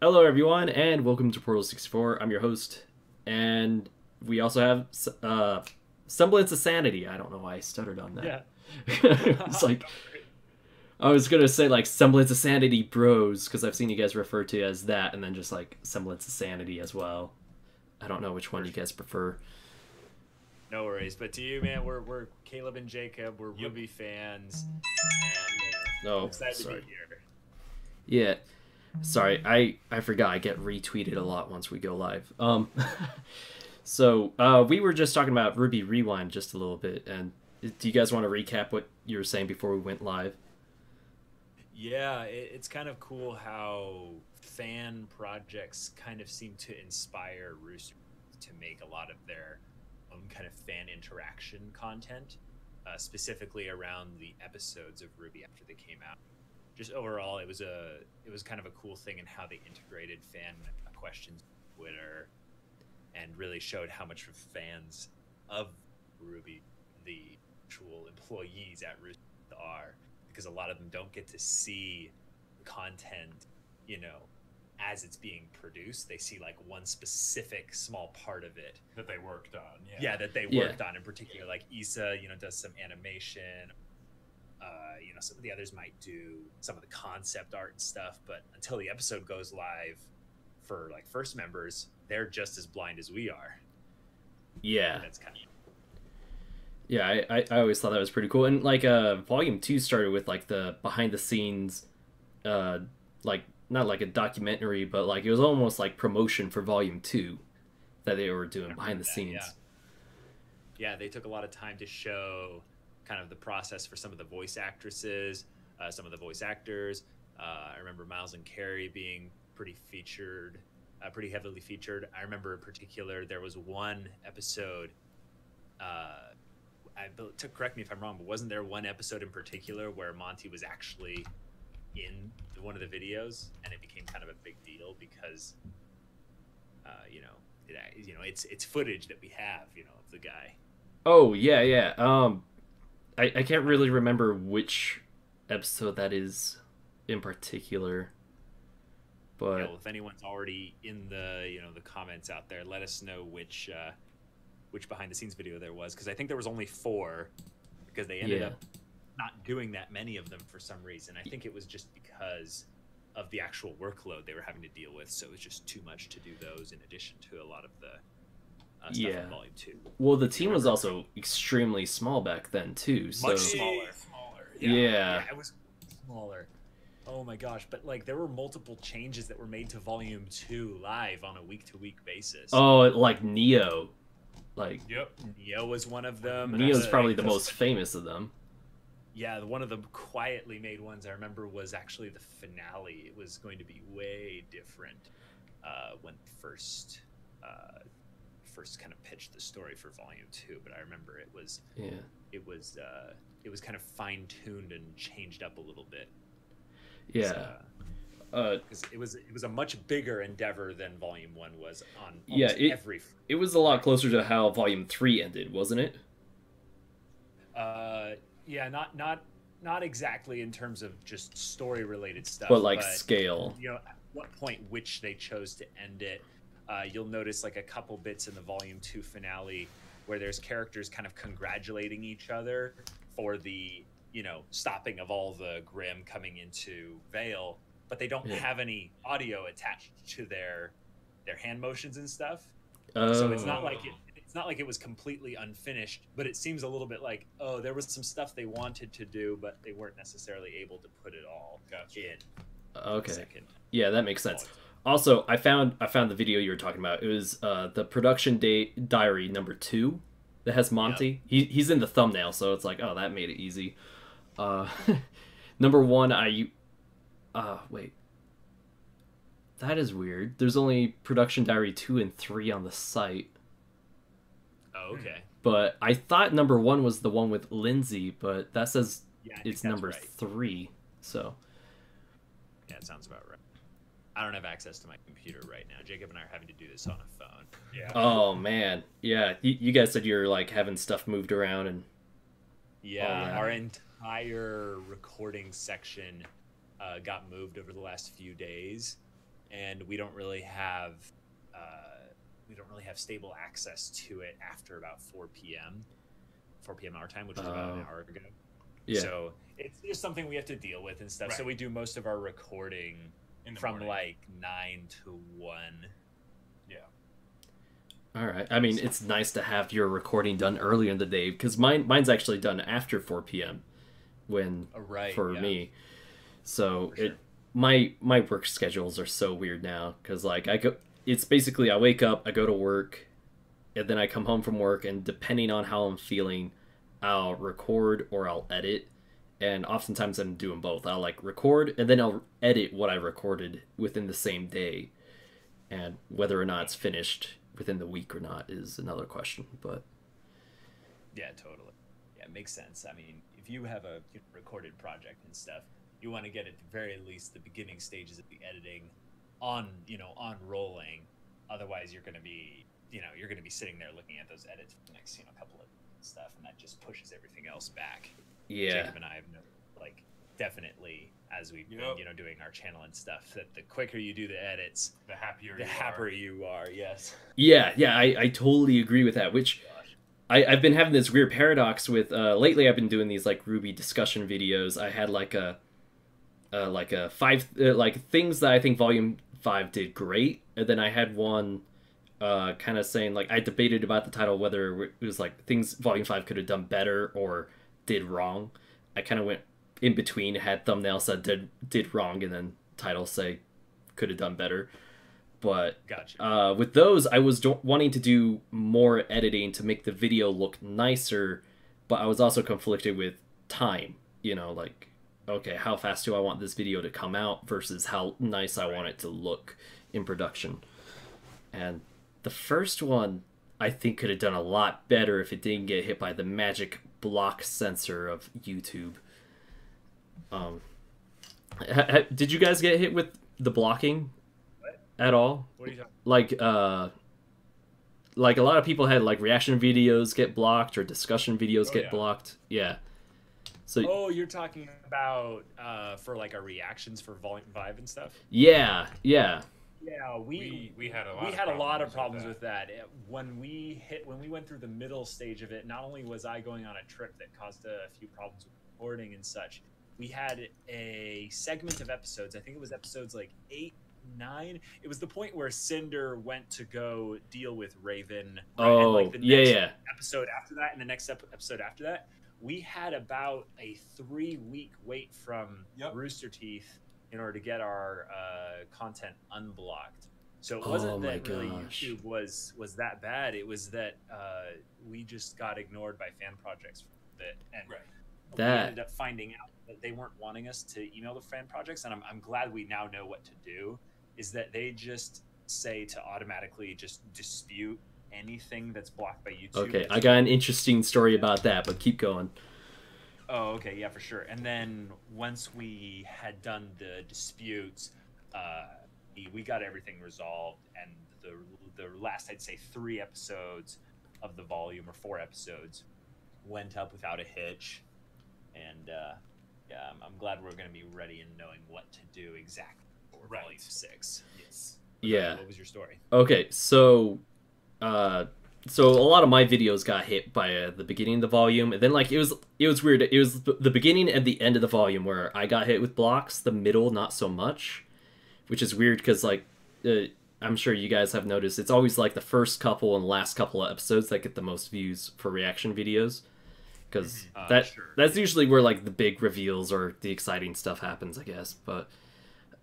Hello, everyone, and welcome to Portal 64. I'm your host, and we also have Semblance of Sanity. I don't know why I stuttered on that. Yeah. It's like I was gonna say like Semblance of Sanity Bros because I've seen you guys refer to it as that, and then just like Semblance of Sanity as well. I don't know which one you guys prefer. No worries, but to you, man, we're Caleb and Jacob. We're RWBY fans, and Oh, we're excited sorry. to be here. Yeah, sorry, I forgot. I get retweeted a lot once we go live. So we were just talking about Ruby Rewind just a little bit, and do you guys want to recap what you were saying before we went live? Yeah, it's kind of cool how fan projects kind of seem to inspire Rooster to make a lot of their own kind of fan interaction content, specifically around the episodes of RWBY after they came out. Just overall, it was kind of a cool thing in how they integrated fan questions on Twitter and really showed how much fans of RWBY the actual employees at Rooster are, because a lot of them don't get to see content, as it's being produced. They see like one specific small part of it that they worked on. Yeah, that they worked on in particular. Like Issa, does some animation. Some of the others might do some of the concept art and stuff, but until the episode goes live for like first members, they're just as blind as we are. Yeah. That's kind of... Yeah, I always thought that was pretty cool. And like Volume 2 started with like the behind the scenes like not like a documentary, but like it was almost like promotion for Volume 2 that they were doing behind the scenes. Yeah, they took a lot of time to show kind of the process for some of the voice actresses, some of the voice actors. I remember Miles and Carrie being pretty heavily featured. I remember in particular there was one episode, correct me if I'm wrong, but wasn't there one episode in particular where Monty was actually in one of the videos, and it became kind of a big deal because it's footage that we have, of the guy. Oh yeah. I can't really remember which episode that is in particular, but if anyone's already in the the comments out there, let us know which behind the scenes video there was, because I think there was only 4, because they ended up not doing that many of them for some reason. I think it was just because of the actual workload they were having to deal with, so it was just too much to do those in addition to a lot of the stuff in Volume 2. Well, the team was also extremely small back then too, so much smaller. Yeah, it was smaller. Oh my gosh, but like there were multiple changes that were made to Volume 2 live on a week-to-week basis. Oh, like Neo. Like, yep, Neo was one of them. Neo's probably the most famous of them. Yeah, one of the quietly made ones I remember was actually the finale. It was going to be way different when first kind of pitched the story for Volume 2. But I remember it was kind of fine-tuned and changed up a little bit. Yeah. Because it was a much bigger endeavor than Volume 1 was on every... It was a lot closer to how Volume 3 ended, wasn't it? Yeah, not exactly in terms of just story related stuff, but like scale. At what point which they chose to end it. You'll notice like a couple bits in the Volume 2 finale where there's characters kind of congratulating each other for the stopping of all the Grimm coming into Vale, but they don't have any audio attached to their hand motions and stuff. So it's not like it was completely unfinished, but it seems a little bit like, there was some stuff they wanted to do, but they weren't necessarily able to put it all in. Okay. Yeah, that makes sense. Also, I found the video you were talking about. It was the production diary number 2 that has Monty. Yep. He's in the thumbnail, so it's like, oh, that made it easy. Number 1, wait. That is weird. There's only production diary 2 and 3 on the site. Oh, okay. But I thought number 1 was the one with Lindsay, but that says it's number 3. So yeah, it sounds about right. I don't have access to my computer right now. Jacob and I are having to do this on a phone. Yeah. Oh man. Yeah. You guys said you're like having stuff moved around and. Yeah, our entire recording section got moved over the last few days. and we don't really have stable access to it after about 4 p.m. our time, which is about an hour ago. Yeah. So it's just something we have to deal with and stuff. Right. So we do most of our recording from morning. Like 9 to 1. Yeah. All right. I mean, it's nice to have your recording done earlier in the day, because mine's actually done after 4 p.m. for me. So my work schedules are so weird now, because like it's basically I wake up, I go to work, and then I come home from work, and depending on how I'm feeling, I'll record or I'll edit. And oftentimes I'm doing both. I'll like record and then I'll edit what I recorded within the same day. And whether or not it's finished within the week or not is another question. But yeah, totally. Yeah, it makes sense. I mean, if you have a recorded project and stuff, you want to get at the very least the beginning stages of the editing on rolling. Otherwise, you're going to be sitting there looking at those edits for the next couple of stuff, and that just pushes everything else back. Yeah. Jacob and I have definitely, as we've been doing our channel and stuff, that the quicker you do the edits, the happier you are. Yes. Yeah, I totally agree with that. Which I've been having this weird paradox with lately. I've been doing these like RWBY discussion videos. I had like a five things that I think Volume 5 did great, and then I had one kind of saying like I debated about the title whether it was like things Volume 5 could have done better or did wrong. I kind of went in between, had thumbnails that did wrong, and then titles say could have done better. But gotcha. With those, I was wanting to do more editing to make the video look nicer, but I was also conflicted with time. Like, okay, how fast do I want this video to come out versus how nice I want it to look in production. And the first one, I think, could have done a lot better if it didn't get hit by the magic block censor of YouTube. Did you guys get hit with the blocking at all? What are you talking? Like a lot of people had like reaction videos get blocked or discussion videos get blocked. Yeah. So you're talking about for like our reactions for Volume 5 and stuff? Yeah. Yeah, we had a lot of problems with that. When we went through the middle stage of it, not only was I going on a trip that caused a few problems with recording and such, we had a segment of episodes. I think it was episodes like 8, 9. It was the point where Cinder went to go deal with Raven. Right? Oh, and like the next episode after that, and the next episode after that, we had about a 3-week wait from Rooster Teeth in order to get our content unblocked. So it wasn't that really YouTube was that bad. It was that we just got ignored by fan projects for a bit, and we ended up finding out that they weren't wanting us to email the fan projects. And I'm glad we now know what to do. Is that they just say to automatically just dispute anything that's blocked by YouTube. Okay, I got an interesting story about that, but keep going. Oh, okay, yeah, for sure. And then once we had done the disputes, we got everything resolved, and the last, I'd say, 3 episodes of the volume, or 4 episodes, went up without a hitch. And yeah, I'm glad we're going to be ready and knowing what to do exactly for Volume 6. Yes. Yeah. What was your story? Okay, so a lot of my videos got hit by the beginning of the volume, and then like it was weird. It was the beginning and the end of the volume where I got hit with blocks. The middle, not so much, which is weird because like I'm sure you guys have noticed, it's always like the first couple and last couple of episodes that get the most views for reaction videos, because that's usually where like the big reveals or the exciting stuff happens, I guess. But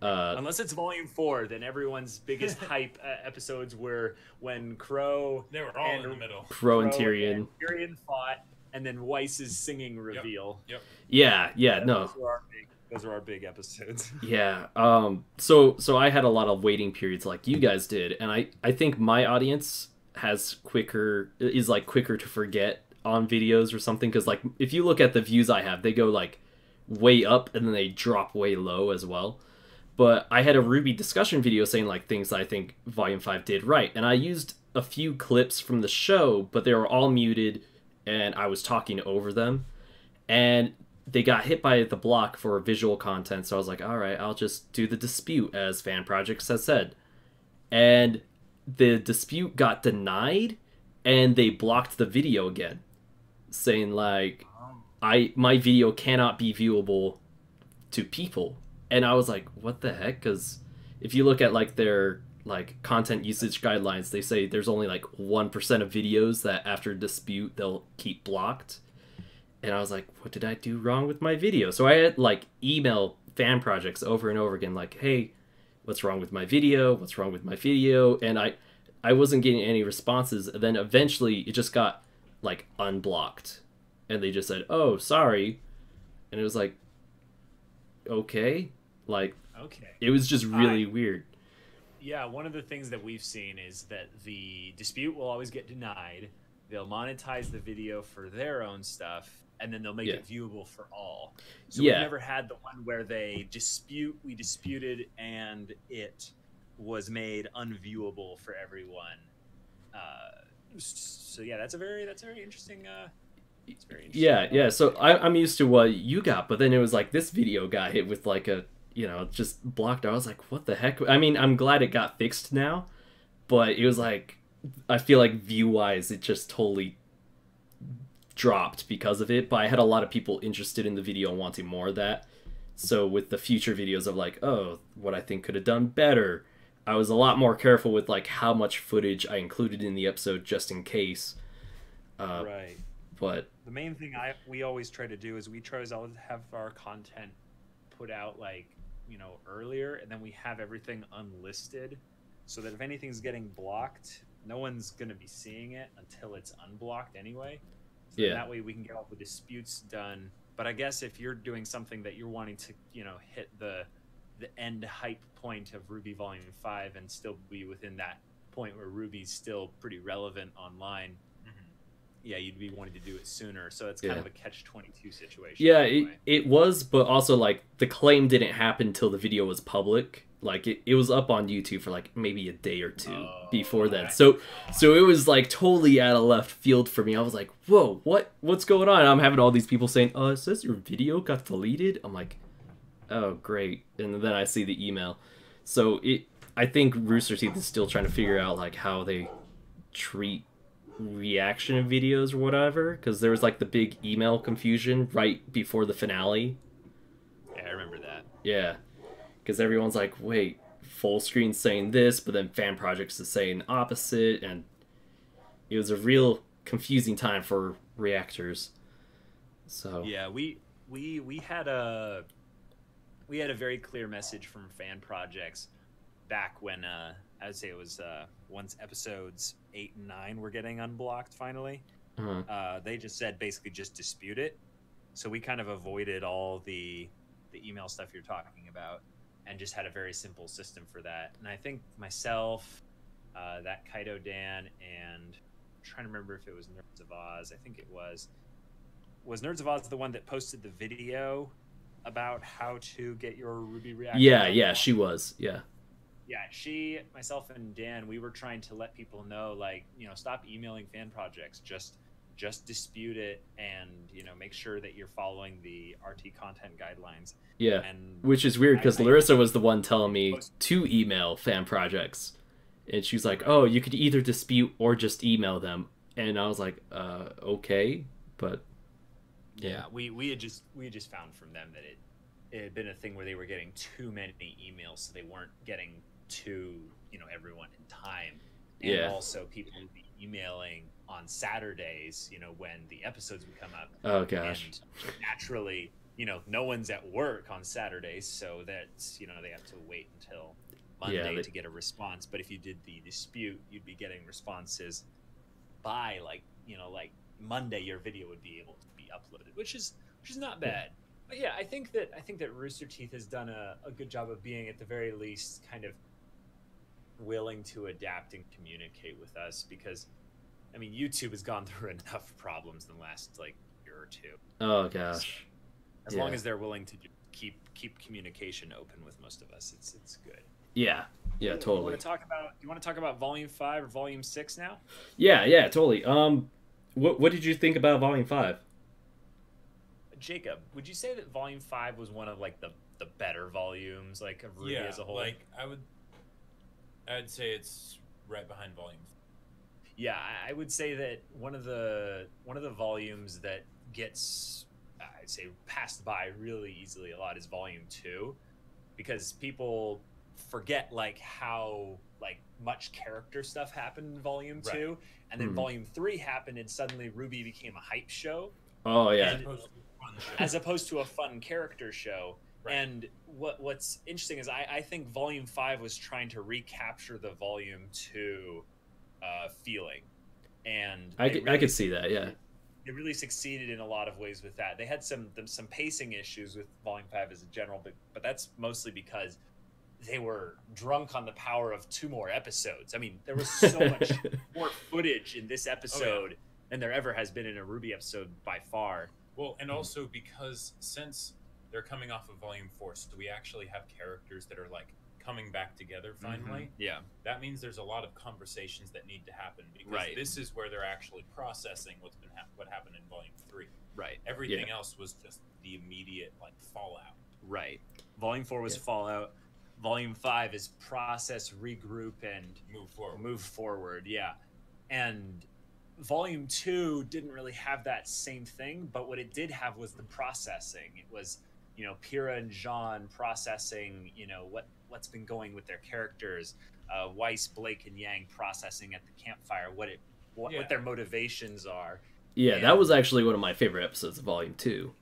unless it's Volume 4, then everyone's biggest hype episodes were when Crow they were all in the middle. Crow and Tyrion fought, and then Weiss's singing reveal. Yep. Yeah. No. Those are our big episodes. Yeah. So I had a lot of waiting periods like you guys did, and I think my audience is quicker to forget on videos or something, because like if you look at the views I have, they go like way up and then they drop way low as well. But I had a RWBY discussion video saying like things I think Volume 5 did right, and I used a few clips from the show, but they were all muted and I was talking over them. And they got hit by the block for visual content, so I was like, all right, I'll just do the dispute as Fan Projects has said. And the dispute got denied, and they blocked the video again, saying like, my video cannot be viewable to people. And I was like, what the heck? Because if you look at like their like content usage guidelines, they say there's only like 1% of videos that after dispute they'll keep blocked. And I was like, what did I do wrong with my video? So I had like email Fan Projects over and over again, like, hey, what's wrong with my video? What's wrong with my video? And I wasn't getting any responses. And then eventually it just got like unblocked. And they just said, oh, sorry. And it was like, okay. Like, okay. It was just really weird. Yeah, one of the things that we've seen is that the dispute will always get denied. They'll monetize the video for their own stuff, and then they'll make it viewable for all. So we've never had the one where we disputed, and it was made unviewable for everyone. So yeah, that's a very interesting. It's very interesting. Yeah. So I'm used to what you got, but then it was like this video got hit with like a, just blocked. I was like, what the heck? I mean, I'm glad it got fixed now, but it was like, I feel like view-wise, it just totally dropped because of it. But I had a lot of people interested in the video and wanting more of that. So with the future videos of like, oh, what I think could have done better, I was a lot more careful with like how much footage I included in the episode just in case. Right. But the main thing we always try to do is we try to have our content put out like, earlier, and then we have everything unlisted so that if anything's getting blocked, no one's going to be seeing it until it's unblocked anyway. So that way we can get all the disputes done. But I guess if you're doing something that you're wanting to, hit the end hype point of RWBY Volume 5 and still be within that point where RWBY's still pretty relevant online, yeah, you'd be wanting to do it sooner. So it's kind of a catch-22 situation. Yeah, it was, but also like the claim didn't happen until the video was public. Like it was up on YouTube for like maybe a day or two before then. So it was like totally out of left field for me. I was like, whoa, what's going on? I'm having all these people saying, it says your video got deleted. I'm like, oh great. And then I see the email. So I think Rooster Teeth is still trying to figure out like how they treat reaction videos or whatever, because there was like the big email confusion right before the finale. Yeah, I remember that. Yeah, because everyone's like, wait, full screen saying this, but then Fan Projects is saying opposite, and it was a real confusing time for reactors. So yeah, we had a very clear message from Fan Projects back when I would say it was once episodes 8 and 9 were getting unblocked finally. They just said basically just dispute it. So we kind of avoided all the email stuff you're talking about and just had a very simple system for that. And I think myself, that Kaido Dan, and I'm trying to remember if it was Nerds of Oz. I think it was Nerds of Oz the one that posted the video about how to get your RWBY reaction? Yeah, she was. Yeah, she, myself, and Dan, we were trying to let people know, like, stop emailing Fan Projects. Just dispute it, and make sure that you're following the RT content guidelines. Yeah, and which is weird because Larissa was the one telling me to email Fan Projects, and she's like, "Oh, you could either dispute or just email them." And I was like, "Okay," but yeah, we had just found from them that it had been a thing where they were getting too many emails, so they weren't getting to everyone in time, and also people would be emailing on Saturdays, when the episodes would come up. Oh gosh! And naturally, no one's at work on Saturdays, so that's they have to wait until Monday to get a response. But if you did the dispute, you'd be getting responses by like Monday. Your video would be able to be uploaded, which is not bad. But yeah, I think that Rooster Teeth has done a good job of being, at the very least, kind of willing to adapt and communicate with us, because I mean, YouTube has gone through enough problems in the last year or two. Oh gosh! So, as long as they're willing to keep communication open with most of us, it's good. Yeah, totally. Do you want to talk about Volume 5 or Volume 6 now? Yeah, totally. What did you think about Volume 5? Jacob, would you say that Volume 5 was one of like the better volumes like of RWBY as a whole? Like I'd say it's right behind Volume 4. Yeah, I would say that one of the volumes that gets, I'd say, passed by really easily a lot is Volume 2, because people forget like how like much character stuff happened in Volume 2, and then Volume 3 happened, and suddenly RWBY became a hype show. Oh yeah, as opposed to a fun character show. Right. And what's interesting is I think Volume 5 was trying to recapture the Volume 2 feeling, and I could see that. Yeah, they really succeeded in a lot of ways with that. They had some pacing issues with Volume 5 as a general, but that's mostly because they were drunk on the power of 2 more episodes. I mean, there was so much more footage in this episode than there ever has been in a RWBY episode by far. Well, and also because since they're coming off of Volume 4, so we actually have characters that are like coming back together finally. Yeah, that means there's a lot of conversations that need to happen, because this is where they're actually processing what happened in Volume 3. Right. Everything else was just the immediate like fallout. Right. Volume 4 was fallout. Volume 5 is process, regroup, and move forward. Yeah. And Volume 2 didn't really have that same thing, but what it did have was the processing. It was, you know, Pyrrha and Jean processing, you know, what's been going with their characters. Weiss, Blake, and Yang processing at the campfire what their motivations are. Yeah, that was actually one of my favorite episodes of Volume 2.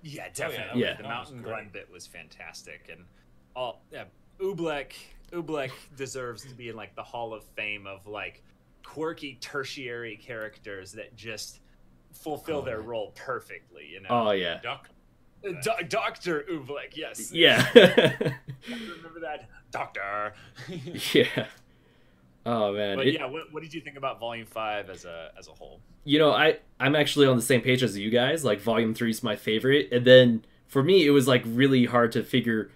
Yeah, definitely. Yeah. The Mountain Glen bit was fantastic, and Oobleck deserves to be in like the Hall of Fame of like quirky tertiary characters that just fulfill their role perfectly, you know. Oh yeah. Dr. Oobleck, yes. Yeah. I remember that. Doctor. Yeah. Oh man. But yeah, what did you think about Volume 5 as a whole? You know, I'm actually on the same page as you guys. Like Volume 3 is my favorite, and then for me it was like really hard to figure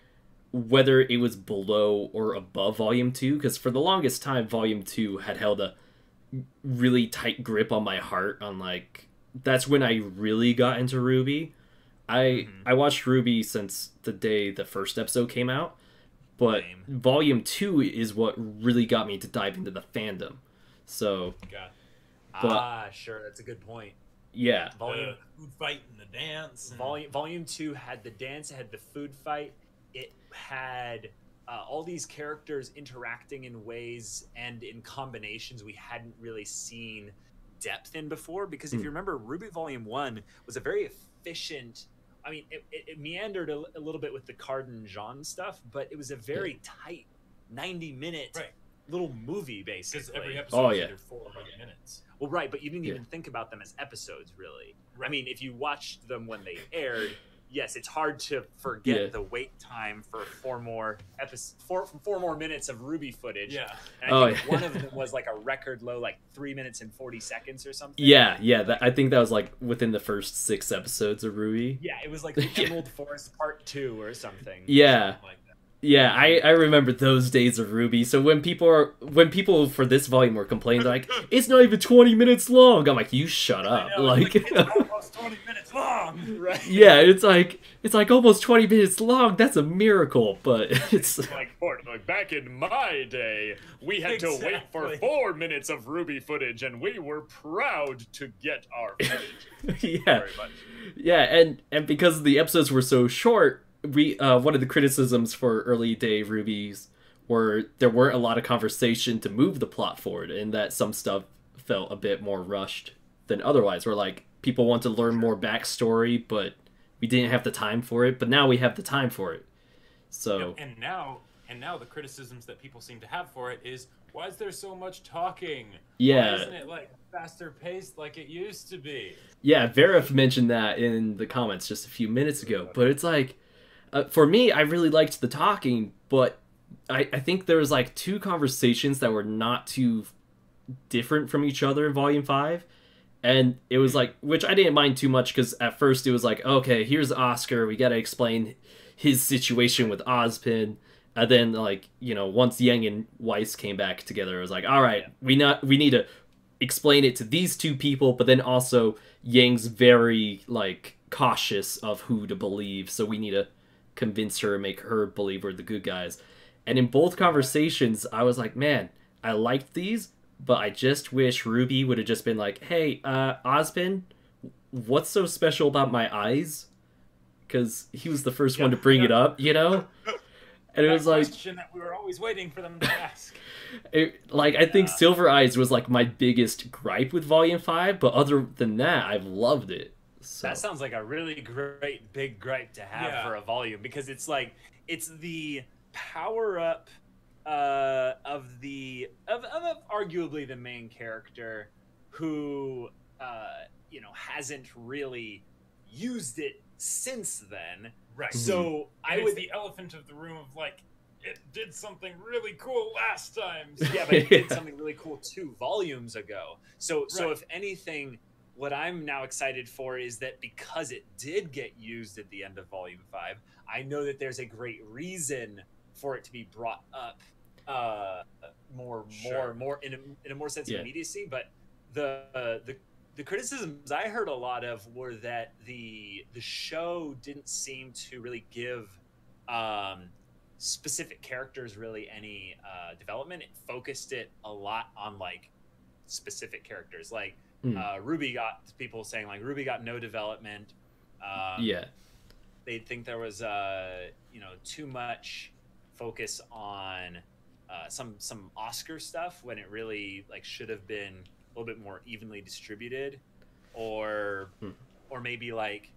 whether it was below or above Volume 2, because for the longest time Volume 2 had held a really tight grip on my heart. On like, that's when I really got into RWBY. I watched RWBY since the day the first episode came out, but Volume 2 is what really got me to dive into the fandom. So sure, that's a good point. Yeah. The food fight and the dance. Volume 2 had the dance, it had the food fight, it had all these characters interacting in ways and in combinations we hadn't really seen depth in before. Because if you remember, RWBY Volume 1 was a very efficient... I mean, it meandered a little bit with the Card and Jean stuff, but it was a very tight 90-minute little movie, basically. Because every episode was either 4 or 5 minutes. Well, right, but you didn't even think about them as episodes, really. Right. I mean, if you watched them when they aired, yes, it's hard to forget the wait time for 4 more minutes of RWBY footage. Yeah. And I think one of them was like a record low, like 3 minutes and 40 seconds or something. Yeah. I think that was like within the first 6 episods of RWBY. Yeah, it was like the Emerald Forest Part 2 or something. Yeah. Something like that. Yeah, I remember those days of RWBY. So when people for this volume were complaining, like, it's not even 20 minutes long, I'm like, you shut up. Like it's almost 20 minutes long. Right. Yeah, it's like almost 20 minutes long. That's a miracle, but it's like back in my day, we had to wait for 4 minutes of RWBY footage, and we were proud to get our footage. Very much. Yeah, and because the episodes were so short, we one of the criticisms for early day RWBYs were there weren't a lot of conversation to move the plot forward, and that some stuff felt a bit more rushed than otherwise. Where like people want to learn more backstory, but we didn't have the time for it. But now we have the time for it. So and now the criticisms that people seem to have for it is, why is there so much talking? Yeah, why isn't it like faster paced like it used to be? Yeah, Verif mentioned that in the comments just a few minutes ago. But it's like, for me, I really liked the talking, but I think there was like 2 conversations that were not too different from each other in Volume 5. And it was like, which I didn't mind too much, because at first it was like, okay, here's Oscar, we gotta explain his situation with Ozpin. And then, like, you know, once Yang and Weiss came back together, it was like, all right, we need to explain it to these 2 people, but then also Yang's very, like, cautious of who to believe, so we need to convince her, make her believe we're the good guys. And in both conversations, I was like, man, I liked these, but I just wish Ruby would have just been like, hey, Ozpin, what's so special about my eyes? Because he was the first one to bring it up, you know? And it was like... question that we were always waiting for them to ask. I think Silver Eyes was like my biggest gripe with Volume 5, but other than that, I've loved it. So. That sounds like a really great big gripe to have for a volume, because it's like, it's the power up of arguably the main character who you know, hasn't really used it since then. Right. So I would the elephant of the room of like, it did something really cool last time. Yeah, but it did something really cool 2 volumes ago. So if anything, what I'm now excited for is that because it did get used at the end of Volume 5, I know that there's a great reason for it to be brought up more in a more sense of immediacy. But the criticisms I heard a lot of were that the show didn't seem to really give specific characters really any development. It focused it a lot on like specific characters, like RWBY got people saying like RWBY got no development. They think there was you know, too much focus on some Oscar stuff when it really like should have been a little bit more evenly distributed, or maybe like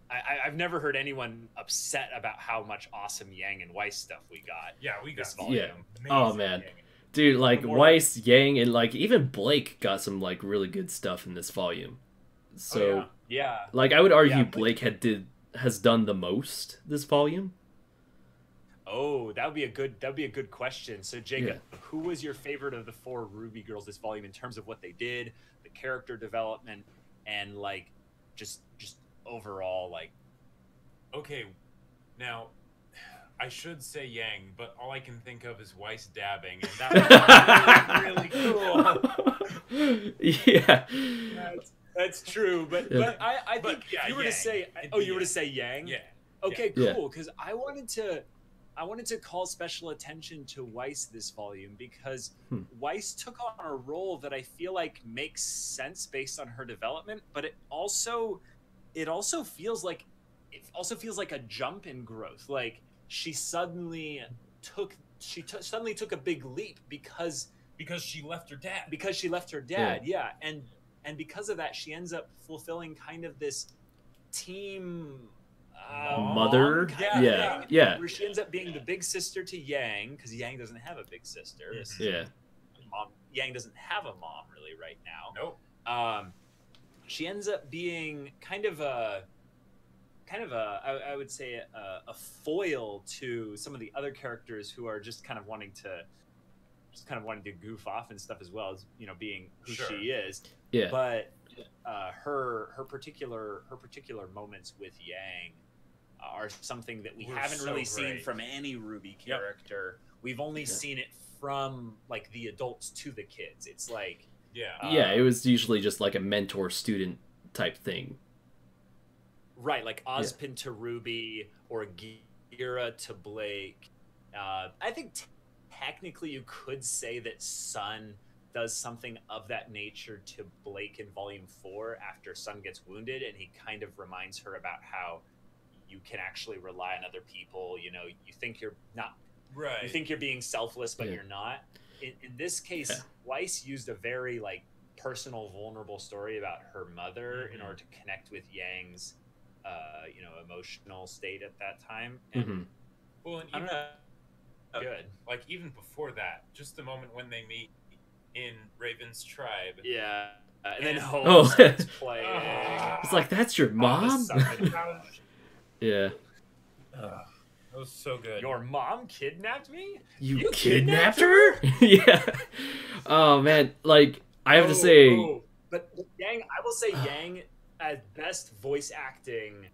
I've never heard anyone upset about how much awesome Yang and Weiss stuff we got. Yeah, we got oh man, dude, like Weiss, Yang, and like even Blake got some like really good stuff in this volume. So like I would argue Blake has done the most this volume. Oh, that'd be a good question. So Jacob, who was your favorite of the 4 RWBY girls this volume in terms of what they did, the character development, and like just overall like? Okay, now I should say Yang, but all I can think of is Weiss dabbing, and that was really, really cool. Yeah, that's true. But I think if you were to say, you were to say Yang. Yeah. Okay, cool. Because I wanted to call special attention to Weiss this volume, because Weiss took on a role that I feel like makes sense based on her development, but it also feels like a jump in growth. Like she suddenly took a big leap because she left her dad. Because she left her dad, and because of that, she ends up fulfilling kind of this team. Mother, where she ends up being the big sister to Yang, because Yang doesn't have a big sister. Yang doesn't have a mom really right now. Nope. She ends up being kind of a I would say a foil to some of the other characters who are just kind of wanting to goof off and stuff, as well as, you know, being who she is. Yeah. But her particular moments with Yang are something that we haven't really seen from any RWBY character. We've only seen it from like the adults to the kids. It's like it was usually just like a mentor-student type thing. Right, like Ozpin to RWBY or Gira to Blake. I think technically you could say that Sun does something of that nature to Blake in Volume 4 after Sun gets wounded, and he kind of reminds her about how you can actually rely on other people. You know, you think you're not right. You think you're being selfless, but you're not. In this case, Weiss used a very like personal, vulnerable story about her mother in order to connect with Yang's, you know, emotional state at that time. And well, and even, good. Like even before that, just the moment when they meet in Raven's tribe. Yeah. And then Holmes starts playing. It's like, that's your mom? Yeah. That was so good. Your mom kidnapped me? You kidnapped her? Yeah. Oh, man. Like, I have to say... But Yang, I will say Yang, at best voice acting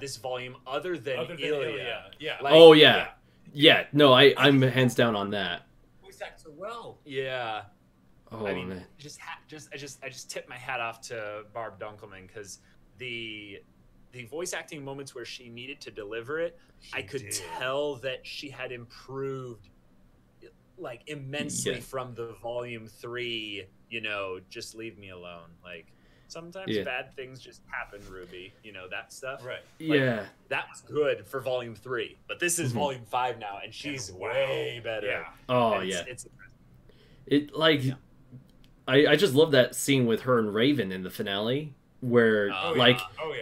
this volume, other than Ilya. Yeah. Like, yeah. No, I'm hands down on that. Voice acts so well. Yeah. Oh, I mean, man. I just tip my hat off to Barb Dunkelman, because the the voice acting moments where she needed to deliver it, I could tell that she had improved like immensely from the volume 3, you know, just leave me alone. Like sometimes bad things just happen, Ruby, you know, that stuff. Right. Like, that was good for volume 3, but this is volume 5 now, and she's way better. Yeah. Oh, it's it like I just love that scene with her and Raven in the finale where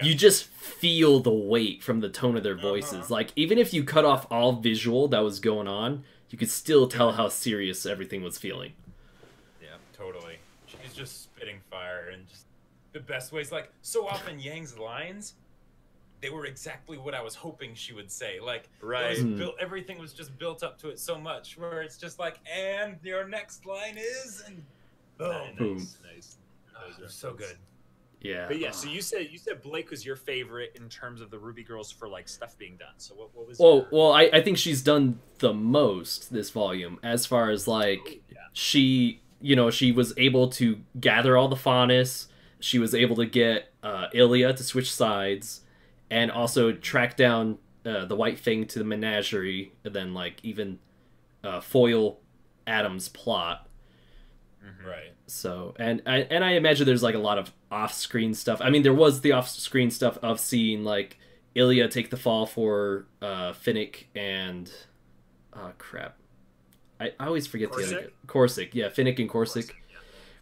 you just feel the weight from the tone of their voices. Like even if you cut off all visual that was going on, you could still tell how serious everything was feeling. Yeah, totally. She's just spitting fire and just the best ways. Like so often Yang's lines, they were exactly what I was hoping she would say. Like everything was just built up to it so much where it's just like, and your next line is, and boom. Nice. So good. Yeah. But yeah, so you said Blake was your favorite in terms of the RWBY girls for like stuff being done. So what was well, I think she's done the most this volume as far as like she, you know, she was able to gather all the Faunus, she was able to get Ilya to switch sides, and also track down the White Fang to the menagerie, and then like even foil Adam's plot. Right. So, and I imagine there's like a lot of off-screen stuff. I mean, there was the off-screen stuff of seeing like Ilya take the fall for Finnick and crap. I always forget the other guy. Corsic. Yeah, Finnick and Corsic.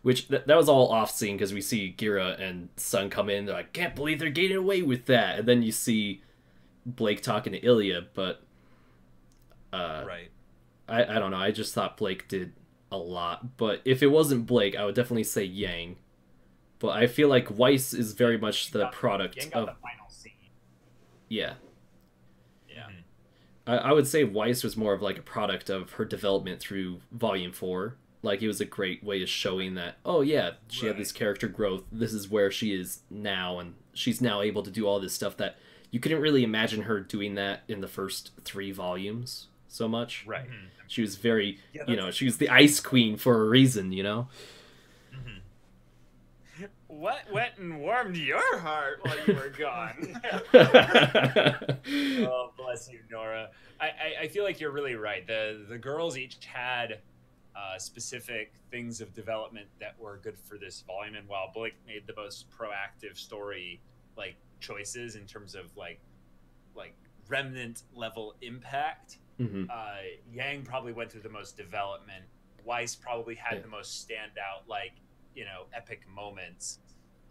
Which that was all off-scene because we see Gira and Sun come in. They're like, can't believe they're getting away with that. And then you see Blake talking to Ilya, but I don't know. I just thought Blake did a lot, but if it wasn't Blake, I would definitely say Yang. But I feel like Weiss is very much the product of the final scene. Yeah. I would say Weiss was more of like a product of her development through Volume 4. Like it was a great way of showing that, oh yeah, she had this character growth. This is where she is now, and she's now able to do all this stuff that you couldn't really imagine her doing that in the first 3 volumes so much. Right. She was very, you know, she was the Ice Queen for a reason, you know? What went and warmed your heart while you were gone? Oh, bless you, Nora. I feel like you're really right. The girls each had specific things of development that were good for this volume, and while Blake made the most proactive story like choices in terms of like remnant level impact, Yang probably went through the most development. Weiss probably had the most standout, like, you know, epic moments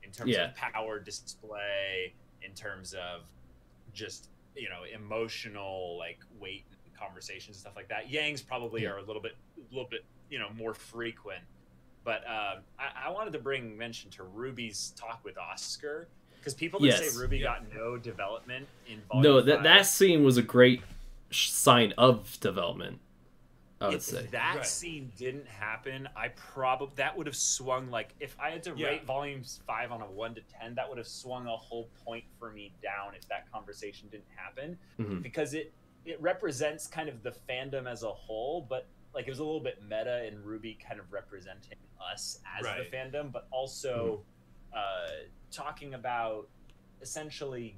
in terms of power display, in terms of just, you know, emotional like weight and conversations and stuff like that. Yang's probably are a little bit, you know, more frequent. But I wanted to mention to Ruby's talk with Oscar, because people that say Ruby got no development in Volume 5. That scene was a great sign of development, I would say. If that scene didn't happen, that would have swung, like, if I had to rate Volumes 5 on a 1 to 10, that would have swung a whole point for me down if that conversation didn't happen, because it represents kind of the fandom as a whole, but like it was a little bit meta in Ruby kind of representing us as the fandom, but also talking about essentially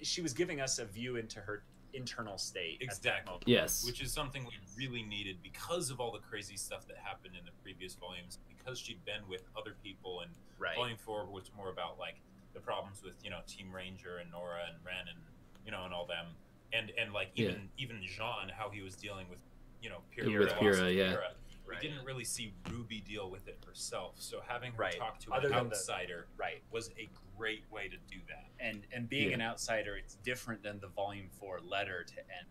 she was giving us a view into her internal state. Exactly. Yes. Which is something we really needed because of all the crazy stuff that happened in the previous volumes, because she'd been with other people, and Volume 4 was more about like the problems with, you know, Team Ranger and Nora and Ren and, you know, and all them, and like even Jean, how he was dealing with, you know, Pyrrha. We didn't really see Ruby deal with it herself, so having her talk to an outsider was a great way to do that. And being an outsider, it's different than the Volume 4 letter to end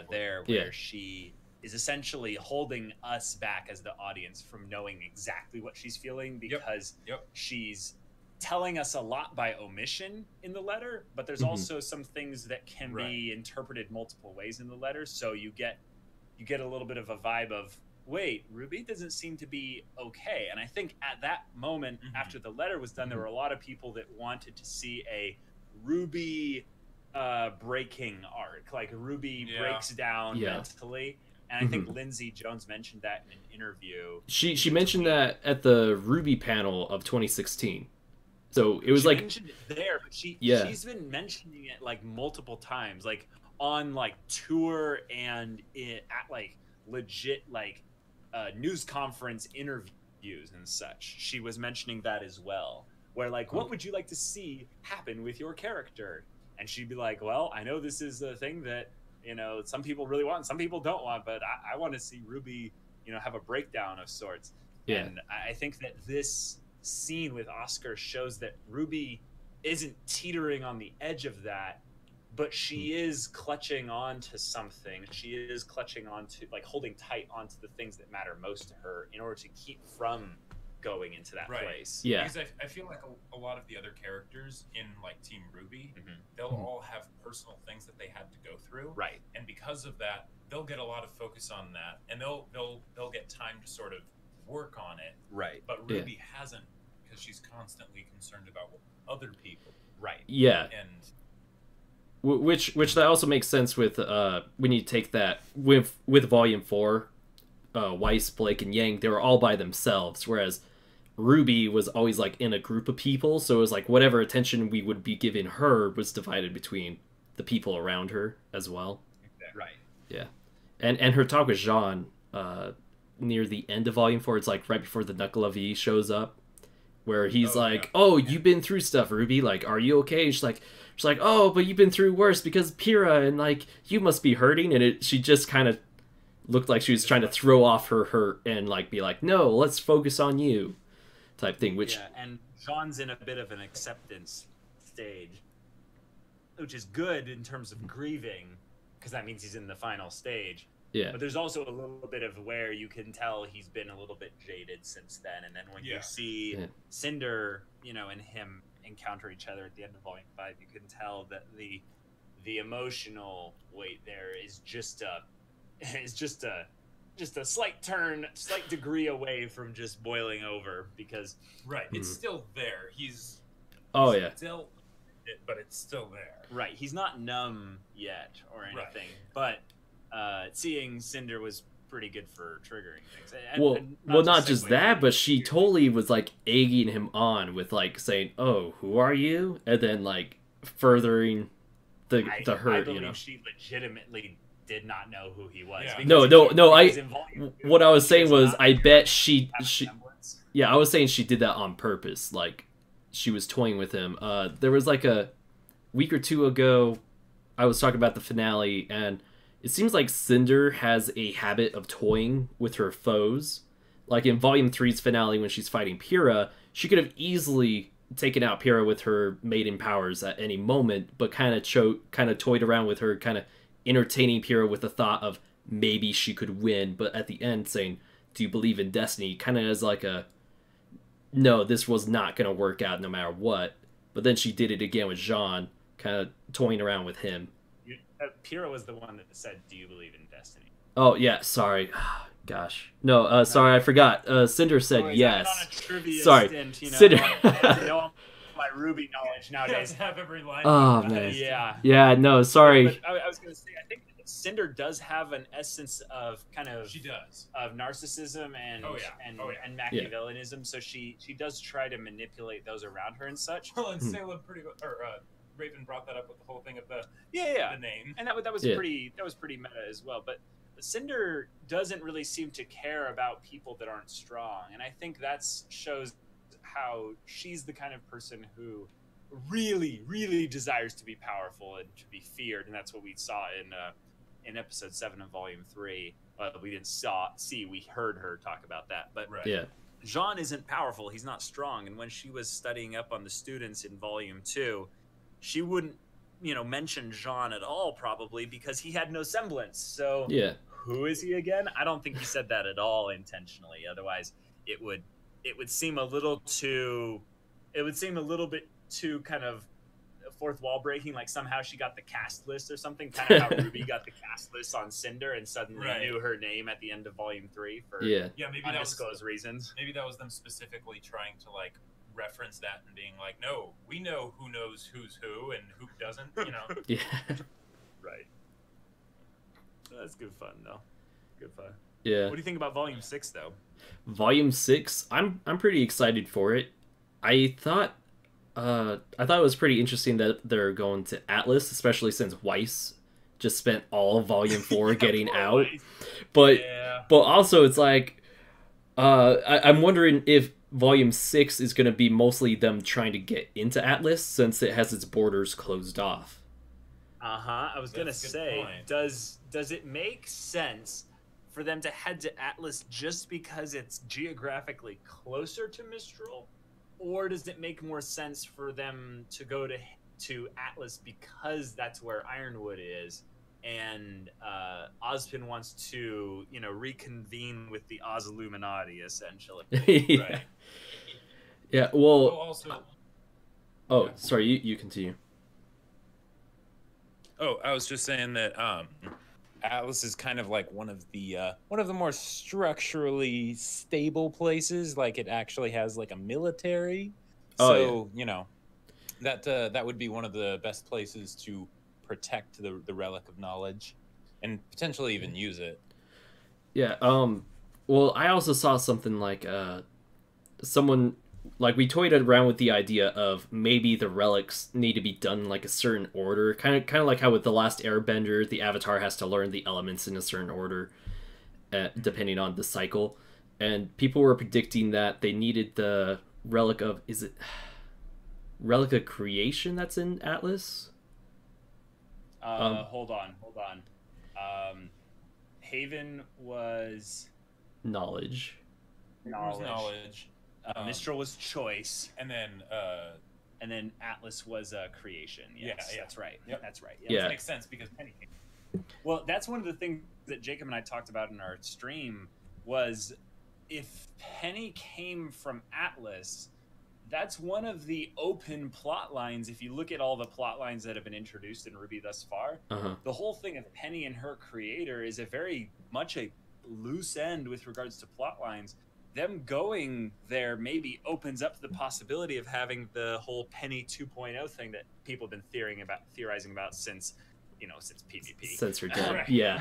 where she is essentially holding us back as the audience from knowing exactly what she's feeling, because she's telling us a lot by omission in the letter, but there's also some things that can be interpreted multiple ways in the letter, so you get a little bit of a vibe of, wait, Ruby doesn't seem to be okay. And I think at that moment, after the letter was done, there were a lot of people that wanted to see a Ruby breaking arc, like Ruby breaks down mentally. And I think Lindsay Jones mentioned that in an interview. She mentioned that at the RWBY panel of 2016. So it was she like mentioned it there, but she's been mentioning it like multiple times, like on like tour and at like legit like news conference interviews and such. She was mentioning that as well. Where like, what would you like to see happen with your character? And she'd be like, well, I know this is a thing that, you know, some people really want and some people don't want, but I want to see RWBY, you know, have a breakdown of sorts. Yeah. And I think that this scene with Oscar shows that RWBY isn't teetering on the edge of that, but she is clutching on to something. She is clutching on to, like, holding tight onto the things that matter most to her in order to keep from going into that place. Yeah. Because I feel like a lot of the other characters in, like, Team RWBY, they'll all have personal things that they had to go through. Right. And because of that, they'll get a lot of focus on that, and they'll get time to sort of work on it. Right. But RWBY hasn't, because she's constantly concerned about other people. Right. Yeah. And which that also makes sense with when you take that with Volume 4, Weiss, Blake, and Yang, they were all by themselves, whereas RWBY was always like in a group of people, so it was like whatever attention we would be giving her was divided between the people around her as well. Right. Yeah. And her talk with Jean near the end of Volume 4, it's like right before the Knuckle of E shows up, where he's you've been through stuff, RWBY, like, are you okay? And she's like, oh, but you've been through worse because Pyrrha, and like, you must be hurting. And she just kind of looked like she was trying to throw off her hurt and like be like, no, let's focus on you, type thing. Which and Jean's in a bit of an acceptance stage, which is good in terms of grieving, because that means he's in the final stage. Yeah. But there's also a little bit of where you can tell he's been a little bit jaded since then. And then when you see Cinder, you know, and him encounter each other at the end of Volume 5, you can tell that the emotional weight there is just a slight degree away from just boiling over, because it's still there. He's still it, but it's still there. Right. He's not numb yet or anything, but seeing Cinder was pretty good for triggering things. And not just that, but she totally was like egging him on with like saying, "Oh, who are you?" and then like furthering the hurt. You know, she legitimately did not know who he was. Yeah. No. What I was saying was, I bet she. Yeah, I was saying she did that on purpose. Like, she was toying with him. There was like a week or two ago, I was talking about the finale, and it seems like Cinder has a habit of toying with her foes. Like in Volume 3's finale, when she's fighting Pyrrha, she could have easily taken out Pyrrha with her maiden powers at any moment, but kind of toyed around with her, kind of entertaining Pyrrha with the thought of maybe she could win, but at the end saying, "Do you believe in destiny?" kind of as like a, no, this was not going to work out no matter what. But then she did it again with Jean, kind of toying around with him. Pyrrha was the one that said, "Do you believe in destiny?" Oh, yeah, sorry. Gosh. No, sorry, I forgot. Cinder said yes. On a trivia sorry. Stint, you know, Cinder. My RWBY knowledge nowadays. Have every line. Oh, man. Yeah. Yeah, no, sorry. But I was going to say, I think Cinder does have an essence of kind of... She does. Of narcissism and Machiavellianism, so she does try to manipulate those around her and such. Well, and Salem Raven brought that up with the whole thing of the name, and that was pretty meta as well. But Cinder doesn't really seem to care about people that aren't strong, and I think that shows how she's the kind of person who really, really desires to be powerful and to be feared, and that's what we saw in episode 7 of Volume 3. We didn't see, we heard her talk about that, but Jean isn't powerful. He's not strong, and when she was studying up on the students in Volume 2, she wouldn't, mention Jean at all, probably, because he had no semblance. So who is he again? I don't think he said that at all intentionally. Otherwise, it would seem a little bit too kind of fourth wall breaking, like somehow she got the cast list or something, kind of how RWBY got the cast list on Cinder and suddenly knew her name at the end of Volume 3 for maybe undisclosed reasons. Maybe that was them specifically trying to like reference that and being like, no, we know who knows who's who and who doesn't, Yeah. Right. That's good fun, though. Good fun. Yeah. What do you think about Volume 6, though? Volume 6, I'm pretty excited for it. I thought I thought it was pretty interesting that they're going to Atlas, especially since Weiss just spent all of Volume 4 getting out. Weiss. But also it's like I'm wondering if Volume 6 is going to be mostly them trying to get into Atlas since it has its borders closed off. I was going to say, does it make sense for them to head to Atlas just because it's geographically closer to Mistral? Or does it make more sense for them to go to Atlas because that's where Ironwood is, and Ozpin wants to, reconvene with the Oz Illuminati, essentially? Yeah. Right. Yeah. Well. Oh, sorry. You continue. Oh, I was just saying that Atlas is kind of like one of the more structurally stable places. Like it actually has like a military. So that would be one of the best places to protect the relic of knowledge, and potentially even use it. Yeah. Well, I also saw something like someone. Like, we toyed around with the idea of maybe the relics need to be done in, like, a certain order. Kind of like how with The Last Airbender, the Avatar has to learn the elements in a certain order, depending on the cycle. And people were predicting that they needed the relic of... Is it... Relic of Creation that's in Atlas? Hold on. Haven was... Knowledge. Mistral was choice, and then Atlas was creation. Yes, yeah, that's right. Yep. That's right. Yeah, that makes sense because Penny came. Well, that's one of the things that Jacob and I talked about in our stream was if Penny came from Atlas, that's one of the open plot lines. If you look at all the plot lines that have been introduced in RWBY thus far, the whole thing of Penny and her creator is a very much a loose end with regards to plot lines. Them going there maybe opens up the possibility of having the whole Penny 2.0 thing that people have been theorizing about since PvP. Since her death. Yeah.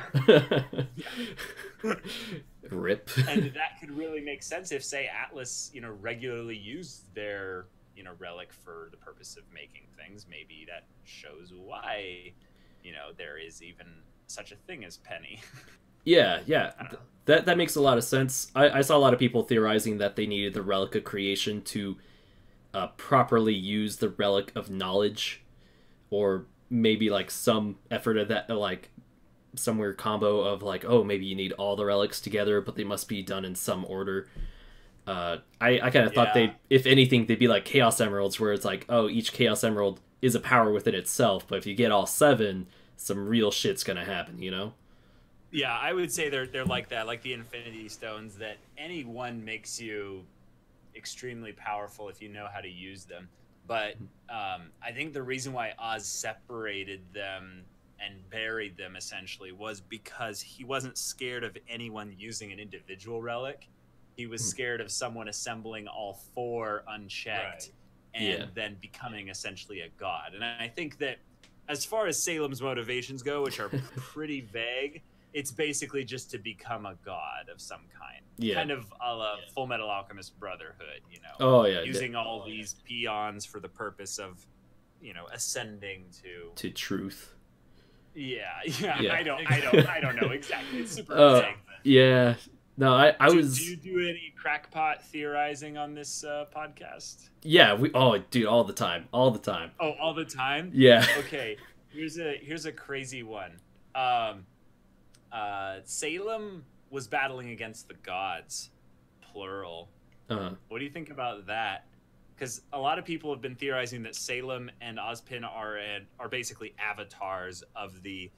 RIP. And that could really make sense if, say, Atlas, regularly used their, relic for the purpose of making things. Maybe that shows why, there is even such a thing as Penny. Yeah. That makes a lot of sense. I saw a lot of people theorizing that they needed the Relic of Creation to properly use the Relic of Knowledge, or maybe like some effort of that, like some weird combo of like, oh, maybe you need all the relics together, but they must be done in some order. I kind of thought if anything, they'd be like Chaos Emeralds, where it's like, oh, each Chaos Emerald is a power within itself, but if you get all 7, some real shit's gonna happen, Yeah, I would say they're like that, like the Infinity Stones, that any one makes you extremely powerful if you know how to use them. But I think the reason why Oz separated them and buried them essentially was because he wasn't scared of anyone using an individual relic. He was scared of someone assembling all 4 unchecked and then becoming essentially a god. And I think that as far as Salem's motivations go, which are pretty vague, it's basically just to become a god of some kind. Yeah. Kind of a la Full Metal Alchemist Brotherhood, Oh, yeah. Using all these peons for the purpose of, ascending to truth. Yeah. I don't know exactly. It's super vague. Yeah. No, I was... Do you do any crackpot theorizing on this podcast? Yeah, dude, all the time. All the time. Oh, all the time? Yeah. Okay. Here's a crazy one. Salem was battling against the gods, plural. What do you think about that? Because a lot of people have been theorizing that Salem and Ozpin are basically avatars of the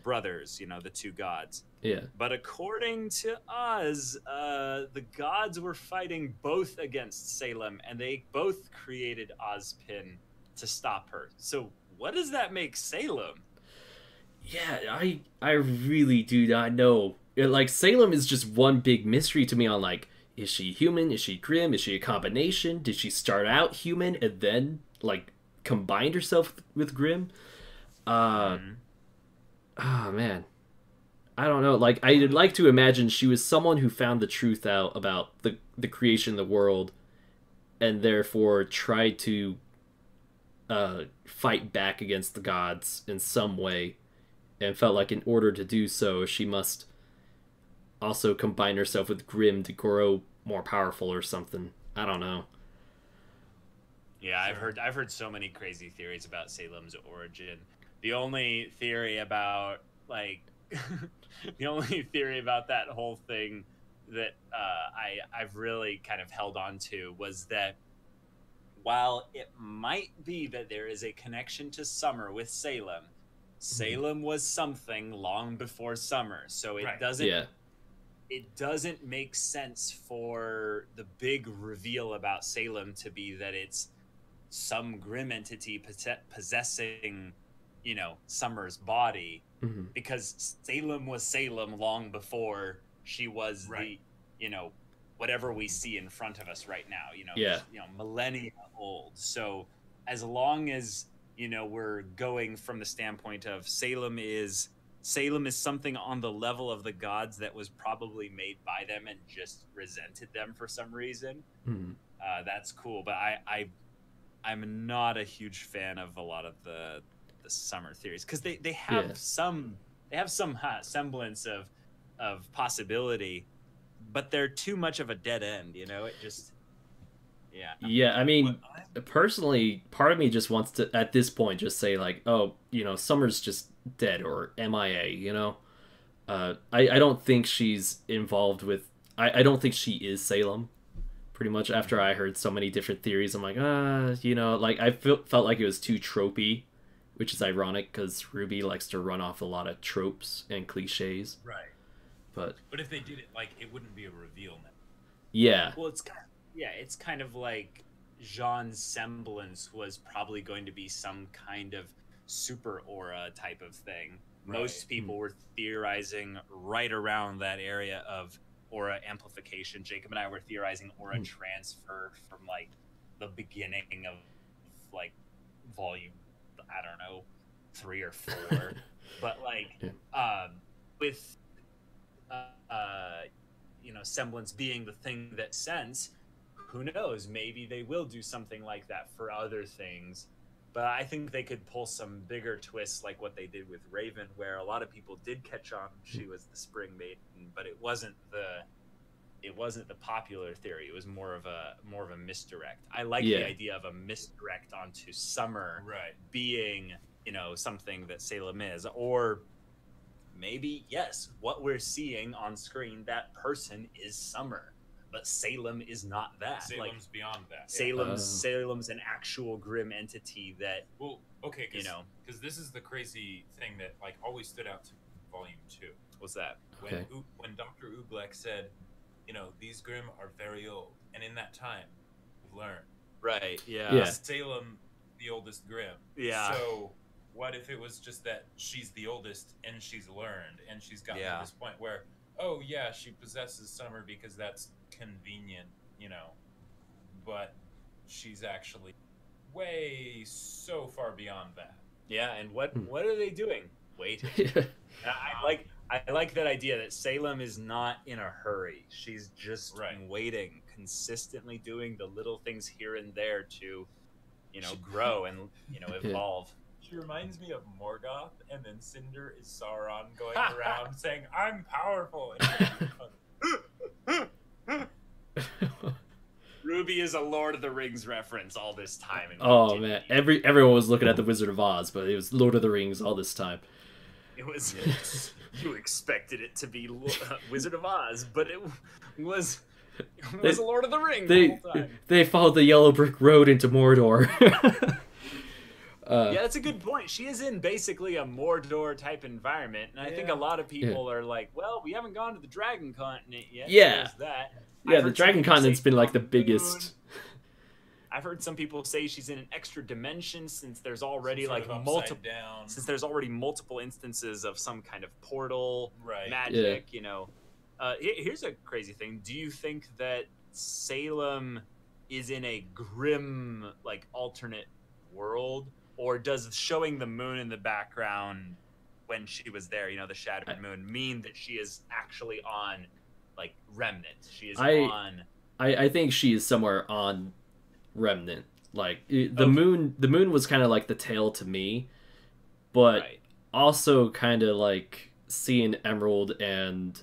brothers, the 2 gods. Yeah. But according to Oz, the gods were fighting both against Salem, and they both created Ozpin to stop her. So what does that make Salem? Yeah, I really do not know. Like, Salem is just one big mystery to me on, like, is she human? Is she Grimm? Is she a combination? Did she start out human and then, like, combined herself with Grimm? Oh, man. I don't know. Like, I'd like to imagine she was someone who found the truth out about the creation of the world and therefore tried to fight back against the gods in some way, and felt like in order to do so, she must also combine herself with Grimm to grow more powerful or something. I don't know. Yeah, I've heard so many crazy theories about Salem's origin. The only theory about like the only theory about that whole thing that I've really kind of held on to was that while it might be that there is a connection to summer with Salem, Salem was something long before summer, so it doesn't. Yeah. It doesn't make sense for the big reveal about Salem to be that it's some grim entity possessing, you know, Summer's body, because Salem was Salem long before she was the, you know, whatever we see in front of us right now, you know, millennia old. So as long as, you know, we're going from the standpoint of Salem is something on the level of the gods that was probably made by them and just resented them for some reason. That's cool, but I'm not a huge fan of a lot of the summer theories, because they have some semblance of possibility, but they're too much of a dead end, you know. It just I mean, personally, part of me just wants to at this point just say like, oh, you know, Summer's just dead or MIA, you know. I don't think she's involved with I don't think she is Salem. Pretty much after I heard so many different theories, I'm like, you know, like I felt like it was too tropey, which is ironic because RWBY likes to run off a lot of tropes and cliches. Right. But if they did it, like, it wouldn't be a reveal now. Yeah. Well, it's kind of like Jean's semblance was probably going to be some kind of super aura type of thing. Right. Most people were theorizing right around that area of aura amplification. Jacob and I were theorizing aura transfer from like the beginning of like volume, I don't know, 3 or 4, but like with you know, semblance being the thing that sense, who knows, maybe they will do something like that for other things. But I think they could pull some bigger twists like what they did with Raven, where a lot of people did catch on she was the Spring Maiden, but it wasn't the popular theory. It was more of a misdirect. I like the idea of a misdirect onto Summer being, you know, something that Salem is, or maybe what we're seeing on screen, that person is Summer, but Salem is not that. Salem's beyond that. Salem's an actual grim entity that. Well, okay, you know, because this is the crazy thing that like always stood out to Volume 2. What's that? When Dr. Oobleck said, you know, these Grimm are very old, and in that time, we've learned. Right. Salem, the oldest Grimm. Yeah. So what if it was just that she's the oldest and she's learned and she's gotten to this point where, oh yeah, she possesses Summer because that's convenient, you know, but she's actually way so far beyond that. Yeah, and what are they doing? Wait. I like that idea that Salem is not in a hurry. She's just waiting, consistently doing the little things here and there to, you know, grow and, you know, evolve. She reminds me of Morgoth, and then Cinder is Sauron going around saying, "I'm powerful." RWBY is a Lord of the Rings reference all this time. Oh man, everyone was looking at the Wizard of Oz, but it was Lord of the Rings all this time. It was you expected it to be Wizard of Oz, but it was a Lord of the Rings the whole time. They followed the yellow brick road into Mordor. Yeah, that's a good point. She is in basically a Mordor type environment, and I think a lot of people are like, "Well, we haven't gone to the Dragon Continent yet." Yeah, there's that. Yeah, the Dragon Continent's been like the biggest. I've heard some people say she's in an extra dimension since there's already like multiple instances of some kind of portal magic. You know, here's a crazy thing. Do you think that Salem is in a grim like alternate world? Or does showing the moon in the background when she was there, you know, the shattered moon, mean that she is actually on, like, Remnant? She is on... I think she is somewhere on Remnant. Like the moon was kind of like the tail to me, but also kind of like seeing Emerald and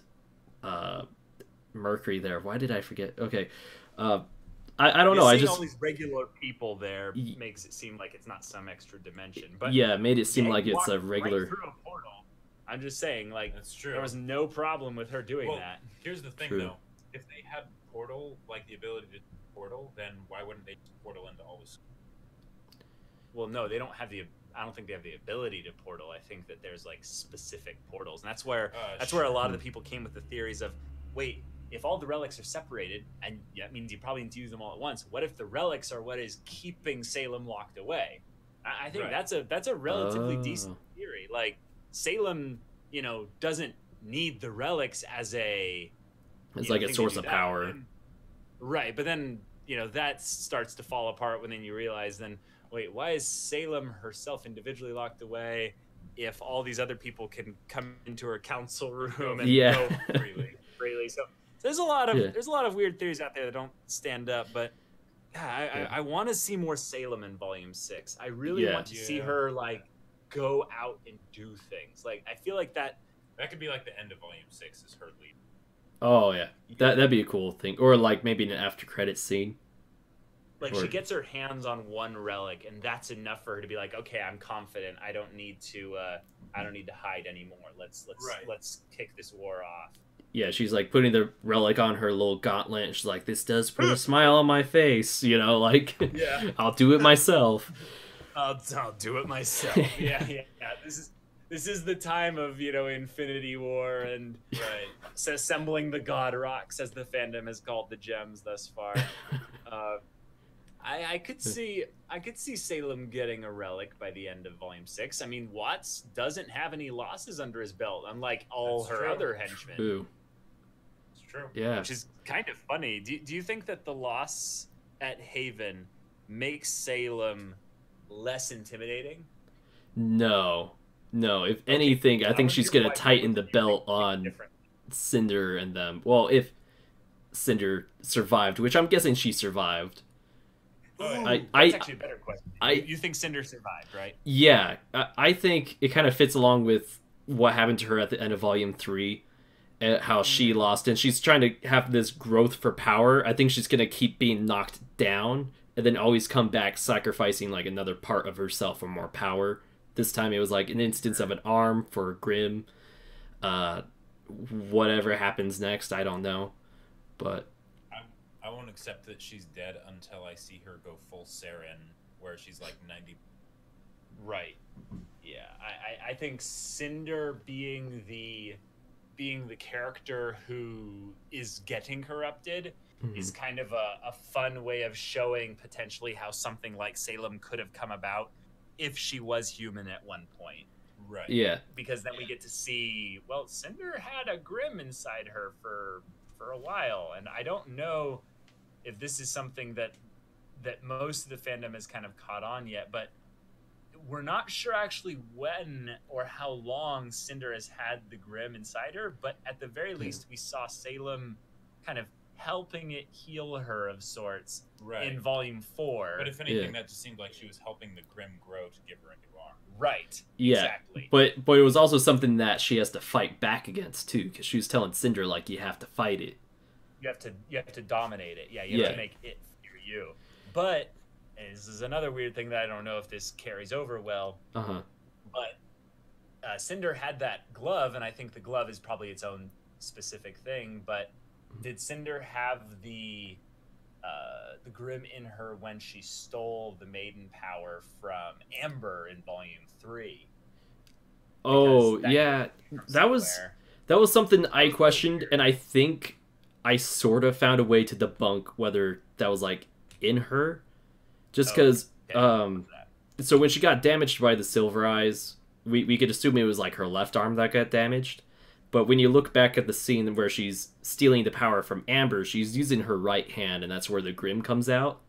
Mercury there. Why did I forget? Okay, I don't know. I just all these regular people there makes it seem like it's not some extra dimension. But yeah, it made it seem like it's a regular. Right through a portal. I'm just saying, like, that's true. There was no problem with her doing that. Here's the thing, though. If they had portal, like the ability to portal, then why wouldn't they portal into all this? Well, no, they don't have the. I don't think they have the ability to portal. I think that there's like specific portals, and that's where a lot of the people came with the theories of, wait, if all the relics are separated, and that means you probably need to use them all at once. What if the relics are what is keeping Salem locked away? I think that's a relatively decent theory. Like Salem, doesn't need the relics as a. It's like a source of power. Right, but then that starts to fall apart when then you realize wait, why is Salem herself individually locked away if all these other people can come into her council room and go freely? So there's a lot of weird theories out there that don't stand up, but I want to see more Salem in Volume 6. I really want to see her like go out and do things. Like I feel like that could be like the end of Volume 6 is her lead. Oh yeah, that'd be a cool thing, or like maybe an after credit scene. Like she gets her hands on one relic, and that's enough for her to be like, okay, I'm confident. I don't need to hide anymore. Let's kick this war off. Yeah, she's like putting the relic on her little gauntlet. And she's like, this does put a smile on my face, like I'll do it myself. I'll do it myself. Yeah. This is the time of Infinity War and assembling the God Rocks, as the fandom has called the gems thus far. I could see Salem getting a relic by the end of Volume 6. I mean, Watts doesn't have any losses under his belt, unlike all her other henchmen. True. It's true. Yeah. Which is kind of funny. Do you think that the loss at Haven makes Salem less intimidating? No. If anything, I think she's going to tighten the belt on Cinder and them. Well, if Cinder survived, which I'm guessing she survived. That's actually a better question. You think Cinder survived, right? Yeah. I think it kind of fits along with what happened to her at the end of Volume 3, how she lost, and she's trying to have this growth for power. I think she's going to keep being knocked down and then always come back sacrificing like another part of herself for more power. This time it was like an instance of an arm for Grimm. Whatever happens next, I don't know. But I won't accept that she's dead until I see her go full Saren, where she's like 90. Right. Yeah. I think Cinder being the character who is getting corrupted is kind of a fun way of showing potentially how something like Salem could have come about if she was human at one point. Right. Yeah. Because then we get to see, well, Cinder had a Grimm inside her for a while, and I don't know if this is something that most of the fandom has kind of caught on yet, but we're not sure actually when or how long Cinder has had the Grimm inside her, but at the very least we saw Salem kind of helping it heal her of sorts in Volume 4. But if anything, that just seemed like she was helping the Grimm grow to give her a new arm. Right. Yeah. Exactly. But it was also something that she has to fight back against too, because she was telling Cinder like you have to fight it. You have to dominate it. Yeah, you have to make it fear you. But and this is another weird thing that I don't know if this carries over well. But Cinder had that glove, and I think the glove is probably its own specific thing. But did Cinder have the Grimm in her when she stole the maiden power from Amber in Volume 3? Oh yeah, that was something I questioned, and I think I sort of found a way to debunk whether that was like in her, just because. So when she got damaged by the Silver Eyes, we could assume it was like her left arm that got damaged. But when you look back at the scene where she's stealing the power from Amber, she's using her right hand, and that's where the Grimm comes out.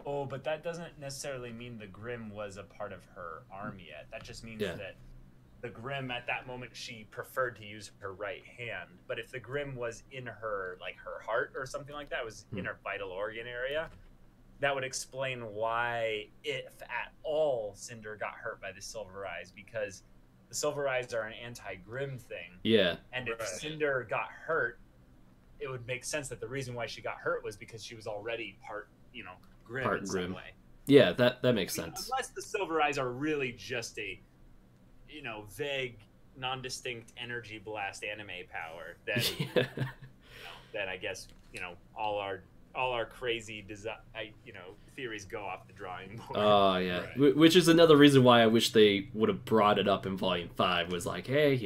Oh, but that doesn't necessarily mean the Grimm was a part of her arm yet. That just means that the Grimm, at that moment, she preferred to use her right hand. But if the Grimm was in her, like her heart or something like that, was in her vital organ area, that would explain why, if at all, Cinder got hurt by the Silver Eyes, because the Silver Eyes are an anti-Grimm thing. Yeah. And if Cinder got hurt, it would make sense that the reason why she got hurt was because she was already part, Grimm in some way. Yeah, that makes sense. Unless the Silver Eyes are really just a, vague, non-distinct energy blast anime power, then, then I guess, all our crazy theories go off the drawing board. Oh, yeah. Right. Which is another reason why I wish they would have brought it up in Volume 5, was like, hey,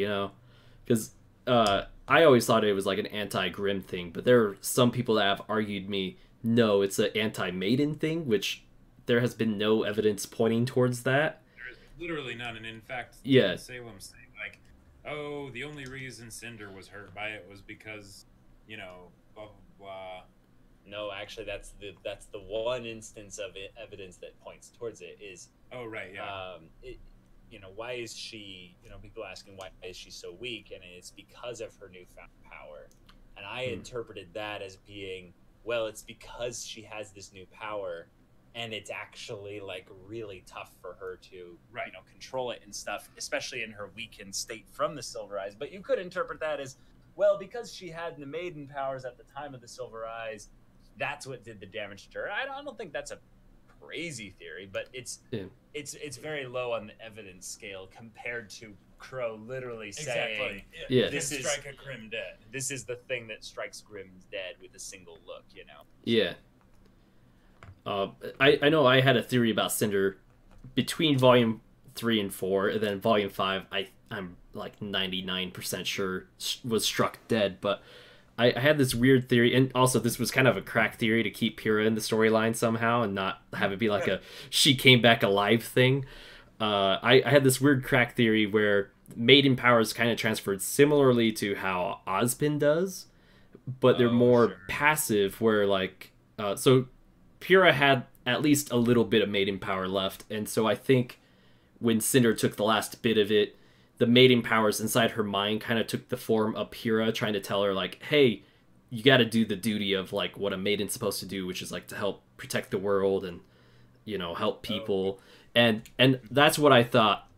because I always thought it was like an anti-Grimm thing, but there are some people that have argued me, no, it's an anti-Maiden thing, which there has been no evidence pointing towards that. There's literally none, and in fact, Salem's saying, like, oh, the only reason Cinder was hurt by it was because, blah, blah, blah. No, actually, that's the one instance of evidence that points towards it is. Oh, right, yeah. Why is she? People asking why is she so weak, and it's because of her newfound power. And I interpreted that as being, well, it's because she has this new power, and it's actually like really tough for her to, control it and stuff, especially in her weakened state from the Silver Eyes. But you could interpret that as, well, because she had the maiden powers at the time of the Silver Eyes, that's what did the damage to her. I don't think that's a crazy theory, but it's very low on the evidence scale compared to Crow literally saying, "This is strike a Grimm dead. This is the thing that strikes Grimm dead with a single look." Yeah. I know I had a theory about Cinder between Volume 3 and 4, and then Volume 5. I'm like 99% sure was struck dead, but I had this weird theory, and also this was kind of a crack theory to keep Pyrrha in the storyline somehow and not have it be like a she came back alive thing. I had this weird crack theory where maiden powers kind of transferred similarly to how Ozpin does, but they're more passive, where so Pyrrha had at least a little bit of maiden power left, and so I think when Cinder took the last bit of it, the maiden powers inside her mind kind of took the form of Pyrrha, trying to tell her, like, hey, you got to do the duty of, like, what a maiden's supposed to do, which is, like, to help protect the world and, help people. And that's what I thought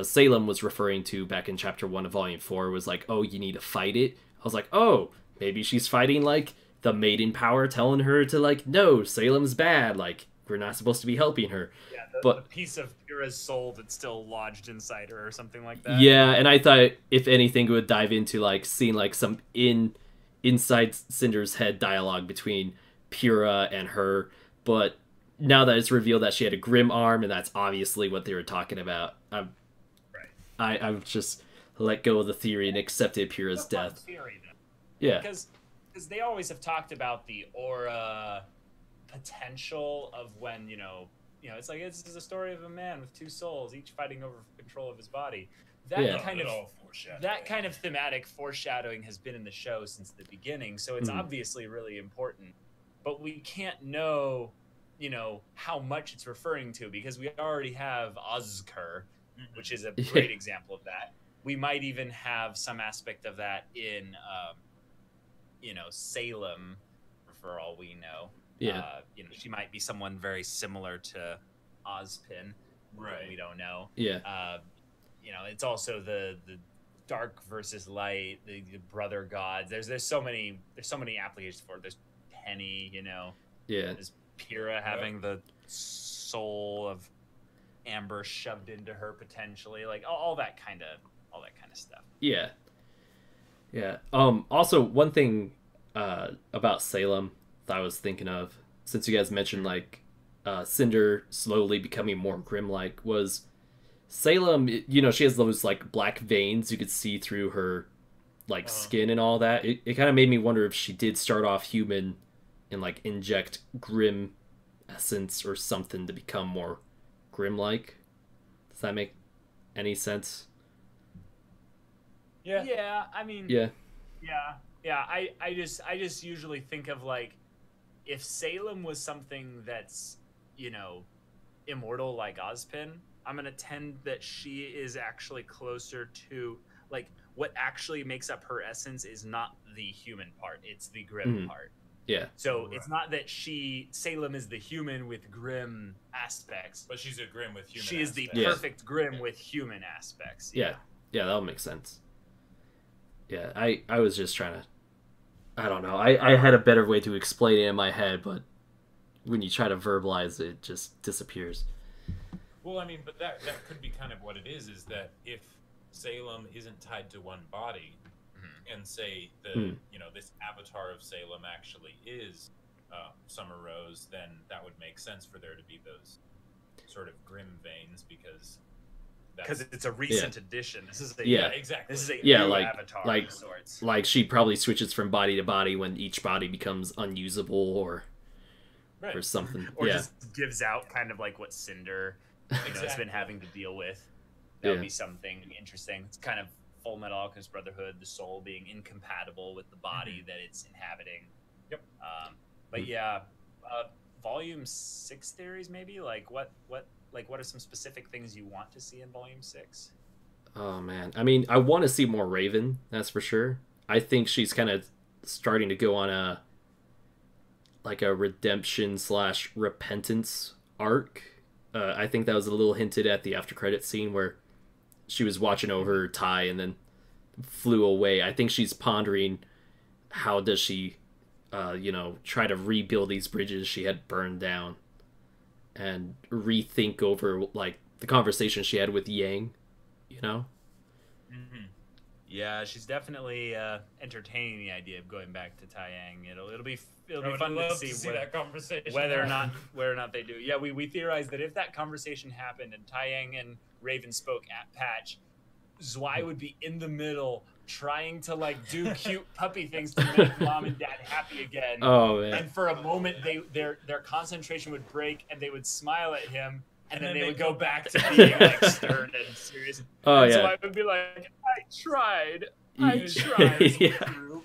Salem was referring to back in Chapter 1 of Volume 4, was like, oh, you need to fight it. I was like, oh, maybe she's fighting, like, the maiden power telling her to, like, no, Salem's bad, like, we're not supposed to be helping her. Yeah, the piece of Pyrrha's soul that's still lodged inside her or something like that. Yeah, and I thought, if anything, it would dive into, like, seeing, like, some inside Cinder's head dialogue between Pyrrha and her, but now that it's revealed that she had a Grimm arm, and that's obviously what they were talking about, I've just let go of the theory and accepted Pyrrha's death. Theory, though. Yeah. Because they always have talked about the aura potential of when, it's like, this is a story of a man with two souls, each fighting over control of his body. That kind of thematic foreshadowing has been in the show since the beginning, so it's obviously really important. But we can't know, how much it's referring to, because we already have Ozkur, which is a great example of that. We might even have some aspect of that in, Salem, for all we know. Yeah. She might be someone very similar to Ozpin. Right. We don't know. Yeah. It's also the dark versus light, the brother gods. There's so many applications for it. There's Penny, Yeah. There's Pyrrha having the soul of Amber shoved into her potentially, like all that kind of stuff. Yeah. Yeah. Also, one thing about Salem that I was thinking of, since you guys mentioned, like, Cinder slowly becoming more Grimm-like, was Salem, she has those, like, black veins you could see through her, like, skin and all that. It kind of made me wonder if she did start off human and, like, inject Grimm essence or something to become more Grimm-like. Does that make any sense? Yeah, I mean... Yeah. Yeah, I just usually think of, like, if Salem was something that's, immortal like Ozpin, I'm going to tend that she is actually closer to, like, what actually makes up her essence is not the human part, it's the Grimm part. Yeah. So it's not that Salem is the human with grim aspects, but she's a grim with human. She is aspects. the perfect grim with human aspects. Yeah, that'll make sense. Yeah, I was just trying to. I don't know. I had a better way to explain it in my head, but when you try to verbalize it, it just disappears. Well, I mean, but that could be kind of what it is that if Salem isn't tied to one body, and say this avatar of Salem actually is Summer Rose, then that would make sense for there to be those sort of grim veins because it's a recent addition. This is exactly. This is a new avatar of sorts. Like she probably switches from body to body when each body becomes unusable or something, or just gives out kind of like what Cinder has been having to deal with. That would be something interesting. It's kind of Full Metal Alchemist Brotherhood, the soul being incompatible with the body that it's inhabiting. Yep. But Volume 6 theories, maybe? Like what are some specific things you want to see in Volume 6? Oh man, I mean, I want to see more Raven. That's for sure. I think she's kind of starting to go on a redemption / repentance arc. I think that was a little hinted at the after credit scene where she was watching over Ty and then flew away. I think she's pondering how does she, try to rebuild these bridges she had burned down, and rethink over like the conversation she had with Yang. Yeah, she's definitely entertaining the idea of going back to Tai Yang. It'll be fun to see that conversation. whether or not they do. Yeah, we theorized that if that conversation happened and Tai Yang and Raven spoke at Patch, Zwei would be in the middle trying to do cute puppy things to make mom and dad happy again. Oh man! And for a moment, their concentration would break and they would smile at him. And then they would go back to being stern and serious. Oh, and yeah. So I would be like, I tried. Yeah.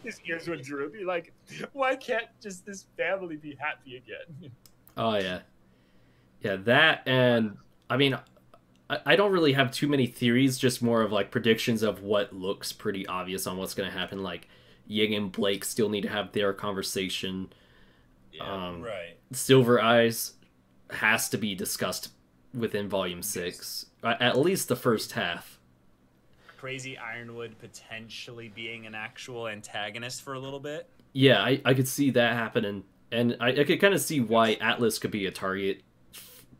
His ears would droop. Be like, why can't just this family be happy again? Oh, yeah. Yeah, that, and, I mean, I don't really have too many theories, just more of, predictions of what looks pretty obvious on what's going to happen. Ying and Blake still need to have their conversation. Yeah, right. Silver Eyes has to be discussed within Volume 6, at least the first half. Crazy Ironwood potentially being an actual antagonist for a little bit. Yeah, I could see that happening, and I could kind of see why Atlas could be a target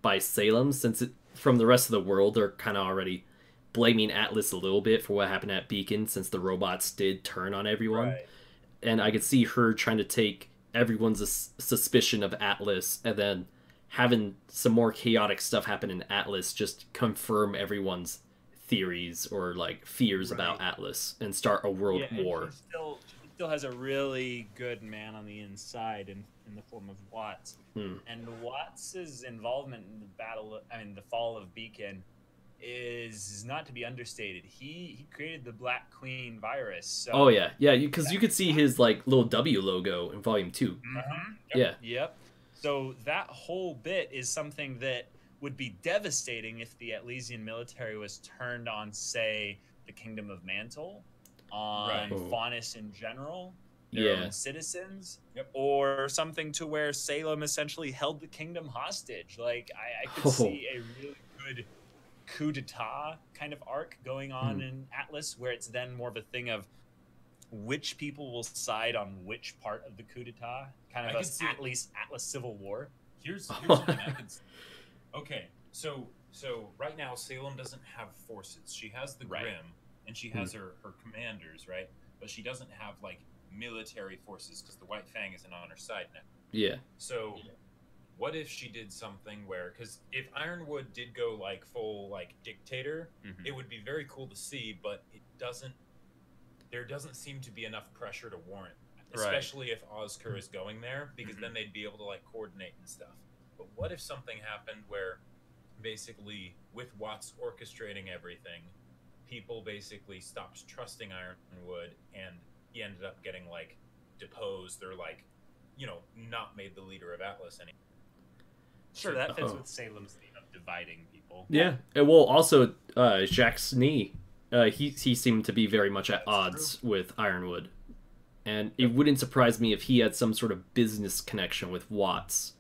by Salem, since from the rest of the world they're kind of already blaming Atlas a little bit for what happened at Beacon, since the robots did turn on everyone. Right. And I could see her trying to take everyone's suspicion of Atlas, and then having some more chaotic stuff happen in Atlas just confirm everyone's theories or fears about Atlas and start a world war. She still has a really good man on the inside in the form of Watts. And Watts's involvement in the fall of Beacon is not to be understated. He created the Black Queen virus. So. Oh yeah, because you could see his little W logo in Volume 2. Mm-hmm. Yep. So that whole bit is something that would be devastating if the Atlesian military was turned on, say, the Kingdom of Mantle, on Faunus in general, their own citizens, or something to where Salem essentially held the kingdom hostage. I could see a really good coup d'etat kind of arc going on in Atlas, where it's then more of a thing of which people will side on which part of the coup d'etat, kind of Atlas civil war. Here's something I can see. Okay, so right now Salem doesn't have forces. She has the Grim, and she has her commanders, right? But she doesn't have military forces because the White Fang isn't on her side now. Yeah. So what if she did something where, because if Ironwood did go full dictator, it would be very cool to see, but there doesn't seem to be enough pressure to warrant that, especially if Oscar is going there, because then they'd be able to coordinate and stuff. But what if something happened where basically with Watts orchestrating everything, people basically stopped trusting Ironwood and he ended up getting deposed or not made the leader of Atlas anymore? Sure, that fits with Salem's theme of dividing people. Yeah, and well, also Jacques Snee, he seemed to be very much at odds with Ironwood. And it wouldn't surprise me if he had some sort of business connection with Watts,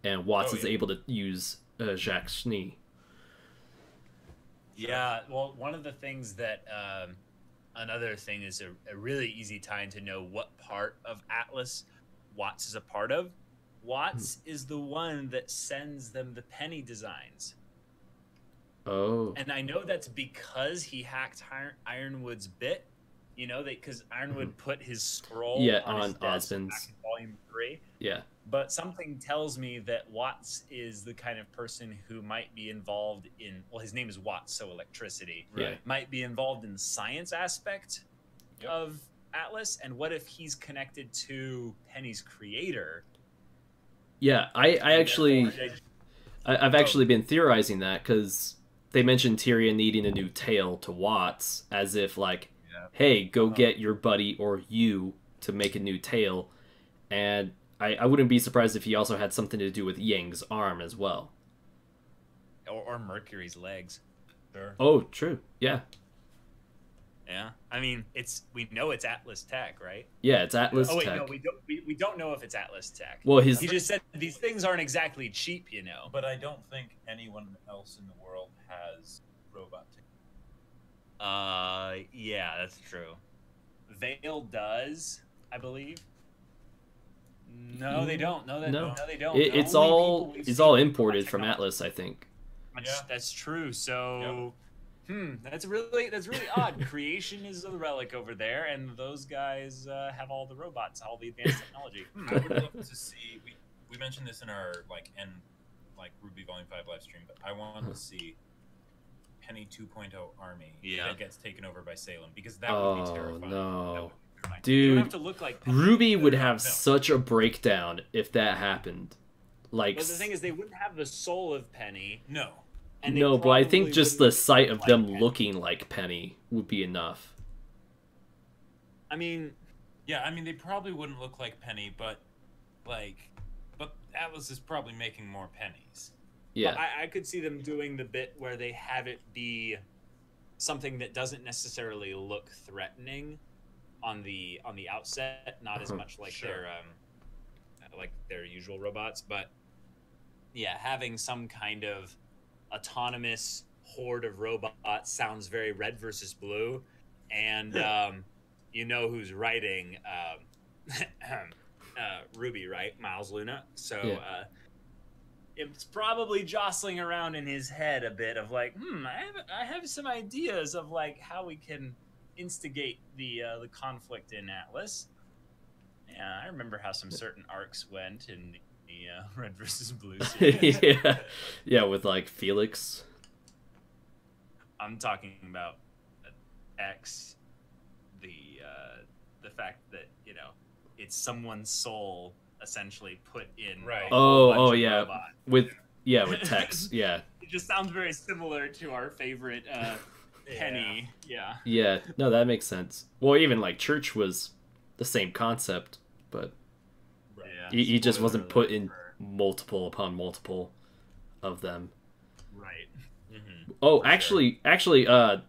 and Watts is able to use Jacques Schnee. Yeah, well, one of the things that another thing is a really easy time to know what part of Atlas Watts is a part of. Watts is the one that sends them the penny designs. Oh. And I know that's because he hacked Ironwood's bit, you know, because Ironwood put his scroll on his Osmond's in Volume 3. Yeah. But something tells me that Watts is the kind of person who might be involved in, well, his name is Watts, so electricity. Right. Might be involved in the science aspect of Atlas. And what if he's connected to Penny's creator? Yeah, I've actually been theorizing that, because they mentioned Tyrion needing a new tail to Watts, as if like, hey, go get your buddy or you to make a new tail. And I wouldn't be surprised if he also had something to do with Yang's arm as well. Or Mercury's legs. Sure. Oh, true. Yeah. Yeah. I mean, we know it's Atlas Tech, right? Yeah, it's Atlas Tech. Tech. No, we don't know if it's Atlas Tech. Well, he just said these things aren't exactly cheap, you know. But I don't think anyone else in the world has robot tech. Yeah, that's true. VYTAL does, I believe. No, they don't. No, they don't. It's all imported from Atlas, I think. That's true. So, that's really odd. Creation is a relic over there, and those guys have all the robots, all the advanced technology. I would love to see. We mentioned this in our RWBY Volume 5 live stream, but I want to see Penny 2.0 army that gets taken over by Salem, because that would be terrifying. No. Dude, have to look like RWBY would have such a breakdown if that happened. Like, but the thing is, they wouldn't have the soul of Penny. No. No, but I think just the sight of them looking like Penny would be enough. I mean, yeah, I mean, they probably wouldn't look like Penny, but Atlas is probably making more pennies. Yeah. I could see them doing the bit where they have it be something that doesn't necessarily look threatening on the outset, not as much like their usual robots, but yeah, having some kind of autonomous horde of robots sounds very Red versus Blue, and you know who's writing RWBY, right? Miles Luna. So it's probably jostling around in his head a bit of like, I have some ideas of like how we can instigate the conflict in Atlas. Yeah, I remember how some certain arcs went in the Red versus Blue series. Yeah, with like Felix. I'm talking about X, the fact that, you know, it's someone's soul essentially put in. Right. Oh yeah, with Tex. Yeah. It just sounds very similar to our favorite Penny. Yeah. Yeah. No, that makes sense. Well, even like Church was the same concept, but he just wasn't put in multiple upon multiple of them. Right. Mm-hmm. Oh, actually, now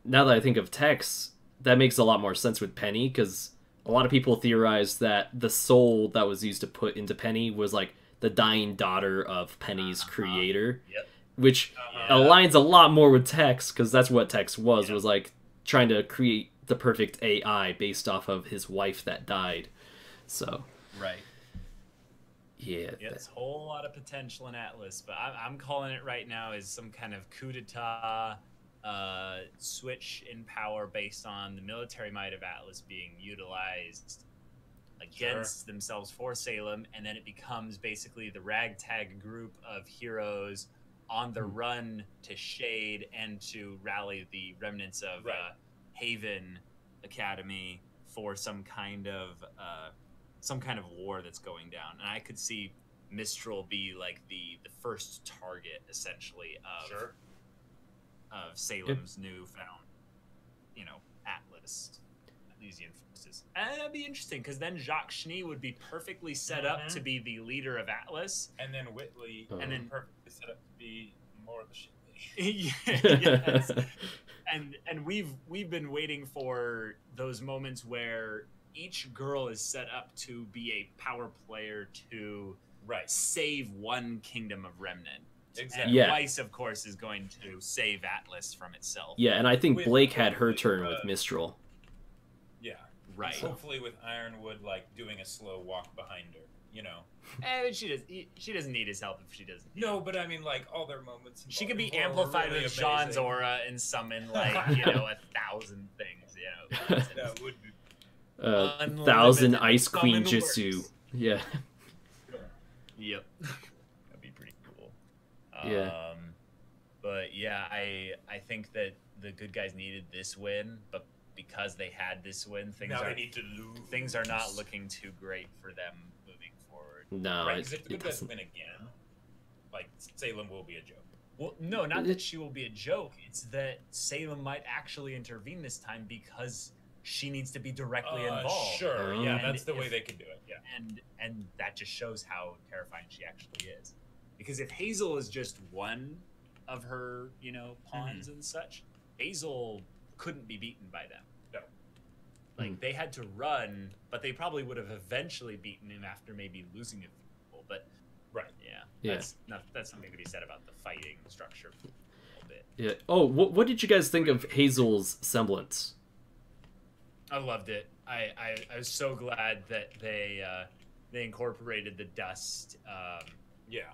that I think of Tex, that makes a lot more sense with Penny, because a lot of people theorize that the soul that was used to put into Penny was like the dying daughter of Penny's creator, which aligns a lot more with Tex, because that's what Tex was like trying to create the perfect AI based off of his wife that died. So it's a whole lot of potential in Atlas, but I'm calling it right now as some kind of coup d'etat switch in power based on the military might of Atlas being utilized against themselves for Salem, and then it becomes basically the ragtag group of heroes on the run to Shade and to rally the remnants of Haven Academy for some kind of war that's going down. And I could see Mistral be like the first target essentially of Salem's newfound, Atlas, Elysian forces. And that'd be interesting, because then Jacques Schnee would be perfectly set up to be the leader of Atlas, and then Whitley, and then perfectly set up to be more of a shit. Yes. And we've been waiting for those moments where each girl is set up to be a power player to Right. save one kingdom of Remnant. Exactly. And Weiss, of course, is going to save Atlas from itself. Yeah, and I think With Blake had her hopefully, turn with Mistral. Yeah. Right. Hopefully with Ironwood, like, doing a slow walk behind her, you know? And she doesn't need his help if she doesn't. No, but I mean, like, all their moments. She could be involved were amplified really with Jean's amazing. aura and summon, like, 1,000 things, you know. That would be. 1,000 Ice Queen summon Jutsu. works. Yeah. Yep. That'd be pretty cool. Yeah. But yeah, I think that the good guys needed this win, but because they had this win, Now they need to lose. things are not looking too great for them moving forward. No, Right, 'cause if the it good guys doesn't. win again, like, Salem will be a joke. Well, no, not that she will be a joke. It's that Salem might actually intervene this time because she needs to be directly involved. Sure, yeah, And that's the way if- they could do it, yeah. And that just shows how terrifying she actually is. Because if Hazel is just one of her, you know, pawns and such, Hazel couldn't be beaten by them. No. Like, they had to run, but they probably would have eventually beaten him after maybe losing a few people. But Right. yeah, that's something to be said about the fighting structure a little bit. Yeah. Oh, what did you guys think of Hazel's semblance? I loved it. I was so glad that they incorporated the dust, Yeah.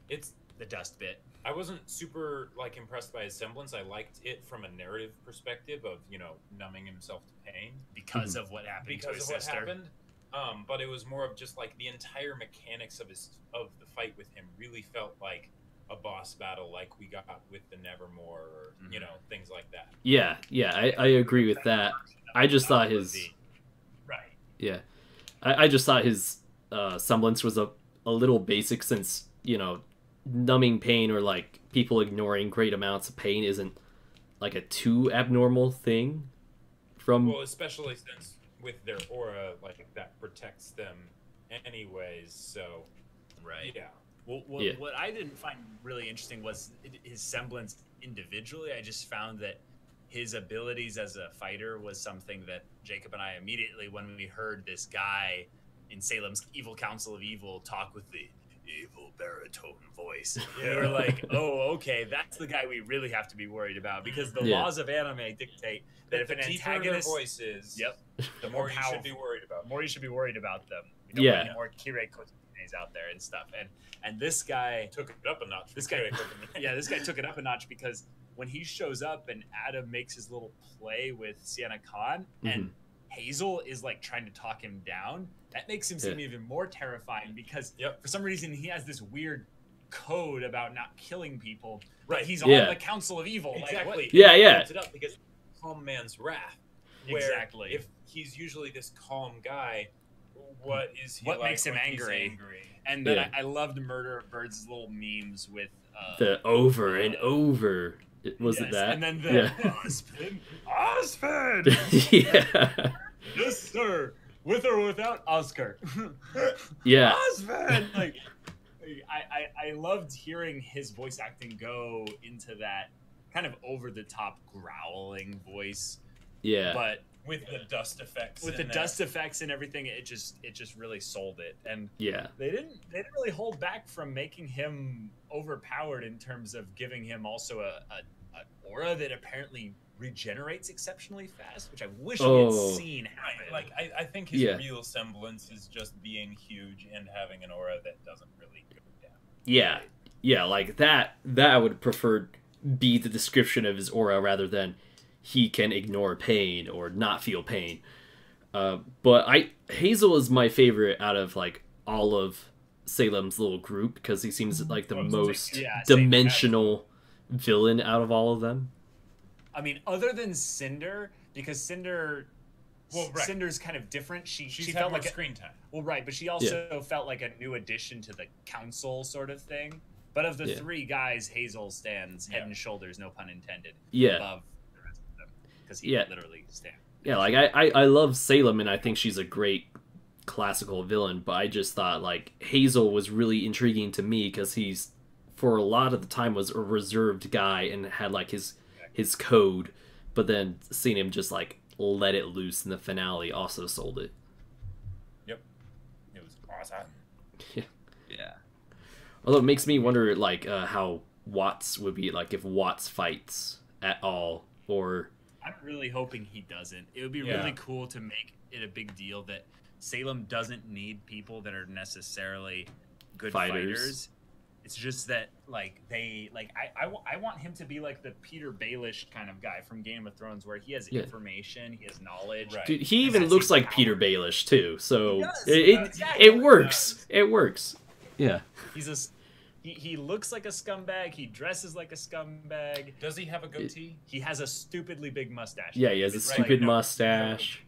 It's the dust bit. I wasn't super like impressed by his semblance. I liked it from a narrative perspective of, you know, numbing himself to pain Because of what happened to because his of what sister. happened. But it was more of just like the entire mechanics of the fight with him really felt like a boss battle, like we got with the Nevermore, or you know, things like that. Yeah, I agree with that. I just thought his Right. yeah, I just thought his semblance was a little basic, since, you know, numbing pain or like people ignoring great amounts of pain isn't like a too abnormal thing from Well, especially since with their aura, like, that protects them anyways, so Right. yeah. Well, what I didn't find really interesting was his semblance individually. I just found that his abilities as a fighter was something that Jacob and I immediately, when we heard this guy in Salem's Evil Council of Evil talk with the evil baritone voice, we were like, oh, okay, that's the guy we really have to be worried about, because the laws of anime dictate that if an deeper antagonist, their voice is, the more more you powerful, should be worried about. the more you should be worried about them. We don't want any more Kirei Kotsukines out there and stuff. And this guy Took it up a notch. This guy, this guy took it up a notch, because when he shows up and Adam makes his little play with Sienna Khan and Hazel is like trying to talk him down, that makes him seem even more terrifying, because for some reason he has this weird code about not killing people. Right. He's on the Council of Evil. Exactly. Like, Yeah. It up because calm man's wrath. Exactly. If he's usually this calm guy, what is he what like makes him when he's angry? And then I loved Murder of Birds' little memes with the over and over. Was it that? And then the Osfin! Yeah. Yes, sir. With or without Oscar. Yeah. Osfin! Like, I loved hearing his voice acting go into that kind of over the top growling voice. Yeah. But with the dust effects. With the dust effects and everything, it just really sold it. And they didn't really hold back from making him overpowered in terms of giving him also a aura that apparently regenerates exceptionally fast, which I wish we had seen happen. Like I think his real semblance is just being huge and having an aura that doesn't really go down. Yeah, like that I would prefer be the description of his aura rather than he can ignore pain or not feel pain. But Hazel is my favorite out of like all of Salem's little group, because he seems like the most dimensional villain out of all of them. I mean, other than Cinder, because Cinder's kind of different. She felt like screen time. Well, right, but she also felt like a new addition to the council sort of thing. But of the three guys, Hazel stands head and shoulders, no pun intended, above the rest of them, because he literally stands. Yeah, like I love Salem, and I think she's a great classical villain, but I just thought like Hazel was really intriguing to me, because he's for a lot of the time was a reserved guy and had like his code, but then seeing him just like let it loose in the finale also sold it. Yep, it was awesome. Yeah. Although it makes me wonder, like, how Watts would be, like, if Watts fights at all, or... I'm really hoping he doesn't. It would be really cool to make it a big deal that Salem doesn't need people that are necessarily good fighters. It's just that, like, I want him to be like the Peter Baelish kind of guy from Game of Thrones, where he has information, he has knowledge. Right. Dude, he even looks like Peter Baelish, too, so Exactly. it works. It works. Yeah. He looks like a scumbag. He dresses like a scumbag. Does he have a goatee? He has a stupidly big mustache. Yeah, he has a stupid mustache.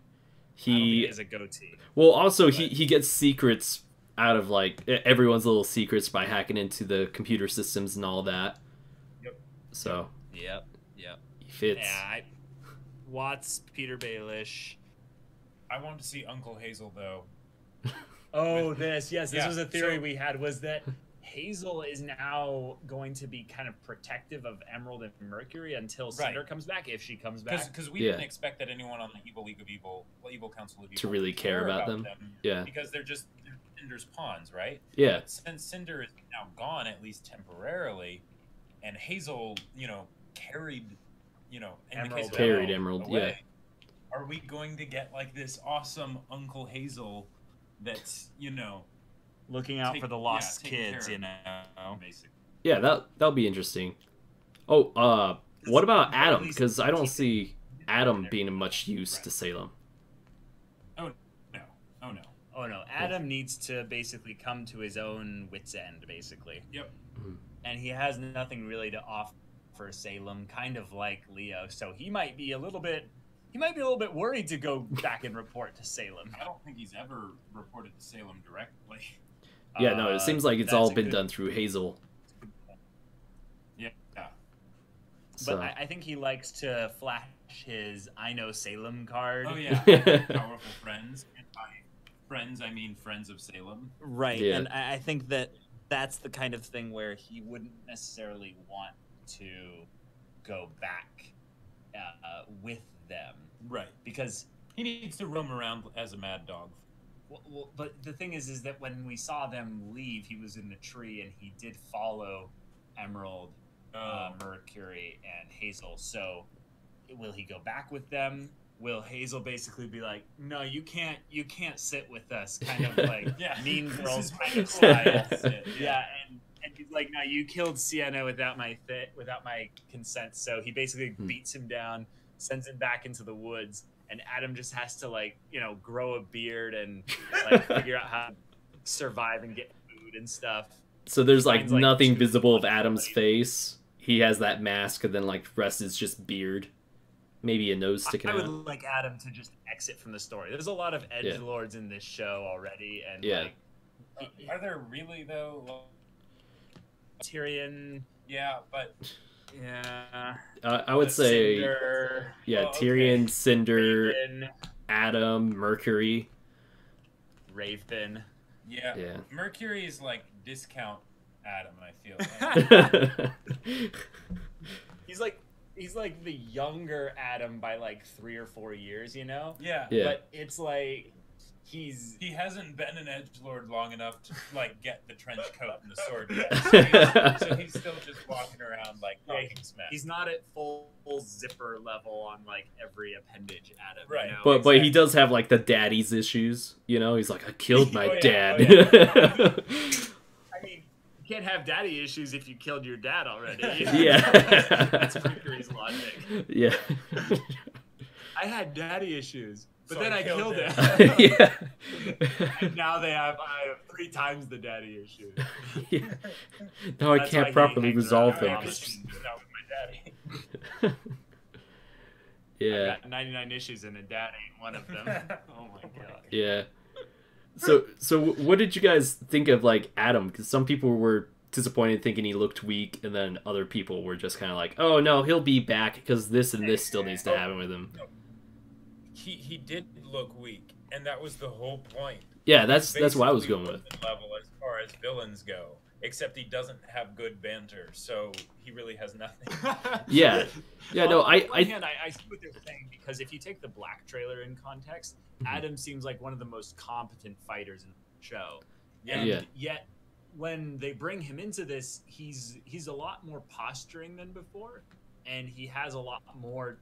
He has a goatee. Well, also, he gets secrets out of, like, everyone's little secrets by hacking into the computer systems and all that. Yep. So. Yep. He fits. Yeah, Watts, Peter Baelish. I want to see Uncle Hazel, though. Oh, this was a theory we had, was that Hazel is now going to be kind of protective of Emerald and Mercury until Cinder comes back, if she comes back. Because we didn't expect that anyone on the Evil Council of Evil to really care about them. Yeah. Because they're Cinder's pawns, right? Yeah. But since Cinder is now gone, at least temporarily, and Hazel, carried, Emerald, away, are we going to get, like, this awesome Uncle Hazel that's, looking out for the lost kids, basically. Yeah, that'll be interesting. Oh, what about Adam? Because I don't see Adam being of much use to Salem. Oh no, Adam needs to basically come to his own wit's end, basically. Yep. And he has nothing really to offer Salem, kind of like Leo. So he might be a little bit worried to go back and report to Salem. I don't think he's ever reported to Salem directly. Yeah, no, it seems like it's all been done through Hazel. Yeah. So. But I think he likes to flash his I know Salem card. Oh yeah, powerful friends. And by friends, I mean friends of Salem. Right, yeah. And I think that's the kind of thing where he wouldn't necessarily want to go back with them. Right. Because he needs to roam around as a mad dog. Well, but the thing is that when we saw them leave, he was in the tree, and he did follow Emerald, Mercury, and Hazel. So, will he go back with them? Will Hazel basically be like, "No, you can't sit with us," kind of like Mean Girls kind of style? Yeah, and he's like, "No, you killed Sienna without my consent." So he basically beats him down, sends him back into the woods. And Adam just has to, like, grow a beard and, like, figure out how to survive and get food and stuff. So there's, like, nothing visible of Adam's face. He has that mask, and then, like, the rest is just beard. Maybe a nose sticking out. I would like Adam to just exit from the story. There's a lot of edgelords in this show already. And, like... Are there really, though? Tyrion... Yeah, but... Yeah. I would say Cinder. Yeah, Tyrion, Cinder, Raven. Adam, Mercury. Raven. Yeah. Mercury is like discount Adam, I feel. He's like the younger Adam by like 3 or 4 years, Yeah. But it's like he hasn't been an edgelord long enough to like get the trench coat and the sword yet. So he's still just walking around like talking smack. He's not at full zipper level on like every appendage Adam. Right. But he does have like the daddy's issues, He's like, I killed my dad. I mean, you can't have daddy issues if you killed your dad already. Yeah. That's Mercury's logic. Yeah. I had daddy issues. But then I killed him. Yeah. And now I have 3 times the daddy issue. Yeah. Now I can't properly resolve them. Not with my daddy. Yeah. I got 99 issues and a dad ain't one of them. Oh my god. Yeah. So what did you guys think of like Adam? Because some people were disappointed thinking he looked weak, and then other people were just kind of like, oh no, he'll be back because this and this still needs to happen with him. He did look weak, and that was the whole point. Yeah, that's what I was going with. Level as far as villains go, except he doesn't have good banter, so he really has nothing. Yeah. Yeah, no, on one hand, I see what they're saying, because if you take the Black trailer in context, Adam seems like one of the most competent fighters in the show. And yet, when they bring him into this, he's a lot more posturing than before, and he has a lot more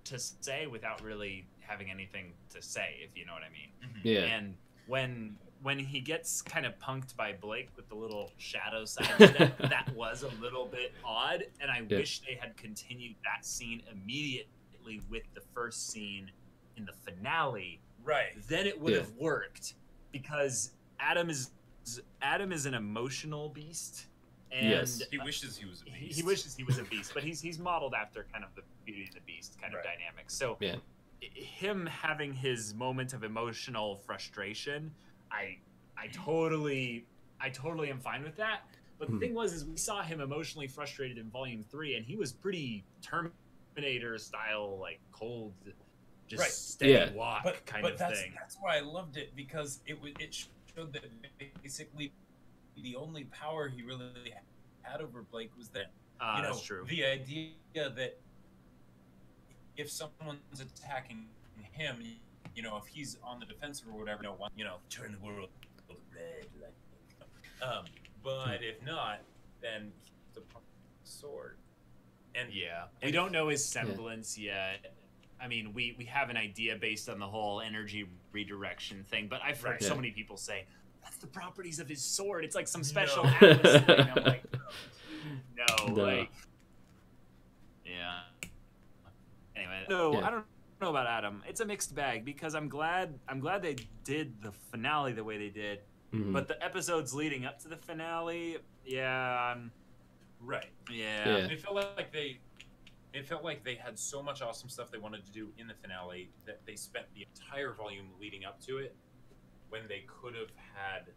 to say without really having anything to say, if you know what I mean. Yeah. And when he gets kind of punked by Blake with the little shadow sidestep, that was a little bit odd, and I wish they had continued that scene immediately with the first scene in the finale. Right. Then it would have worked, because Adam is an emotional beast, and he wishes he was a beast. He wishes he was a beast, but he's modeled after kind of the Beauty and the Beast kind of dynamic. So him having his moment of emotional frustration, I totally am fine with that. But the thing is we saw him emotionally frustrated in Volume 3, and he was pretty Terminator style, like cold, just steady walk kind of thing. That's why I loved it, because it showed that basically the only power he really had over Blake was that that's true. The idea that if someone's attacking him, if he's on the defensive or whatever, turn the world red, but if not, then the sword. And we don't know his semblance yet. I mean, we have an idea based on the whole energy redirection thing, but I've heard so many people say that's the properties of his sword. It's like some special atlas thing. I'm like, no. Like, Anyway, I don't know about Adam. It's a mixed bag, because I'm glad they did the finale the way they did, but the episodes leading up to the finale, right. It felt like they had so much awesome stuff they wanted to do in the finale that they spent the entire volume leading up to it, when they could have had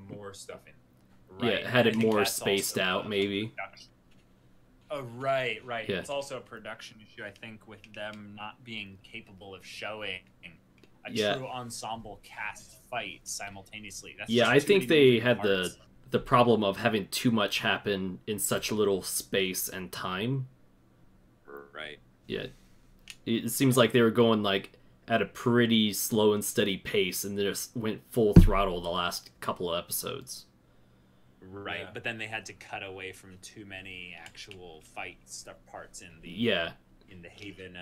more stuff in. Right. Had it more spaced out, maybe. Right. Yeah. It's also a production issue, I think, with them not being capable of showing a true ensemble cast fight simultaneously. That's I think they had the problem of having too much happen in such little space and time. Right. Yeah. It seems like they were going like at a pretty slow and steady pace, and they just went full throttle the last couple of episodes. Right, but then they had to cut away from too many actual fight stuff parts in the Haven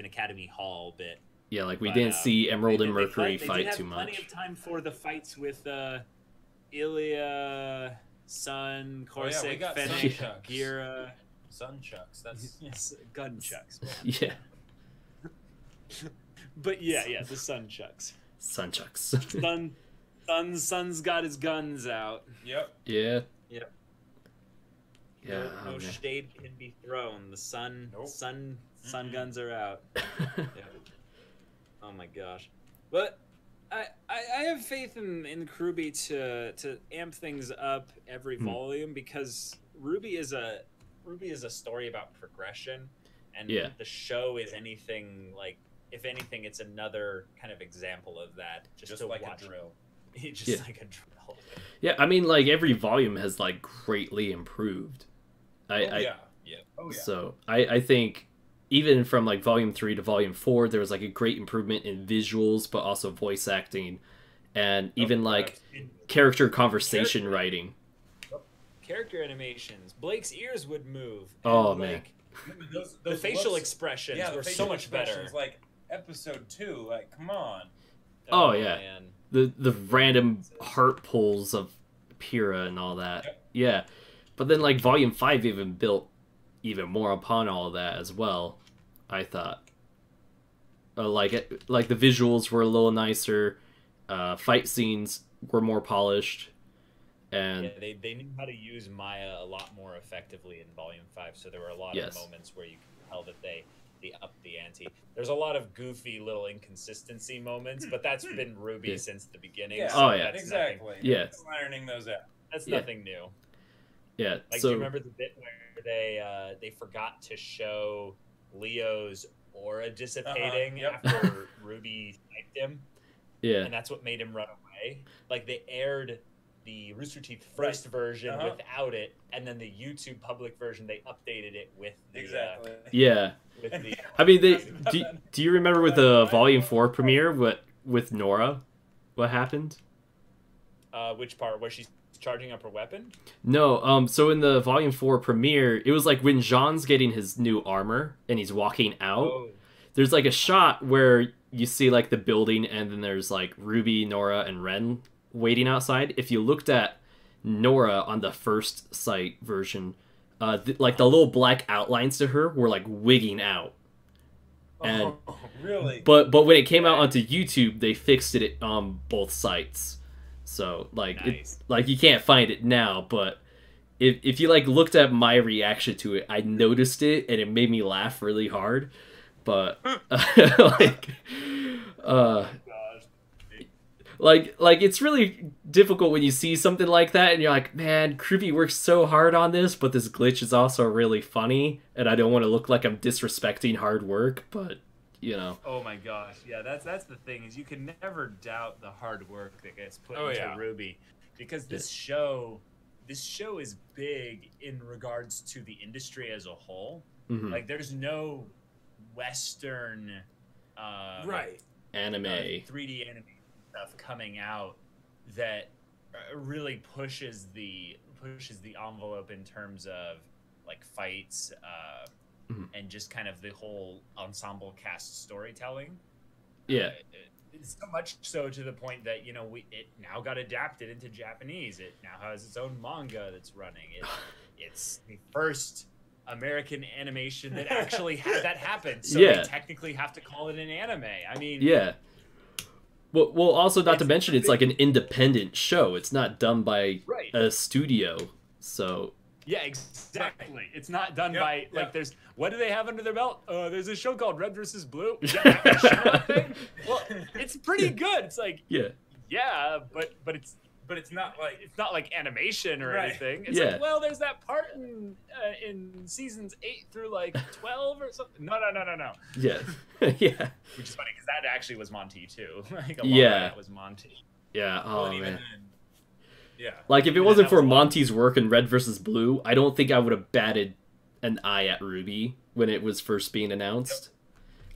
Academy Hall bit. Yeah, like we didn't see Emerald and Mercury fight too much. Plenty of time for the fights with Ilya, Sun, Corsic, Fennec, Gira, Sunchucks. That's Gunchucks. Yeah. But the Sunchucks. Sunchucks. Sun's got his guns out. Yep. Yeah. Yep. Yeah. No shade can be thrown. The sun guns are out. Oh my gosh. But I have faith in RWBY to amp things up every volume, because RWBY is a story about progression, and the show is anything like, if anything, it's another kind of example of that. Just to like watch a drill. Like a drill. Yeah, I mean, like every volume has like greatly improved. So I think even from like volume 3 to volume 4, there was like a great improvement in visuals, but also voice acting, and even like character conversation writing. Character animations. Blake's ears would move. Oh man, the facial expressions were so much better. Like episode 2, like come on. Oh yeah, man. The random heart pulls of Pyrrha and all that. Yeah, but then like volume 5 even built even more upon all of that as well. I thought, like the visuals were a little nicer, fight scenes were more polished, and they knew how to use Maya a lot more effectively in volume 5. So there were a lot of moments where you could tell that they upped the ante. There's a lot of goofy little inconsistency moments, but that's been RWBY since the beginning. Yeah. So exactly. Yeah, ironing those out. That's nothing new. Yeah. Like, do you remember the bit where they forgot to show Leo's aura dissipating after RWBY sniped him? Yeah. And that's what made him run away. way. Like they aired the Rooster Teeth first version without it, and then the YouTube public version they updated it with the yeah. With the, I mean, do you remember with the Volume 4 premiere with Nora, what happened? Which part? Where she's charging up her weapon? No, so in the Volume 4 premiere, it was like when Jean's getting his new armor and he's walking out. Oh. There's like a shot where you see like the building and then there's like RWBY, Nora, and Ren waiting outside. If you looked at Nora on the first sight version, like the little black outlines to her were like wigging out. And really? But when it came out onto YouTube, they fixed it on both sites. So like it's like you can't find it now, but if you like looked at my reaction to it, I noticed it and it made me laugh really hard. But like it's really difficult when you see something like that and you're like, man, RWBY works so hard on this, but this glitch is also really funny, and I don't want to look like I'm disrespecting hard work, but you know. Oh my gosh, yeah, that's the thing, is you can never doubt the hard work that gets put into RWBY, because this show is big in regards to the industry as a whole. Mm-hmm. Like there's no Western anime 3D anime stuff coming out that really pushes the envelope in terms of like fights and just kind of the whole ensemble cast storytelling. Yeah, it's so much so to the point that, you know, it now got adapted into Japanese. It now has its own manga that's running. It's the first American animation that actually had that happen. So they technically have to call it an anime. I mean, yeah. Well, also not to mention it's like an independent show. It's not done by a studio. So yeah, exactly. It's not done by like there's what do they have under their belt? There's a show called Red vs. Blue. Well, it's pretty good. It's like but it's not like animation or anything. It's like, well, there's that part in seasons 8 through like 12 or something. No. Yeah, yeah. Which is funny because that actually was Monty too. Like a lot of that was Monty. Yeah. Oh man. Yeah. Like if it wasn't for Monty's work in Red vs. Blue, I don't think I would have batted an eye at RWBY when it was first being announced.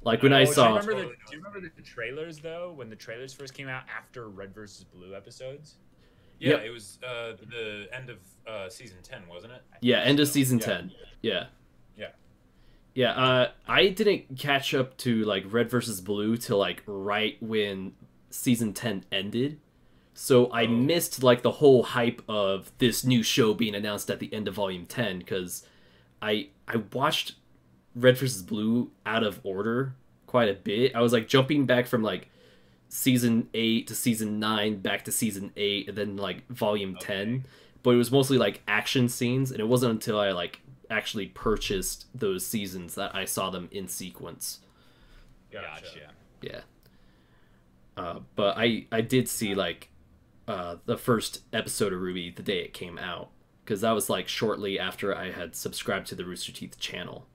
Like when I saw. Do you remember the trailers though? When the trailers first came out after Red vs. Blue episodes. Yeah, it was the end of season 10, wasn't it? Yeah, end of season 10. Yeah. I didn't catch up to like Red vs. Blue till like right when season 10 ended. So I missed like the whole hype of this new show being announced at the end of volume 10, because I watched Red vs. Blue out of order quite a bit. I was like jumping back from like season 8 to season 9 back to season 8 and then like volume 10, but it was mostly like action scenes, and it wasn't until I like actually purchased those seasons that I saw them in sequence. Gotcha. Yeah. But I did see like the first episode of RWBY the day it came out, because that was like shortly after I had subscribed to the Rooster Teeth channel.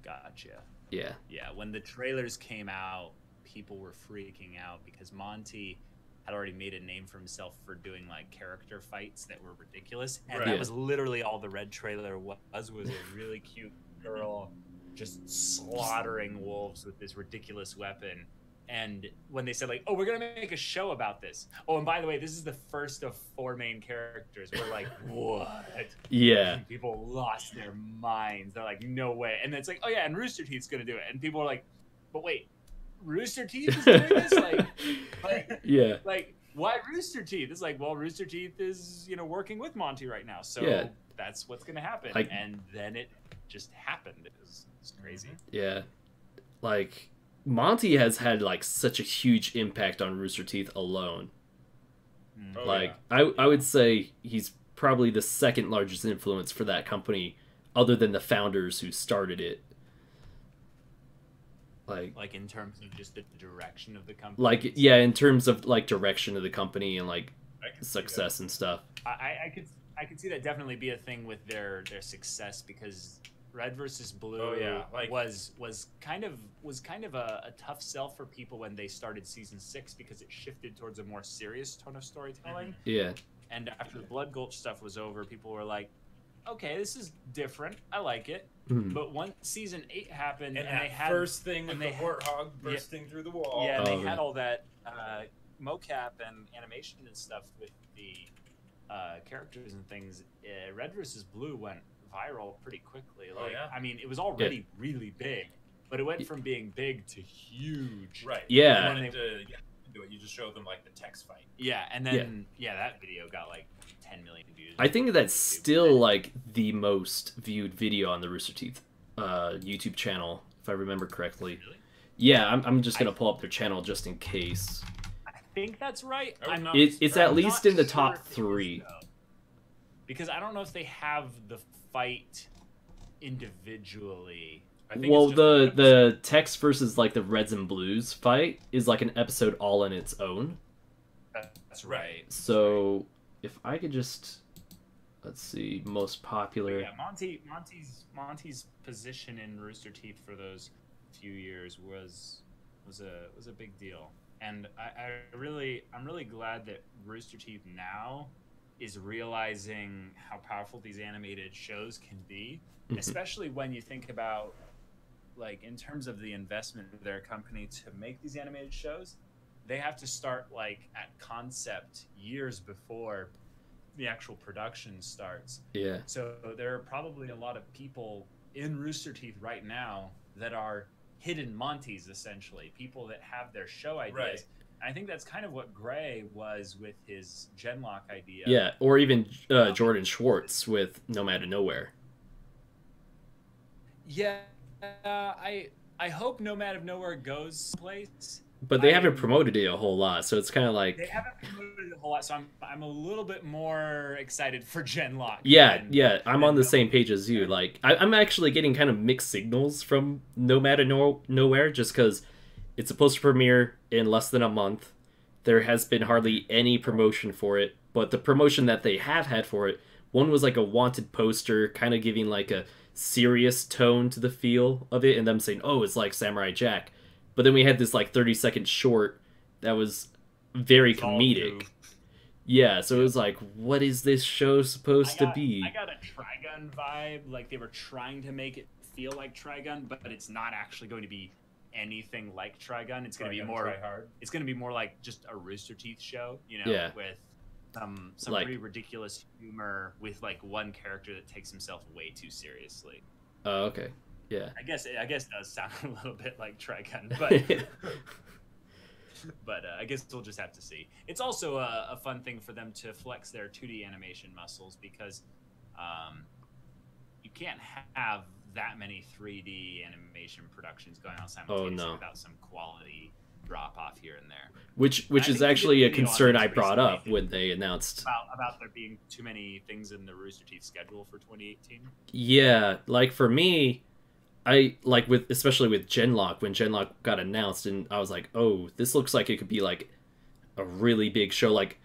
Gotcha. Yeah, when the trailers came out, people were freaking out because Monty had already made a name for himself for doing like character fights that were ridiculous, and that was literally all the Red trailer was a really cute girl just slaughtering wolves with this ridiculous weapon. And when they said like, oh, we're gonna make a show about this, oh, and by the way, this is the first of 4 main characters, we're like, what? Yeah. And people lost their minds. They're like, no way. And then it's like, oh yeah, and Rooster Teeth's gonna do it, and people are like, but wait, Rooster Teeth is doing this? Like why Rooster Teeth? It's like, well, Rooster Teeth is, you know, working with Monty right now, so that's what's gonna happen. And then it just happened. It's crazy. Yeah, like Monty has had like such a huge impact on Rooster Teeth alone. I would say he's probably the second largest influence for that company, other than the founders who started it. Like in terms of just the direction of the company. Like in terms of like direction of the company and like success and stuff. I could see that definitely be a thing with their success, because Red versus Blue was kind of a tough sell for people when they started season 6 because it shifted towards a more serious tone of storytelling. Yeah. And after the Blood Gulch stuff was over, people were like, okay, this is different. I like it. But once season 8 happened, and they had first thing with the warthog bursting through the wall. Yeah, they had all that mocap and animation and stuff with the characters and things. Red versus Blue went viral pretty quickly. Like, I mean, it was already really big, but it went from being big to huge. Right. Yeah. You just show them like the text fight. Yeah, and then that video got like 10 million views. I think that's still like the most viewed video on the Rooster Teeth YouTube channel, if I remember correctly. Really? Yeah, I'm just gonna pull up their channel just in case. I think that's right. It's at least in the top 3. Because I don't know if they have the fight individually. Well, the text versus like the Reds and Blues fight is like an episode all on its own. That's right. So if I could just, let's see, most popular. Yeah, Monty's position in Rooster Teeth for those few years was a big deal, and I'm really glad that Rooster Teeth now is realizing how powerful these animated shows can be, especially when you think about, like, in terms of the investment of their company to make these animated shows, they have to start like at concept years before the actual production starts. Yeah. So there are probably a lot of people in Rooster Teeth right now that are hidden Monties, essentially, people that have their show ideas. Right. I think that's kind of what Gray was with his Genlock idea. Yeah, or even Jordan Schwartz with Nomad of Nowhere. Yeah, I hope Nomad of Nowhere goes someplace. But they haven't promoted it a whole lot, so it's kind of like... They haven't promoted it a whole lot, so I'm a little bit more excited for Genlock. Yeah, I'm on the same page as you. Like, I'm actually getting kind of mixed signals from Nomad of Nowhere, just because it's supposed to premiere in less than a month. There has been hardly any promotion for it, but the promotion that they have had for it, one was like a wanted poster, kind of giving like a serious tone to the feel of it, and them saying, oh, it's like Samurai Jack. But then we had this like 30-second short that was very comedic. Yeah, so it was like, what is this show supposed to be? I got a Trigun vibe, like they were trying to make it feel like Trigun, but it's not actually going to be anything like Trigun. It's going to be more hard. It's going to be more like just a Rooster Teeth show, you know, with some like, pretty ridiculous humor with like one character that takes himself way too seriously. Oh, okay. Yeah. I guess it does sound a little bit like Trigun, but but I guess we'll just have to see. It's also a fun thing for them to flex their 2D animation muscles, because you can't have that many 3D animation productions going on simultaneously without some quality drop off here and there. Which is actually a concern I brought up when they announced about there being too many things in the Rooster Teeth schedule for 2018. Yeah, like for me, I like especially with Genlock, when Genlock got announced, and I was like, oh, this looks like it could be like a really big show, like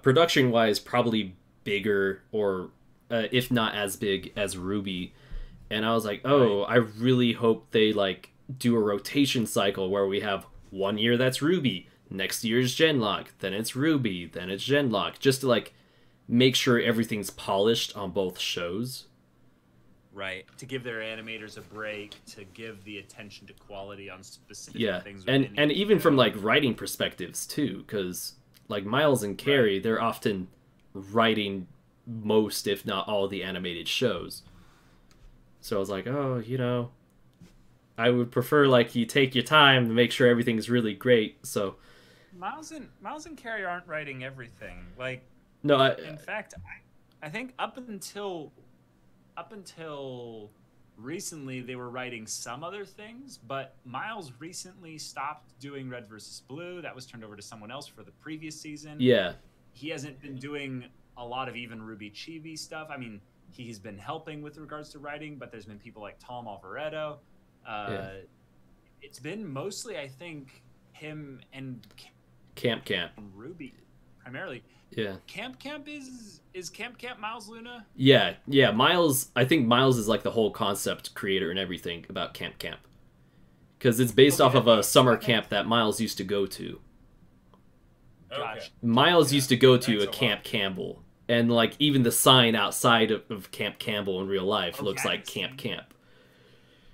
production wise probably bigger, or if not as big as RWBY. And I was like, oh, I really hope they like do a rotation cycle where we have 1 year that's RWBY, next year's Genlock, then it's RWBY, then it's Genlock, just to like make sure everything's polished on both shows. Right, to give their animators a break, to give the attention to quality on specific things. And even from like writing perspectives too, because like Miles and Carrie, they're often writing most, if not all, the animated shows. So I was like, oh, you know, I would prefer like you take your time to make sure everything's really great. So Miles and Carrie aren't writing everything. Like, no, in fact, I think up until recently they were writing some other things, but Miles recently stopped doing Red versus Blue. That was turned over to someone else for the previous season. Yeah, he hasn't been doing a lot of even RWBY Chibi stuff. I mean, he's been helping with regards to writing, but there's been people like Tom Alvaretto. It's been mostly, I think, him and Camp and RWBY. primarily. Yeah. Camp is Camp Miles Luna? Yeah, yeah. Miles, I think Miles is like the whole concept creator and everything about Camp, because it's based off of a summer camp that Miles used to go to. Okay. Miles used to go to a Camp Campbell, and like even the sign outside of Camp Campbell in real life looks like Camp.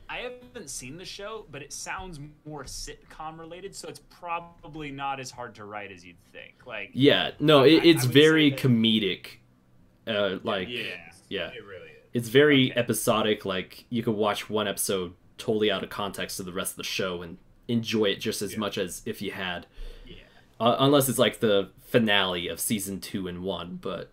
I haven't seen the show, but it sounds more sitcom related, so it's probably not as hard to write as you'd think. Like, yeah, no, it's very comedic. Yeah, it really is. It's very episodic. Like you could watch one episode totally out of context of the rest of the show and enjoy it just as much as if you had. Yeah. Unless it's like the finale of season 2 and 1, but.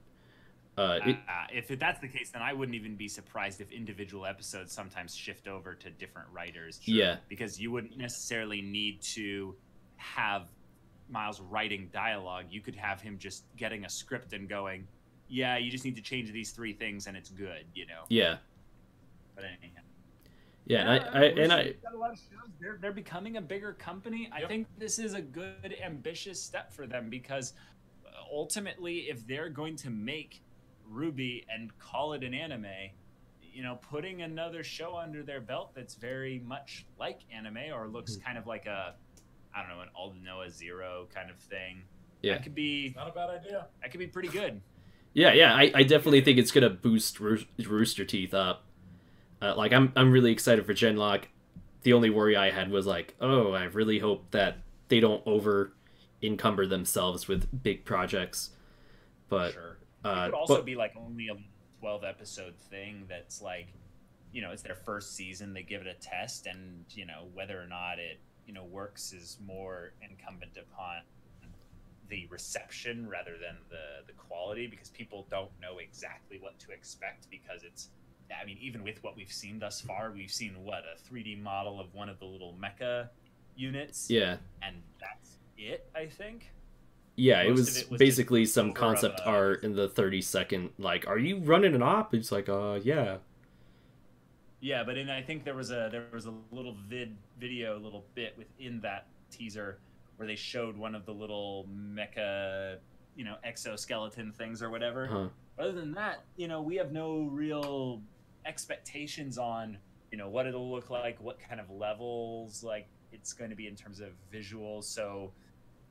If that's the case, then I wouldn't even be surprised if individual episodes sometimes shift over to different writers. Yeah. Because you wouldn't necessarily need to have Miles writing dialogue. You could have him just getting a script and going, yeah, you just need to change these 3 things and it's good, you know? Yeah. But anyhow. Yeah, They're becoming a bigger company. I think this is a good, ambitious step for them because ultimately, if they're going to make RWBY and call it an anime, you know, putting another show under their belt that's very much like anime or looks kind of like a, I don't know, an Aldnoah Zero kind of thing. Yeah, that could be not a bad idea. That could be pretty good. Yeah, I definitely think it's gonna boost Rooster Teeth up. Like I'm really excited for Genlock. The only worry I had was like, oh, I really hope that they don't over encumber themselves with big projects. But sure. It could also be like only a 12 episode thing that's like, you know, it's their first season, they give it a test, and you know whether or not it, you know, works is more incumbent upon the reception rather than the quality, because people don't know exactly what to expect, because it's, I mean, even with what we've seen thus far, we've seen what, a 3D model of one of the little mecha units, yeah, and that's it, I think. Yeah, it was basically some concept art in the 30-second, like, are you running an op? It's like, yeah. Yeah, but I think there was a little video, little bit within that teaser where they showed one of the little mecha, you know, exoskeleton things or whatever. Huh. Other than that, you know, we have no real expectations on, you know, what it'll look like, what kind of levels, like, it's going to be in terms of visuals. So,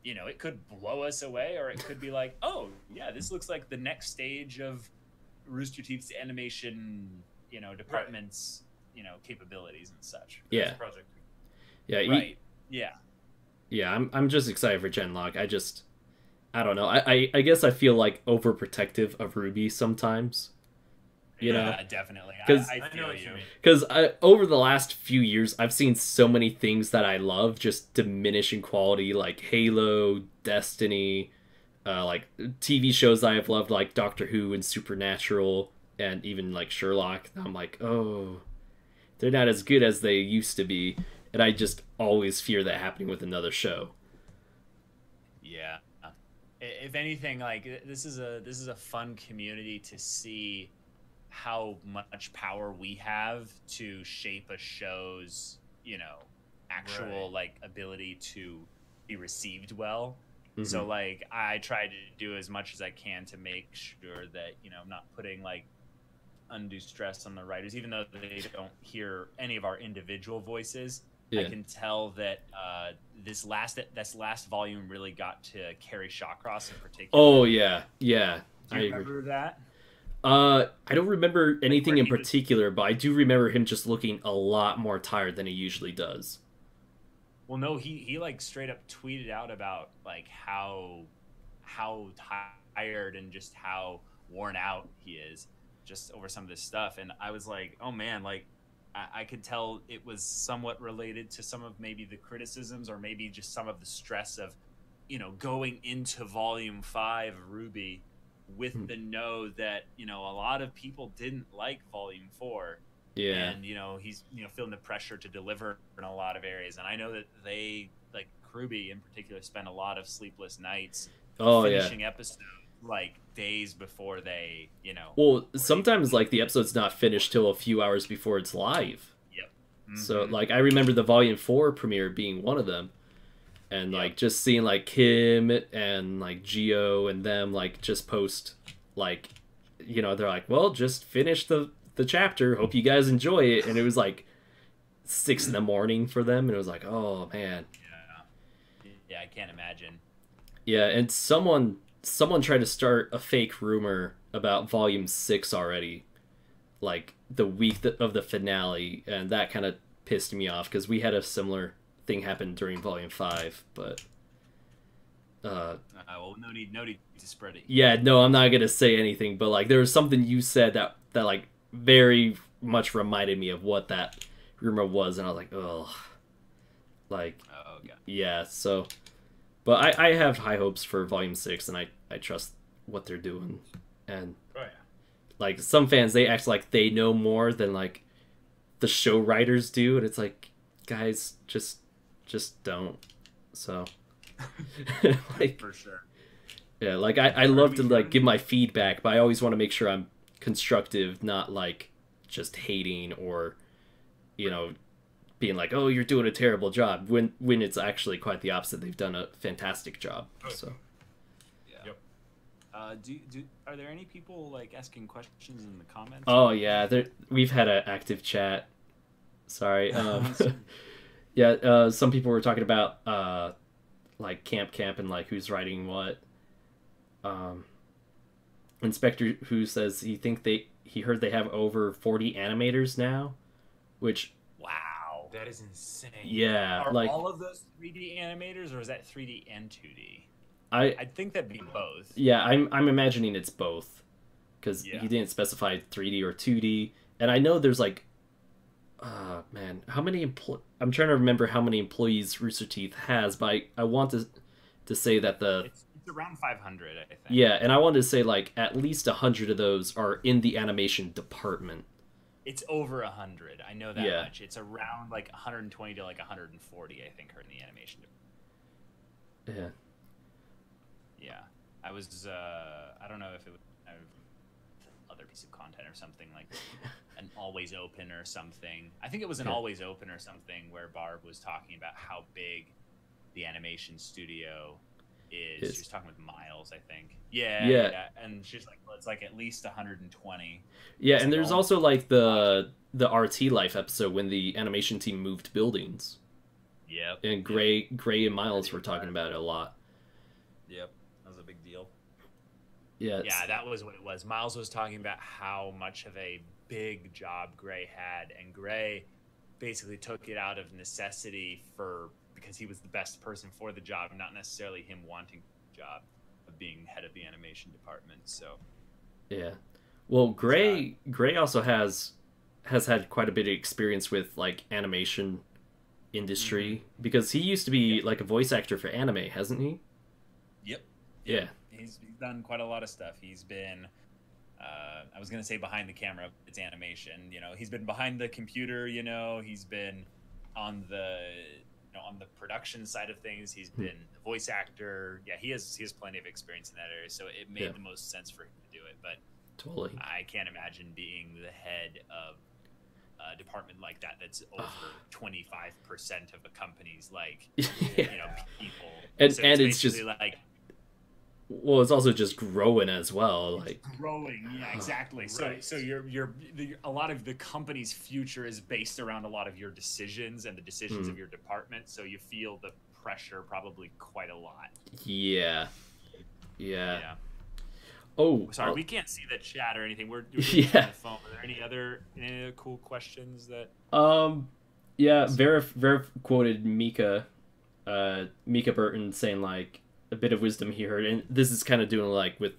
you know, it could blow us away, or it could be like, oh, yeah, this looks like the next stage of Rooster Teeth's animation, you know, department's, you know, capabilities and such. Yeah. Project. Yeah. Right. Yeah. Yeah, I'm just excited for Genlock. I don't know. I guess I feel like overprotective of RWBY sometimes. You know? Yeah, definitely. I feel you. Because over the last few years, I've seen so many things that I love just diminish in quality, like Halo, Destiny, like TV shows I have loved, like Doctor Who and Supernatural, and even like Sherlock. I'm like, oh, they're not as good as they used to be, and I just always fear that happening with another show. Yeah. If anything, like this is a fun community to see how much power we have to shape a show's, you know, actual like ability to be received well. Mm-hmm. So like I try to do as much as I can to make sure that, you know, I'm not putting like undue stress on the writers, even though they don't hear any of our individual voices. Yeah. I can tell that this last volume really got to Carrie Shawcross in particular. Oh yeah. Do you remember that? I don't remember anything in particular, but I do remember him just looking a lot more tired than he usually does. Well, no, he like straight up tweeted out about like how tired and just how worn out he is just over some of this stuff, and I was like, oh man, like I could tell it was somewhat related to some of maybe the criticisms, or maybe just some of the stress of, you know, going into Volume 5 of RWBY with the know that, you know, a lot of people didn't like Volume 4. Yeah. And, you know, he's, you know, feeling the pressure to deliver in a lot of areas. And I know that they, like RWBY in particular, spent a lot of sleepless nights finishing episodes like days before they, you know. Well, sometimes like the episode's not finished till a few hours before it's live. Yep. Mm-hmm. So like I remember the Volume 4 premiere being one of them. And like just seeing like Kim and like Gio and them like just post like, you know, they're like, well, just finish the chapter, hope you guys enjoy it. And it was like 6 a.m. for them, and it was like, oh man. Yeah, I can't imagine. Yeah, and someone tried to start a fake rumor about Volume 6 already, like the week of the finale, and that kind of pissed me off because we had a similar thing happen during Volume 5, but well, no need to spread it. Yeah, no, I'm not gonna say anything, but like there was something you said that like very much reminded me of what that rumor was, and I was like, ugh, like, oh, okay. Yeah. So, but I have high hopes for Volume 6, and I trust what they're doing, and like some fans, they act like they know more than like the show writers do, and it's like, guys, just don't. So, like, for sure. Yeah, like I love to like give my feedback, but I always want to make sure I'm constructive, not like just hating or, you know, being like, oh, you're doing a terrible job, when it's actually quite the opposite. They've done a fantastic job. So yeah. Yep. Are there any people like asking questions in the comments? Oh yeah, we've had an active chat. Sorry. Yeah, some people were talking about like camp and like who's writing what. Inspector Who says he heard they have over 40 animators now, which, wow, that is insane. Yeah, are like all of those 3D animators, or is that 3D and 2D? I think that'd be both. Yeah, I'm imagining it's both, because he didn't specify 3D or 2D, and I know there's like, man, how many I'm trying to remember how many employees Rooster Teeth has, but I want to say that it's around 500, I think. Yeah, and I wanted to say like at least 100 of those are in the animation department. It's over 100. I know that much. It's around like 120 to like 140, I think, are in the animation department. Yeah. I was I don't know if it was other piece of content or something, like an always open or something. I think it was an always open or something where Barb was talking about how big the animation studio is. She was talking with Miles, I think. Yeah. And she's like, well, it's like at least 120. Yeah, and there's also like the RT Life episode when the animation team moved buildings. Yep. And Gray and Miles were talking about it a lot. Yep. That was a big deal. Yeah. Yeah, that was what it was. Miles was talking about how much of a big job Gray had, and Gray basically took it out of necessity because he was the best person for the job, not necessarily him wanting the job of being head of the animation department. So yeah, well, Gray also has had quite a bit of experience with like animation industry, because he used to be like a voice actor for anime, hasn't he? Yep. Yeah, he's done quite a lot of stuff. He's been I was gonna say behind the camera, it's animation, you know. He's been behind the computer, you know. He's been on the on the production side of things. He's been a voice actor. Yeah, he has plenty of experience in that area, so it made the most sense for him to do it. But totally, I can't imagine being the head of a department like that that's over 25% of a company's like people. And so it's just like, well, it's also just growing as well. Like growing, yeah, exactly. Right. So a lot of the company's future is based around a lot of your decisions and the decisions of your department. So you feel the pressure probably quite a lot. Yeah. Oh, sorry, we can't see the chat or anything. We're doing on the phone. Are there any other cool questions that? Yeah, Verif quoted Mika Burton saying like, a bit of wisdom he heard, and this is kind of doing like with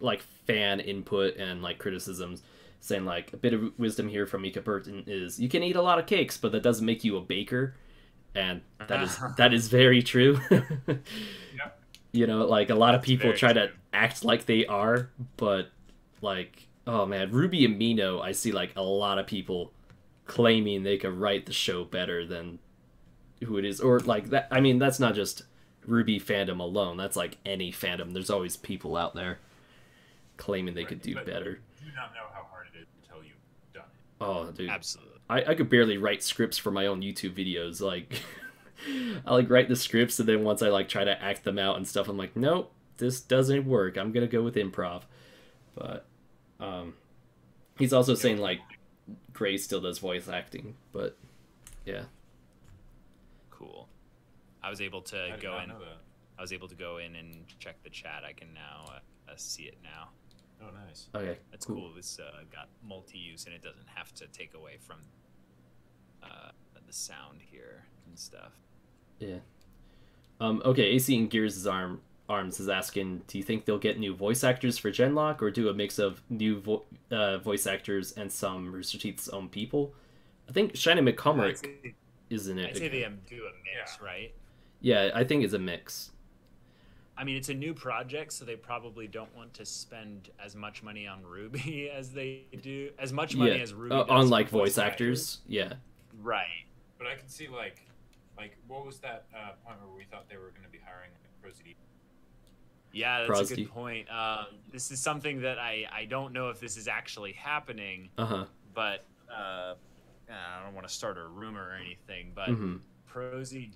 like fan input and like criticisms, saying like a bit of wisdom here from Mika Burton is you can eat a lot of cakes, but that doesn't make you a baker, and that is very true. Yep. You know, like a lot of people try to act like they are, but like, oh man, Ruby and Mino, I see like a lot of people claiming they could write the show better than who it is, or like that. I mean, that's not just RWBY fandom alone. That's like any fandom. There's always people out there claiming they could do better. You do not know how hard it is until you've done it. Oh, dude. Absolutely. I could barely write scripts for my own YouTube videos. Like, I like write the scripts, and then once I like try to act them out and stuff, I'm like, nope, this doesn't work. I'm gonna go with improv. But he's also saying like Gray still does voice acting, but yeah. Cool. I was able to go in. I was able to go in and check the chat. I can now see it now. Oh, nice. Okay, that's cool. This got multi-use, and it doesn't have to take away from the sound here and stuff. Yeah. Okay, AC and Gears' Arms is asking, do you think they'll get new voice actors for Genlock, or do a mix of new voice actors and some Rooster Teeth's own people? I think Shannon McCormick is in it. I'd say they do a mix, right? Yeah, I think it's a mix. I mean, it's a new project, so they probably don't want to spend as much money on RWBY as they do, as much money as RWBY does on like voice actors. Yeah. Right. But I can see like what was that point where we thought they were going to be hiring like Prosody? Yeah, that's a good point. This is something that I don't know if this is actually happening. But I don't want to start a rumor or anything. But Prosody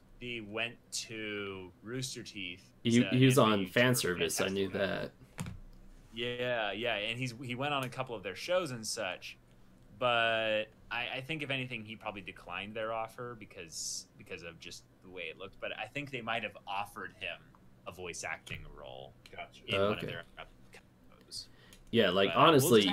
went to Rooster Teeth. He was on fan service. I knew that. Yeah, and he went on a couple of their shows and such. But I think if anything, he probably declined their offer because of just the way it looked. But I think they might have offered him a voice acting role in one of their shows. Yeah, like honestly,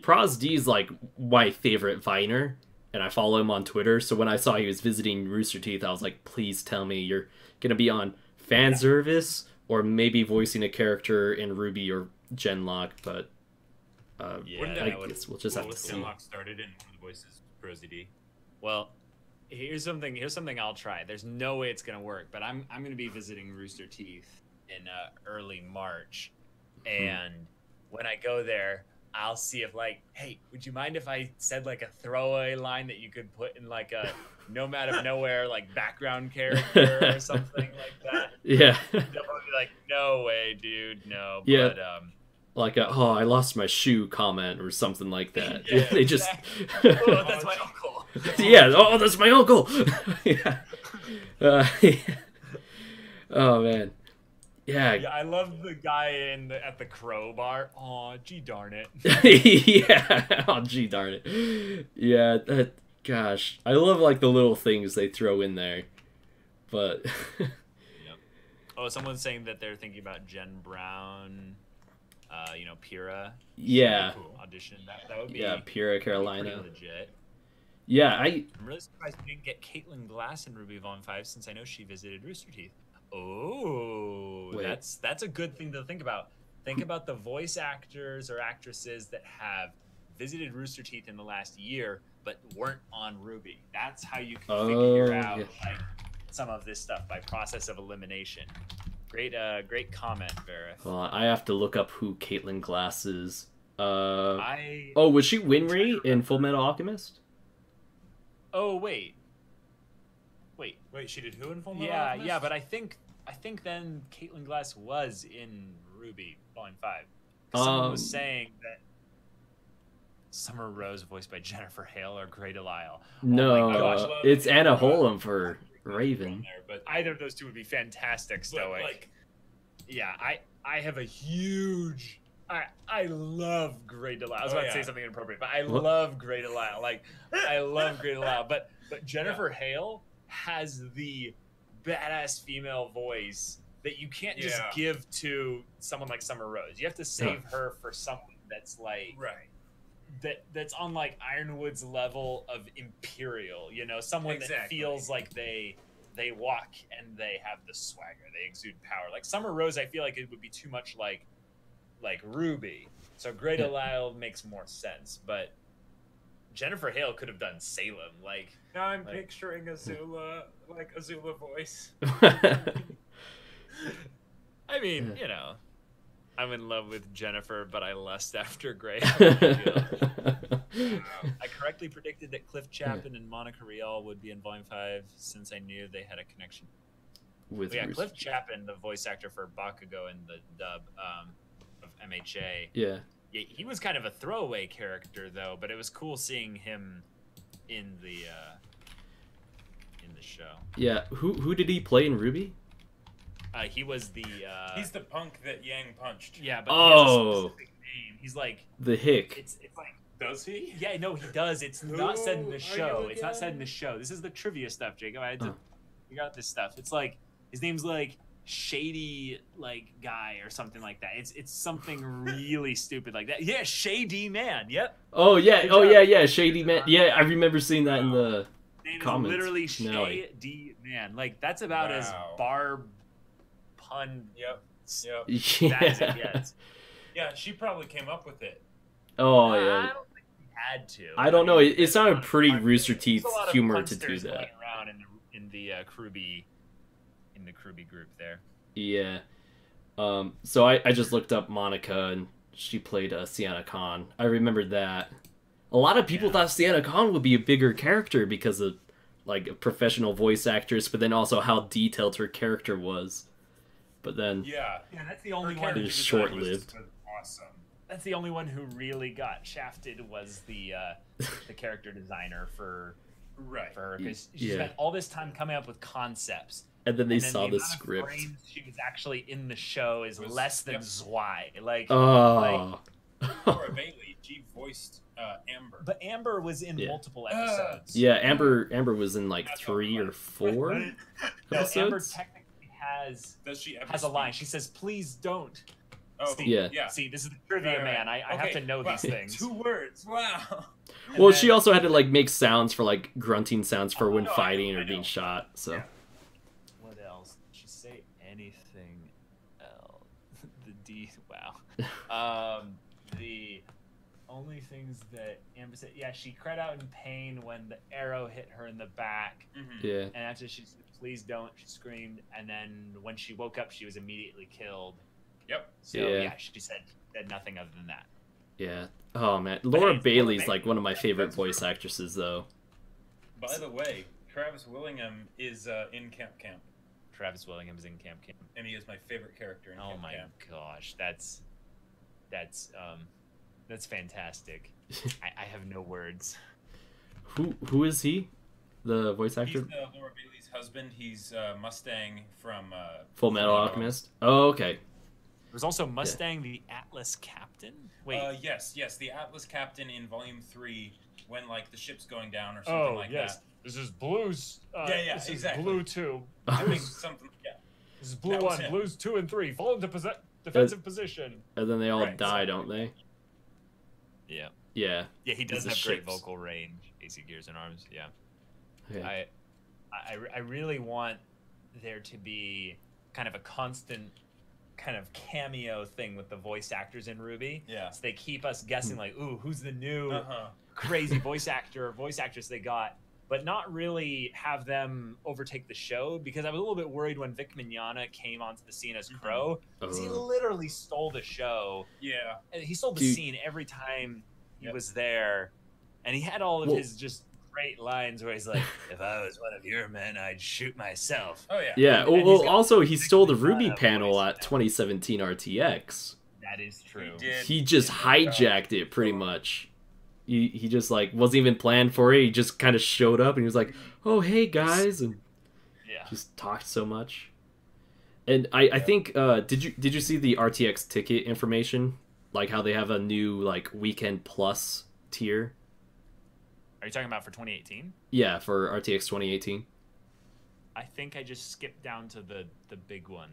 Pros D's like my favorite Viner, and I follow him on Twitter. So when I saw he was visiting Rooster Teeth, I was like, please tell me you're gonna be on fan service or maybe voicing a character in RWBY or Genlock. But I guess we'll just have to see. Genlock started in one of the voices, Prosody. Well, here's something I'll try. There's no way it's gonna work, but I'm gonna be visiting Rooster Teeth in early March, and when I go there, I'll see if like, hey, would you mind if I said like a throwaway line that you could put in like a Nomad of Nowhere like background character or something like that? Yeah. They'll probably be like, no way, dude, no. Yeah. But like a I lost my shoe comment or something like that. Yeah, they just oh, that's my uncle. Yeah, oh, that's my uncle. Yeah. Oh man. Yeah, I love the guy at the crowbar. Oh, gee darn it. Yeah. Oh, gee darn it. Yeah, gosh. I love like the little things they throw in there. But Oh, someone's saying that they're thinking about Jen Brown, Pyrrha. Yeah. Audition. That would be Pyrrha, Carolina. Legit. Yeah, I'm really surprised we didn't get Caitlin Glass in RWBY Volume 5 since I know she visited Rooster Teeth. Oh, that's a good thing to think about. Think about the voice actors or actresses that have visited Rooster Teeth in the last year but weren't on RWBY. That's how you can figure out like some of this stuff by process of elimination. Great comment, Vareth. Well, I have to look up who Caitlin Glass is. Was she Winry in Full Metal Alchemist? Oh wait, she did who in Full Metal Alchemist? Yeah, but I think then Caitlin Glass was in RWBY Volume 5. Someone was saying that Summer Rose, voiced by Jennifer Hale, or Grey Delisle. No, it's Anna Holm for Raven. But either of those two would be fantastic. Stoic. I have a huge. I love Grey Delisle. I was about to say something inappropriate, but I love Grey Delisle. Like I love Grey Delisle, but Jennifer Hale has the badass female voice that you can't just give to someone like Summer Rose. You have to save her for someone that's like that's on like Ironwood's level of Imperial. Someone that feels like they walk and they have the swagger, they exude power. Like Summer Rose, I feel like it would be too much like RWBY. So Grey Delisle makes more sense, but Jennifer Hale could have done Salem. Now I'm picturing Azula, like Azula voice. I mean, I'm in love with Jennifer, but I lust after Grey. I correctly predicted that Cliff Chapin and Monica Rial would be in Volume 5 since I knew they had a connection. Cliff Chapin, the voice actor for Bakugo in the dub of MHA. Yeah, he was kind of a throwaway character though, but it was cool seeing him in the the show. Yeah, who did he play in RWBY? He was the. He's the punk that Yang punched. Yeah, but he has a specific name. He's like the Hick. It's like. Does he? Yeah, no, he does. It's not said in the show. It's not said in the show. This is the trivia stuff, Jacob. I had to figure out this stuff. It's like his name's like Shady like guy or something like that. It's something really stupid like that. Yeah, Shady Man. Yep. Oh yeah. Oh yeah. Shady Man. Yeah, I remember seeing that in the name comments. Is literally Shady Man. Like that's about as barb pun. Yep. Yeah. As it gets. Yeah, she probably came up with it. Oh yeah. I don't think he had to. I don't know. It sounded pretty Rooster Teeth humor to do that. Around in the RWBY group there. Yeah. So I just looked up Monica and she played Sienna Khan. I remembered that. A lot of people thought Sienna Khan would be a bigger character because of like a professional voice actress, but then also how detailed her character was. But then that's the only one. It was short-lived. Awesome. That's the only one who really got shafted was the character designer for her because she spent all this time coming up with concepts. And then they saw the script. She was actually in the show is less than Zwei. Like, Laura Bailey, she voiced Amber. But Amber was in multiple episodes. Yeah, Amber was in like 3 or 4 episodes. No, Amber technically has a line. She says, "Please don't." Oh, See, this is the trivia, man. I have to know these things. 2 words. Wow. Well, she also had to like make sounds for like grunting sounds for when fighting or being shot. So. Yeah. What else? Did she say anything else? The D. Wow. The only things that Amber said, she cried out in pain when the arrow hit her in the back. Mm-hmm. Yeah. And after she said, "Please don't," she screamed, and then when she woke up, she was immediately killed. Yep. So she said nothing other than that. Yeah. Oh man, Laura Bailey's like one of my favorite voice actresses, though. By the way, Travis Willingham is in Camp. Travis Willingham is in Camp, and he is my favorite character in Camp. Oh my gosh, that's fantastic. I have no words. Who is he? The voice actor? He's Laura Bailey's husband. He's Mustang from Full Metal Alchemist. Oh, okay. There's also Mustang, the Atlas Captain. Wait. Yes, the Atlas Captain in Volume 3 when like the ship's going down or something like that. This is Blues. This exactly. Is Blue 2. Doing something. Yeah. This is Blue 1. Blues 2 and 3. Fall into defensive position. And then they all die, don't they? Yeah. Yeah. Yeah, he does have great vocal range. AC Gears and Arms. Yeah. Okay. I really want there to be kind of a constant kind of cameo thing with the voice actors in RWBY. Yeah. So they keep us guessing like, ooh, who's the new crazy voice actor or voice actress they got, but not really have them overtake the show, because I was a little bit worried when Vic Mignogna came onto the scene as Crow, because he literally stole the show. Yeah. And he stole the scene every time he was there, and he had all of his just great lines where he's like, "If I was one of your men, I'd shoot myself." Oh yeah. Yeah. Well, also he stole the RWBY panel at 2017 RTX. That is true. He just hijacked it pretty much. He just like wasn't even planned for it. He just kind of showed up and he was like, "Oh hey guys," and just talked so much. And I think did you see the RTX ticket information? Like how they have a new like Weekend Plus tier. Are you talking about for 2018? Yeah, for RTX 2018. I think I just skipped down to the big one.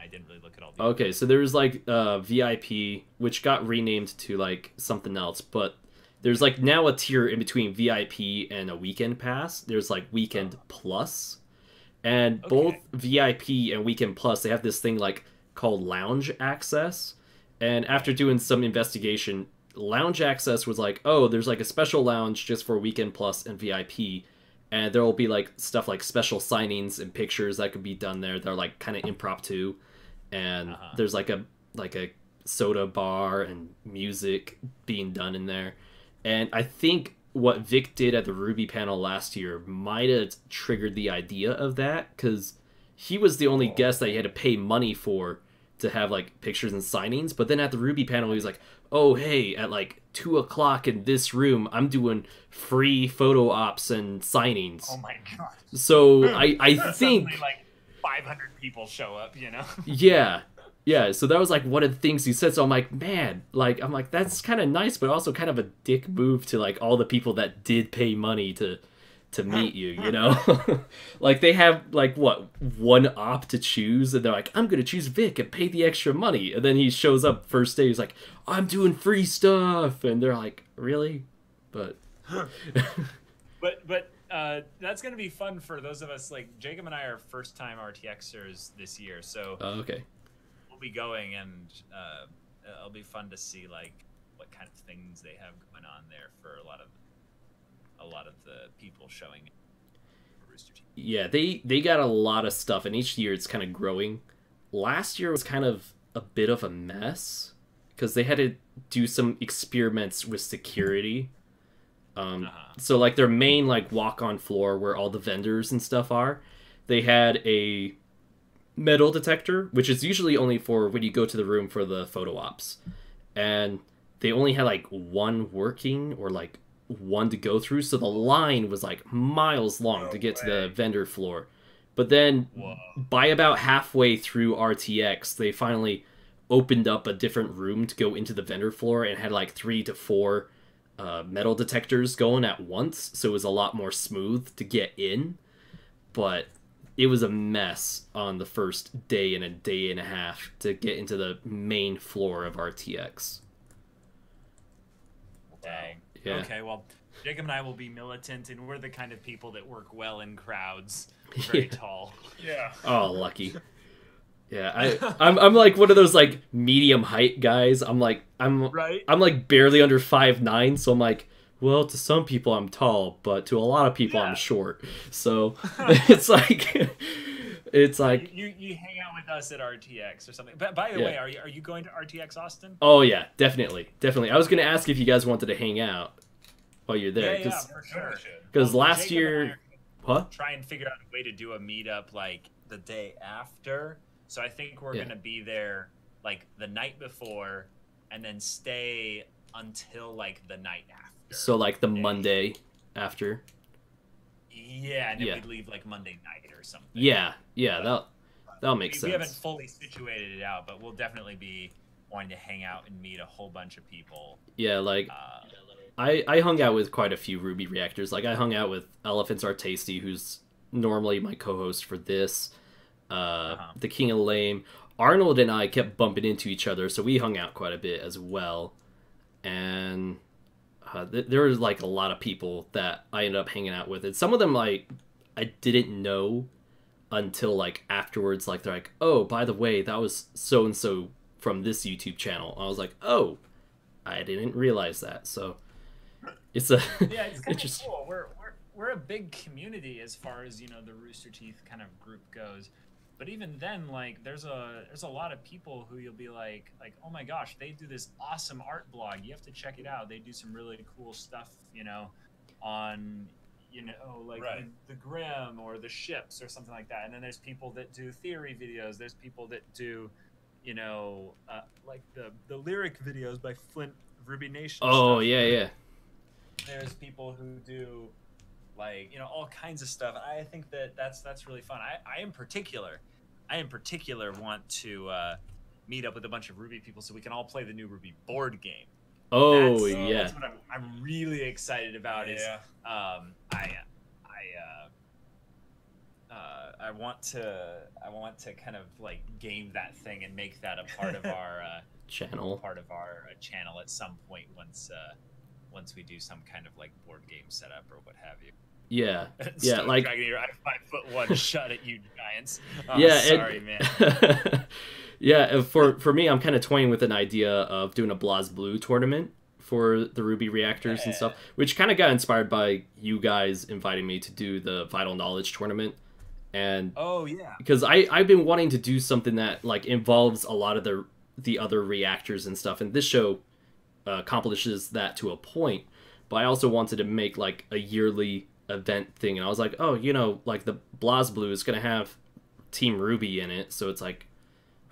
I didn't really look at all the Okay, so there was like VIP, which got renamed to like something else, but there's like now a tier in between VIP and a Weekend Pass. There's like Weekend Plus. And both VIP and Weekend Plus, they have this thing like called Lounge Access. And after doing some investigation, Lounge Access was like, oh, there's like a special lounge just for Weekend Plus and VIP, and there will be like stuff like special signings and pictures that could be done there. They're like kind of impromptu, and there's like a soda bar and music being done in there. And I think what Vic did at the RWBY panel last year might have triggered the idea of that, because he was the only guest that he had to pay money for to have like pictures and signings. But then at the RWBY panel, he was like, "Oh hey, at like 2 o'clock in this room, I'm doing free photo ops and signings." Oh my god! So I think suddenly, like 500 people show up, you know? Yeah. So that was like one of the things he said. So I'm like, man, like I'm like that's kind of nice, but also kind of a dick move to like all the people that did pay money to meet you, you know? Like they have like what, one op to choose, and they're like, I'm gonna choose Vic and pay the extra money, and then he shows up first day, he's like, I'm doing free stuff, and they're like, really? But but that's gonna be fun for those of us, like Jacob and I are first time RTXers this year, so okay, we'll be going, and it'll be fun to see like what kind of things they have going on there for a lot of the people showing Rooster Teeth. Yeah, they got a lot of stuff, and each year it's kind of growing. Last year was kind of a bit of a mess because they had to do some experiments with security. So like their main like walk-on floor where all the vendors and stuff are, they had a metal detector, which is usually only for when you go to the room for the photo ops, and they only had like one working, or like one to go through, so the line was like miles long to get to the vendor floor. But then by about halfway through RTX, they finally opened up a different room to go into the vendor floor, and had like 3 to 4 metal detectors going at once, so it was a lot more smooth to get in. But it was a mess on the first day and a day and a half to get into the main floor of RTX. Dang. Yeah. Okay, well, Jacob and I will be militant, and we're the kind of people that work well in crowds. Very tall. Yeah. Oh, lucky. Yeah, I'm like one of those like medium height guys. I'm like I'm barely under 5'9", so I'm like, well, to some people I'm tall, but to a lot of people I'm short. So it's like you hang out with us at RTX or something. But by the way, are you going to RTX Austin? Oh yeah, definitely. I was gonna ask if you guys wanted to hang out while you're there. Yeah, for sure. Because last year, try and figure out a way to do a meetup like the day after. So I think we're gonna be there like the night before, and then stay until like the night after. So like the Monday after. Yeah, and then we'd leave like Monday night or something. Yeah, that'll make sense. We haven't fully situated it out, but we'll definitely be wanting to hang out and meet a whole bunch of people. Yeah, like I hung out with quite a few RWBY reactors. Like I hung out with Elephants Are Tasty, who's normally my co-host for this. The King of Lame. Arnold and I kept bumping into each other, so we hung out quite a bit as well. And there was like a lot of people that I ended up hanging out with, and some of them like I didn't know until like afterwards. Like they're like, "Oh, by the way, that was so and so from this YouTube channel." I was like, "Oh, I didn't realize that." So it's a it's kind of cool. We're a big community as far as the Rooster Teeth kind of group goes. But even then, like, there's a lot of people who you'll be like, oh my gosh, they do this awesome art blog. You have to check it out. They do some really cool stuff, on, like the Grim or the ships or something like that. And then there's people that do theory videos. There's people that do, like the lyric videos by Flint Ruby Nation. Oh, stuff. Yeah. There's people who do like all kinds of stuff. I think that's really fun. I in particular want to meet up with a bunch of RWBY people so we can all play the new RWBY board game. That's what I'm really excited about. I want to kind of like game that thing and make that a part of our channel at some point once we do some kind of like board game setup or what have you. Yeah, like I'm 5'1", shut at you giants. Oh, yeah, sorry, man. Yeah, for me, I'm kind of toying with an idea of doing a BlazBlue tournament for the RWBY reactors and stuff, which kind of got inspired by you guys inviting me to do the VYTAL Knowledge Tournament. And because I've been wanting to do something that like involves a lot of the other reactors and stuff, and this show accomplishes that to a point. But I also wanted to make like a yearly event thing, and I was like, oh, like the BlazBlue is gonna have Team RWBY in it, so it's like,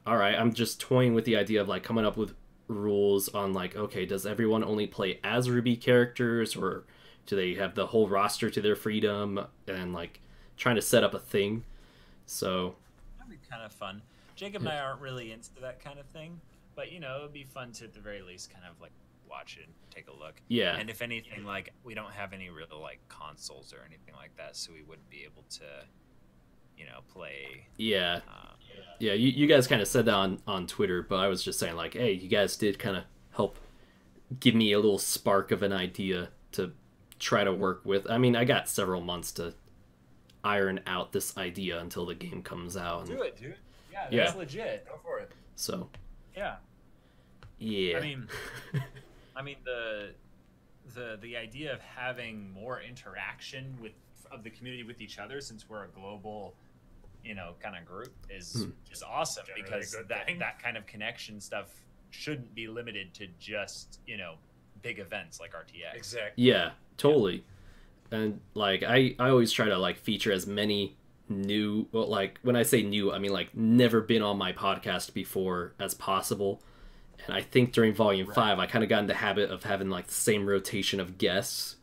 all right, I'm just toying with the idea of like coming up with rules on like, okay, does everyone only play as RWBY characters, or do they have the whole roster to their freedom, and like trying to set up a thing. So that'd be kind of fun. Jacob and I aren't really into that kind of thing, but you know, it'd be fun to at the very least kind of like watch it and take a look. Yeah. And if anything, like we don't have any real like consoles or anything like that, so we wouldn't be able to, you know, play. Yeah. Yeah, you guys kind of said that on Twitter, but I was just saying like, hey, you guys did kind of help give me a little spark of an idea to try to work with. I mean, I got several months to iron out this idea until the game comes out. Do it, dude. Yeah, that's legit. Go for it. So. Yeah. Yeah. I mean the idea of having more interaction of the community with each other, since we're a global, you know, kind of group, is awesome, because that kind of connection stuff shouldn't be limited to just, you know, big events like RTX. Exactly. Yeah, totally. And like I always try to like feature as many new, well, like when I say new, I mean like never been on my podcast before as possible. And I think during Volume 5, I kind of got in the habit of having like the same rotation of guests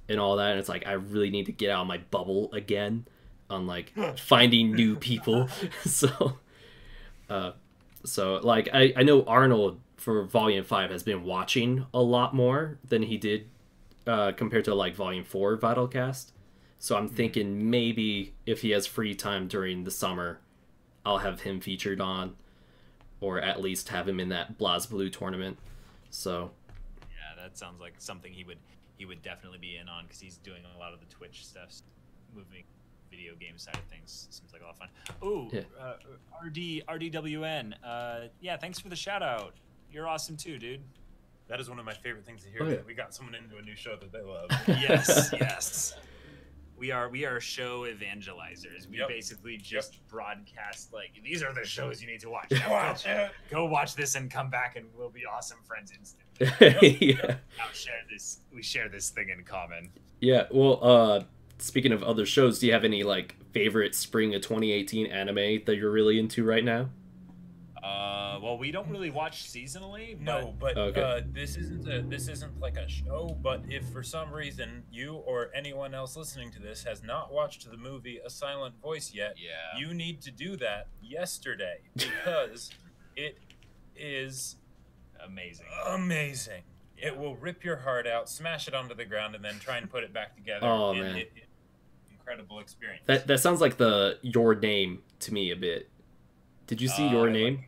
and all that. And it's like I really need to get out of my bubble again on like finding new people. So like I know Arnold for Volume 5 has been watching a lot more than he did compared to like Volume 4 VYTALCast. So I'm thinking maybe if he has free time during the summer, I'll have him featured on, or at least have him in that BlazBlue tournament. So yeah, that sounds like something he would definitely be in on, because he's doing a lot of the Twitch stuff, moving video game side of things. Seems like a lot of fun. Ooh, yeah. RDWN. Yeah, thanks for the shout out. You're awesome too, dude. That is one of my favorite things to hear. That we got someone into a new show that they love. Yes. We are show evangelizers. We basically just broadcast like, these are the shows you need to watch. Go watch this and come back, and we'll be awesome friends instantly. Yeah. Now we share this thing in common. Yeah. Well, speaking of other shows, do you have any like favorite spring of 2018 anime that you're really into right now? Well, we don't really watch seasonally. But this isn't like a show. But if for some reason you or anyone else listening to this has not watched the movie A Silent Voice yet, you need to do that yesterday, because it is amazing. Yeah. It will rip your heart out, smash it onto the ground, and then try and put it back together. Oh man, incredible experience. That sounds like the Your Name to me a bit. Did you see Your Name?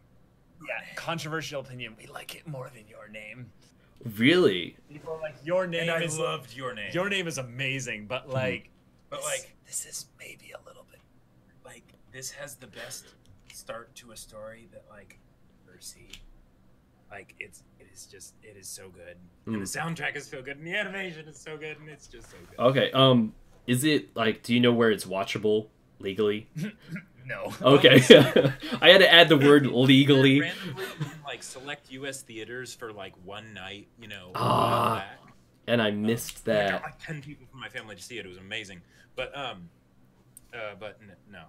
Yeah, controversial opinion. We like it more than Your Name. Really? People are like, Your Name. And I loved Your Name. Your Name is amazing, but like, this is maybe a little bit like, this has the best start to a story that like Mercy. Like it is so good, and the soundtrack is so good, and the animation is so good, and it's just so good. Okay. Is it like? Do you know where it's watchable legally? No. Okay. I had to add the word legally. Randomly in like select U.S. theaters for like one night, you know. And I missed that. I got like 10 people from my family to see it. It was amazing. But no.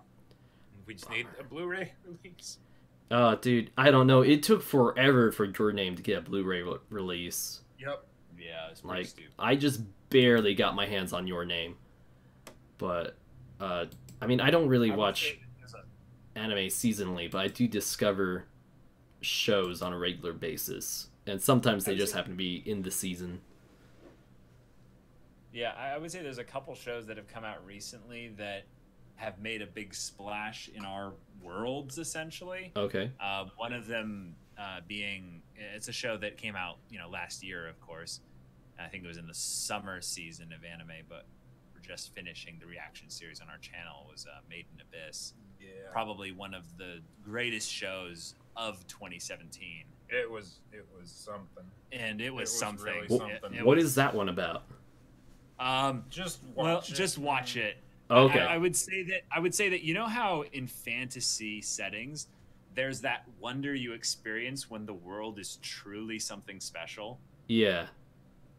We just need a Blu-ray release. Dude, I don't know. It took forever for Your Name to get a Blu-ray release. Yep. Yeah, it's like stupid. I just barely got my hands on Your Name. But I mean, I don't really watch anime seasonally, but I do discover shows on a regular basis, and sometimes they just happen to be in the season. Yeah, I would say there's a couple shows that have come out recently that have made a big splash in our worlds, essentially. Okay. One of them being, it's a show that came out, you know, last year, of course. I think it was in the summer season of anime, but we're just finishing the reaction series on our channel. Was Made in Abyss. Yeah. Probably one of the greatest shows of 2017. It was something. And it was something. Really something. What is that one about? Just watch it. Okay. I would say that you know how in fantasy settings there's that wonder you experience when the world is truly something special? Yeah.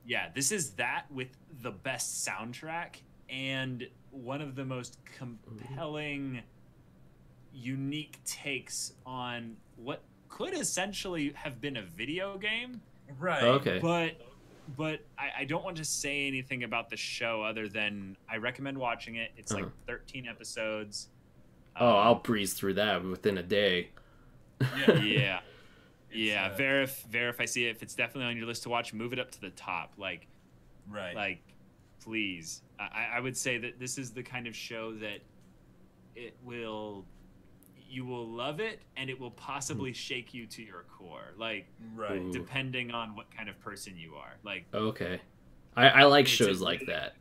Yeah, this is that with the best soundtrack and one of the most compelling unique takes on what could essentially have been a video game. Right. Okay. But I don't want to say anything about the show other than I recommend watching it. It's like 13 episodes. I'll breeze through that within a day. Yeah. Yeah. Verify, see it. If it's definitely on your list to watch, move it up to the top. Like, please. I would say that this is the kind of show that you will love it, and it will possibly shake you to your core. Like, depending on what kind of person you are. Like, okay. I like shows like that.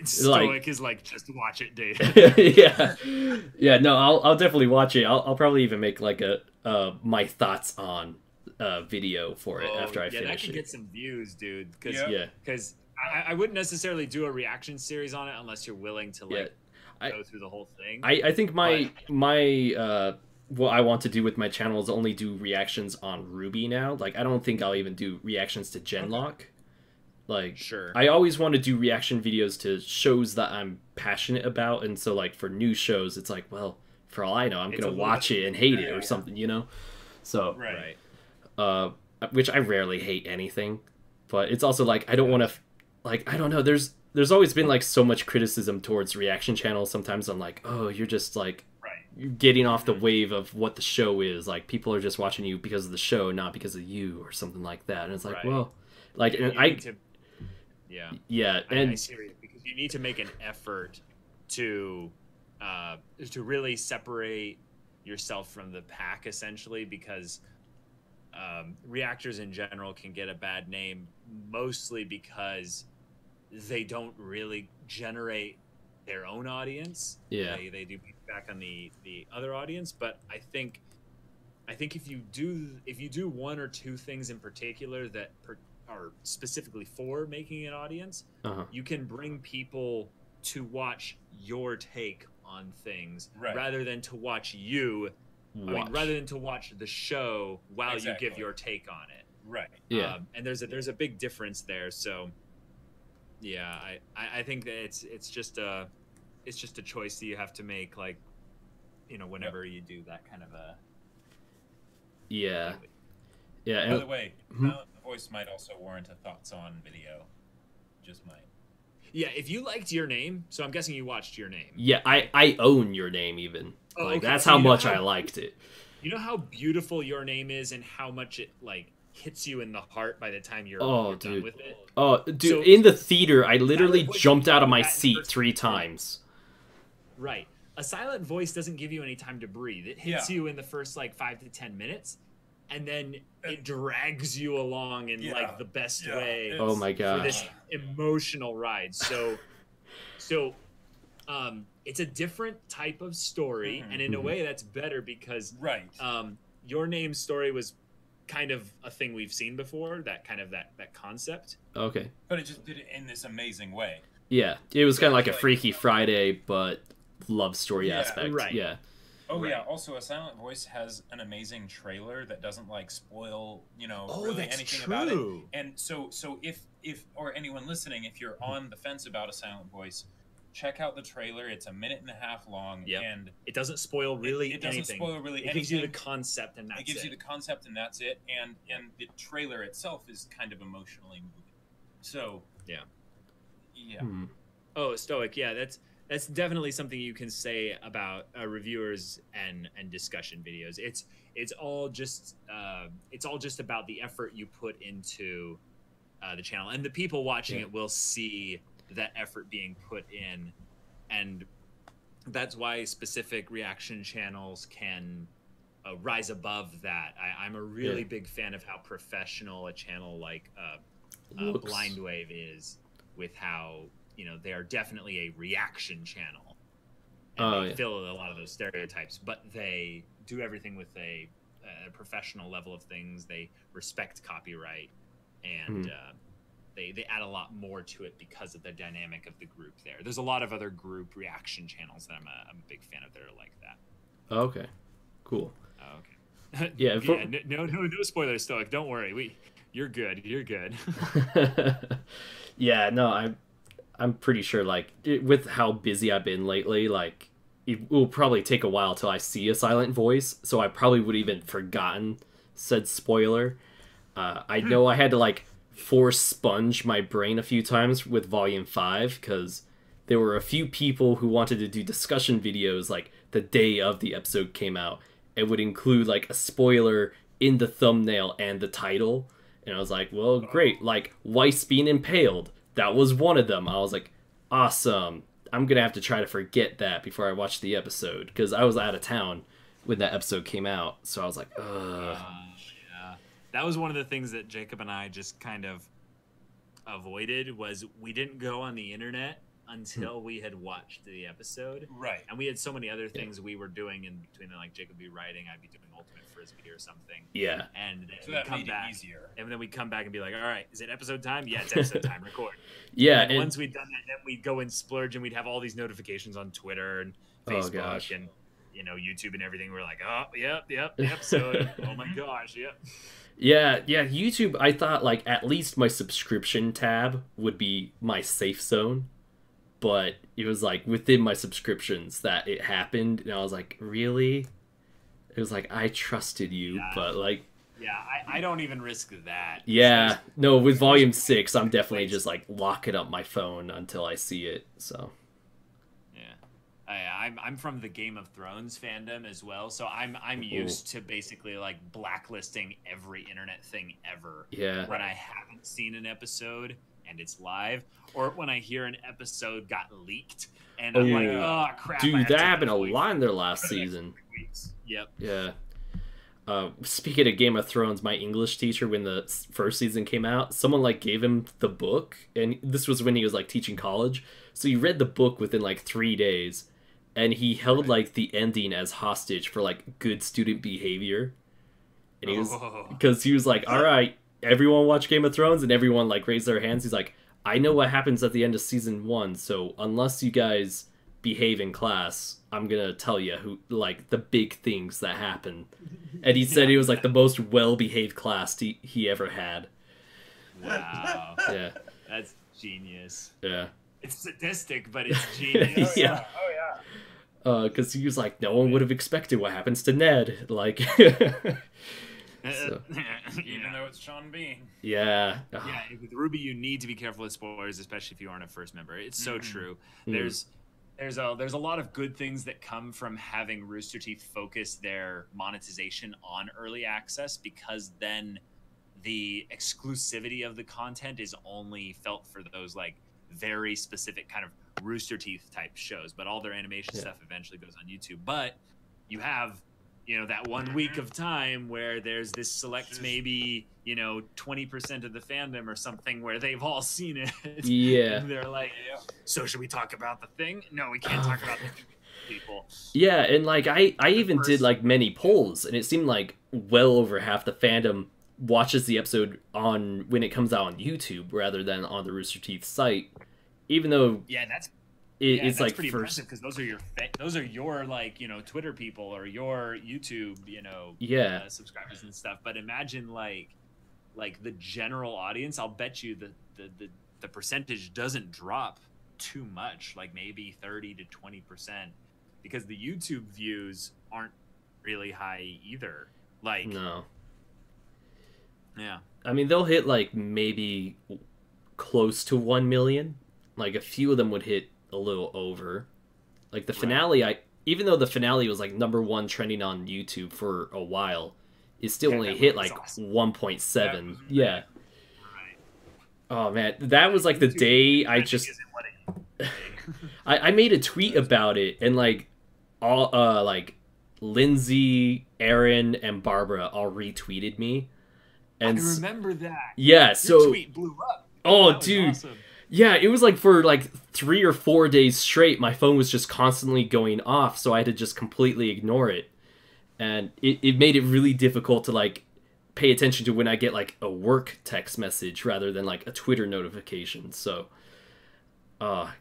Stoic is like, just watch it, dude. Yeah. No, I'll definitely watch it. I'll probably even make like a my thoughts on video for it after I finish it. Yeah, that could get some views, dude. Because I wouldn't necessarily do a reaction series on it unless you're willing to go through the whole thing. I think my what I want to do with my channel is only do reactions on RWBY now. Like, I don't think I'll even do reactions to Genlock. Like, sure. I always want to do reaction videos to shows that I'm passionate about, and so like for new shows, it's like, well, for all I know, I'm gonna watch it and hate it or something, you know. So which I rarely hate anything, but it's also like I don't want to, like, I don't know. There's always been like so much criticism towards reaction channels. Sometimes I'm like, oh, you're just like you're getting off the wave of what the show is. Like, people are just watching you because of the show, not because of you, or something like that. And it's like, well, like, and I see because you need to make an effort to really separate yourself from the pack, essentially, because reactors in general can get a bad name mostly because they don't really generate their own audience. They do feedback on the other audience, but I think if you do one or two things in particular that are specifically for making an audience, you can bring people to watch your take on things rather than to watch you. Rather than to watch the show while you give your take on it. Right. Yeah. And there's a big difference there. So yeah, I think that it's just a choice that you have to make, like, you know, whenever you do that kind of a yeah. By the way, voice might also warrant a thoughts on video. Just might. Yeah, if you liked Your Name, so I'm guessing you watched Your Name. Yeah, I own Your Name even. Like, that's how much I liked it. You know how beautiful Your Name is and how much it, like, hits you in the heart by the time you're done with it? Oh, dude, so, in the theater, I literally jumped out of my seat 3 times. Right. A silent voice doesn't give you any time to breathe. It hits you in the first, like, 5 to 10 minutes, and then it drags you along in, like, the best way. Oh, my gosh. For this emotional ride. So it's a different type of story, and in a way that's better because Your Name's story was kind of a thing we've seen before, that kind of that concept. Okay. But it just did it in this amazing way. Yeah, it was kind of like a Freaky Friday, but love story aspect. Right. Yeah. Oh yeah. Also, A Silent Voice has an amazing trailer that doesn't like spoil, you know, really anything about it. And so if or anyone listening, if you're on the fence about A Silent Voice, check out the trailer. It's 1.5 minutes long, and it doesn't spoil really anything. It doesn't spoil really anything. It gives you the concept, and that's it. It gives you the concept, and that's it. And the trailer itself is kind of emotionally moving. So yeah. Oh, Stoic. Yeah, that's definitely something you can say about reviewers and discussion videos. It's all just about the effort you put into the channel, and the people watching it will see that effort being put in, and that's why specific reaction channels can rise above that. I'm a really big fan of how professional a channel like Blind Wave is, with how, you know, they are definitely a reaction channel, and they fill a lot of those stereotypes, but they do everything with a professional level of things. They respect copyright, and they add a lot more to it because of the dynamic of the group there. There's a lot of other group reaction channels that I'm a big fan of that are like that. Okay, cool. Okay. Yeah. No spoilers, Stoic. Don't worry. You're good. You're good. Yeah. No, I'm pretty sure, like, with how busy I've been lately, like, it will probably take a while till I see a silent voice, so I probably would have even forgotten said spoiler. I know I had to like force sponge my brain a few times with Volume 5 because there were a few people who wanted to do discussion videos like the day of the episode came out. It would include like a spoiler in the thumbnail and the title. And I was like, well, great. Like, Weiss being impaled. That was one of them. I was like, awesome. I'm going to have to try to forget that before I watch the episode. Because I was out of town when that episode came out. So I was like, ugh. Yeah. That was one of the things that Jacob and I just kind of avoided was we didn't go on the internet until we had watched the episode. Right. And we had so many other things we were doing in between. Like Jacob be writing, I'd be doing Ultimate Frisbee or something. Yeah. And then So that come made back, it easier. and then we'd come back and be like, all right, is it episode time? Yeah, it's episode time. Record. Yeah. And once we'd done that, then we'd go and splurge and we'd have all these notifications on Twitter and Facebook and, you know, YouTube and everything. We're like, oh, yep, the episode. Oh my gosh, yep. Yeah, YouTube, I thought, like, at least my subscription tab would be my safe zone. But it was, like, within my subscriptions that it happened. And I was like, really? It was like, I trusted you, but, like... Yeah, I don't even risk that. Yeah, no, with Volume 6, I'm definitely just, like, locking up my phone until I see it, so... I'm from the Game of Thrones fandom as well, so I'm used to basically like blacklisting every internet thing ever. Yeah. When I haven't seen an episode and it's live, or when I hear an episode got leaked and I'm like, oh crap. Dude, that happened a lot in their last season. Yep. Yeah. Speaking of Game of Thrones, my English teacher, when the first season came out, someone like gave him the book, and this was when he was like teaching college, so he read the book within like 3 days. And he held, like, the ending as hostage for, like, good student behavior. And he was... Because he was like, all right, everyone watch Game of Thrones? And everyone, like, raised their hands. He's like, I know what happens at the end of Season 1, so unless you guys behave in class, I'm gonna tell you who, like, the big things that happen. And he said he was, like, the most well-behaved class he ever had. Wow. Yeah. That's genius. Yeah. It's sadistic, but it's genius. Yeah. Oh, yeah. Because he was like, no one would have expected what happens to Ned. Like, so. Even though it's Sean Bean. Yeah. Yeah, with RWBY, you need to be careful with spoilers, especially if you aren't a first member. It's so true. There's a lot of good things that come from having Rooster Teeth focus their monetization on early access, because then the exclusivity of the content is only felt for those like very specific kind of Rooster Teeth type shows, but all their animation stuff eventually goes on YouTube. But you have, you know, that 1 week of time where there's this select maybe, you know, 20% of the fandom or something where they've all seen it. Yeah. And they're like, so should we talk about the thing? No, we can't talk about the thing. People. Yeah, and like I even did like many polls, and it seemed like well over half the fandom watches the episode on when it comes out on YouTube rather than on the Rooster Teeth site. Even though it's like pretty impressive, because those are your like, you know, Twitter people or your YouTube, you know, subscribers and stuff. But imagine like the general audience. I'll bet you the percentage doesn't drop too much, like maybe 30 to 20%, because the YouTube views aren't really high either. Like no. Yeah. I mean, they'll hit like maybe close to 1 million. Like a few of them would hit a little over. Like the finale, even though the finale was like #1 trending on YouTube for a while, it still only hit like 1.7. Yeah. Right. Oh man, that was like the day I just I made a tweet about it, and like all like Lindsay, Aaron, and Barbara all retweeted me. And I remember that. Yeah, Your tweet blew up. Oh, dude. Awesome. Yeah, it was like for like 3 or 4 days straight, my phone was just constantly going off, so I had to just completely ignore it. And it made it really difficult to like pay attention to when I get like a work text message rather than like a Twitter notification. So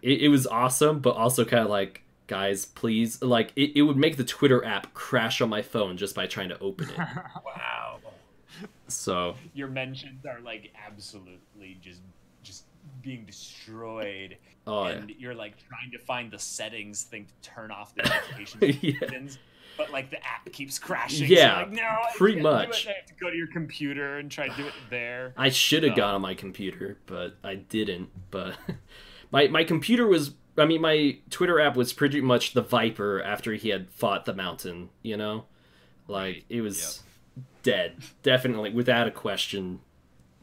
it was awesome, but also kind of like, guys, please, like it would make the Twitter app crash on my phone just by trying to open it. Wow. So your mentions are like absolutely just being destroyed. Oh, and yeah. you're like trying to find the settings thing to turn off the notifications. But like the app keeps crashing. Yeah, so you're like, no, pretty I can't much. do it. I have to go to your computer and try to do it there. I should have gone on my computer, but I didn't. But my computer was, I mean, my Twitter app was pretty much the Viper after he had fought the Mountain, you know? Like, it was dead. Definitely, without a question.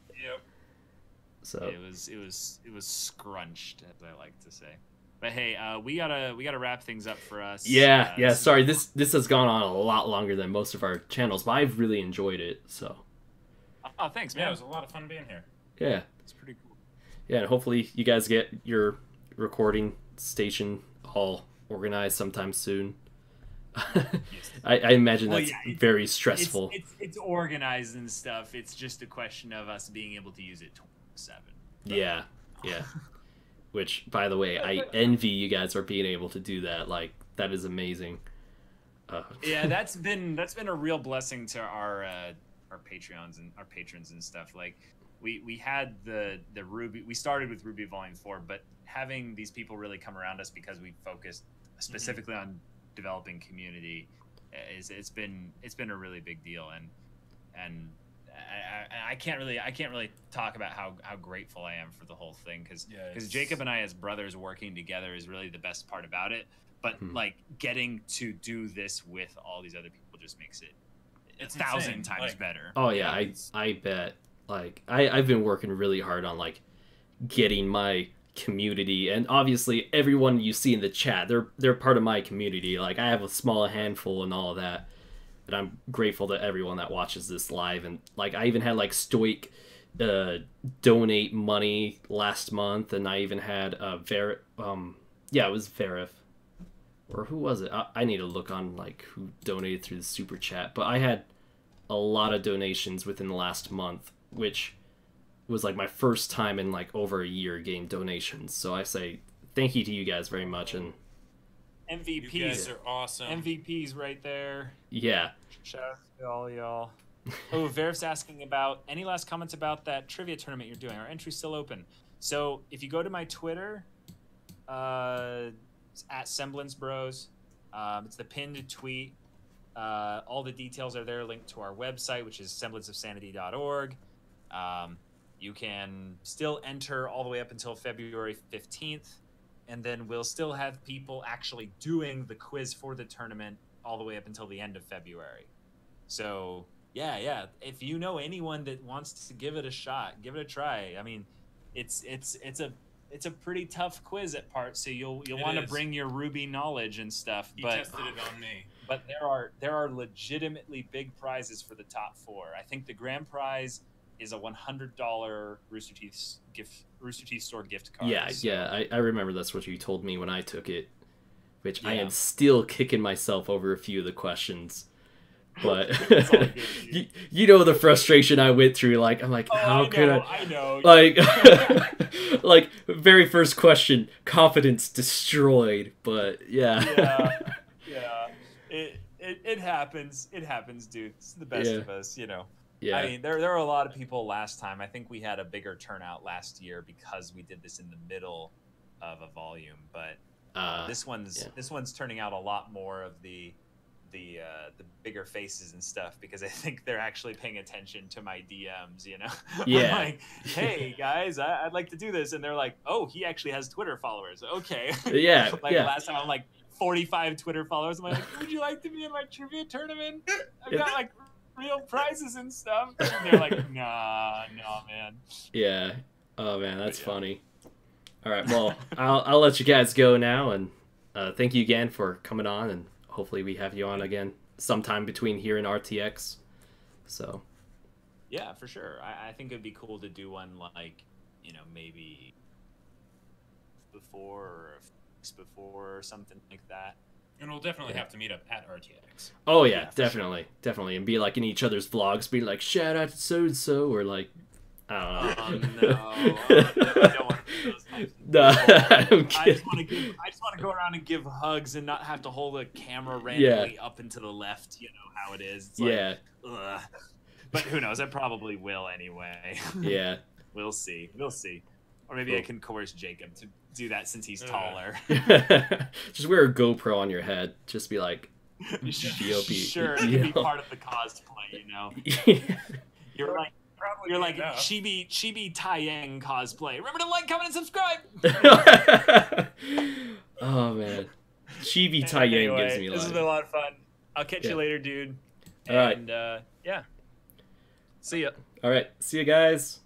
Yep. So it was scrunched, as I like to say. But hey, we gotta wrap things up for us. Yeah. Sorry, this has gone on a lot longer than most of our channels, but I've really enjoyed it. So. Oh, thanks, man. Yeah, it was a lot of fun being here. Yeah. It's pretty cool. Yeah, and hopefully you guys get your recording station all organized sometime soon. I imagine that's very stressful. It's organized and stuff. It's just a question of us being able to use it 24/7. Yeah. Which, by the way, I envy you guys for being able to do that. Like, that is amazing. Yeah, that's been a real blessing to our Patreons and our patrons and stuff. Like, we had the RWBY. We started with RWBY Volume 4, but having these people really come around us because we focused specifically on developing community it's been a really big deal, and I can't really talk about how grateful I am for the whole thing, because Jacob and I as brothers working together is really the best part about it. But like getting to do this with all these other people just makes it 1,000 times better. Oh yeah, I bet. Like I've been working really hard on like getting my community, and obviously everyone you see in the chat, they're part of my community. Like I have a small handful and all of that, and I'm grateful to everyone that watches this live. And like I even had like Stoic donate money last month, and I even had it was Verif, or who was it? I need to look on like who donated through the super chat, but I had a lot of donations within the last month, which was like my first time in like over a year getting donations. So I say thank you to you guys very much. And MVPs, you guys are awesome. MVPs right there. Yeah. Shout out to all y'all. Oh, Verif's asking about any last comments about that trivia tournament you're doing. Our entry's still open. So if you go to my Twitter, it's at Semblance Bros. It's the pinned tweet. All the details are there, linked to our website, which is semblanceofsanity.org. You can still enter all the way up until February 15th, and then we'll still have people actually doing the quiz for the tournament all the way up until the end of February. So yeah, if you know anyone that wants to give it a shot, give it a try. I mean, it's a pretty tough quiz at parts, so you'll want to bring your RWBY knowledge and stuff. He but tested it on me. But there are legitimately big prizes for the top four. I think the grand prize is a $100 Rooster Teeth store gift card. Yeah, I remember that's what you told me when I took it, which I am Yeah. still kicking myself over a few of the questions. But you know the frustration I went through. Like I'm like, how could I know. Like, like very first question, confidence destroyed. But Yeah. It happens. It happens, dude. It's the best of us, you know. Yeah. I mean, there were a lot of people last time. I think we had a bigger turnout last year because we did this in the middle of a volume. But this one's turning out a lot more of the bigger faces and stuff, because I think they're actually paying attention to my DMs. You know. Yeah. I'm like, hey guys, I'd like to do this, and they're like, oh, he actually has Twitter followers. Okay. Yeah. Like last time, I'm like 45 Twitter followers. I'm like, would you like to be in my trivia tournament? I've got like real prizes and stuff. And they're like, nah, man. Yeah. Oh man, that's funny. All right, well, I'll let you guys go now, and thank you again for coming on, and hopefully we have you on again sometime between here and RTX. So. Yeah, for sure. I think it'd be cool to do one like, you know, maybe before or before or something like that. And we'll definitely have to meet up at RTX. Oh yeah, definitely, and be like in each other's vlogs, be like shout out to so and so, or like I don't know. I don't want to do those types of No, I just want to go around and give hugs and not have to hold a camera randomly up and to the left. You know how it is. It's like, ugh. But who knows? I probably will anyway. Yeah. We'll see. Or maybe I can coerce Jacob to do that since he's taller. Just wear a GoPro on your head. Just be like, GOP. Sure, it can be part of the cosplay, you know. You're like Chibi Taiyang cosplay. Remember to like, comment, and subscribe. Oh man, Chibi Taiyang gives me life. This has been a lot of fun. I'll catch you later, dude. All right. And yeah, see ya. All right, see you guys.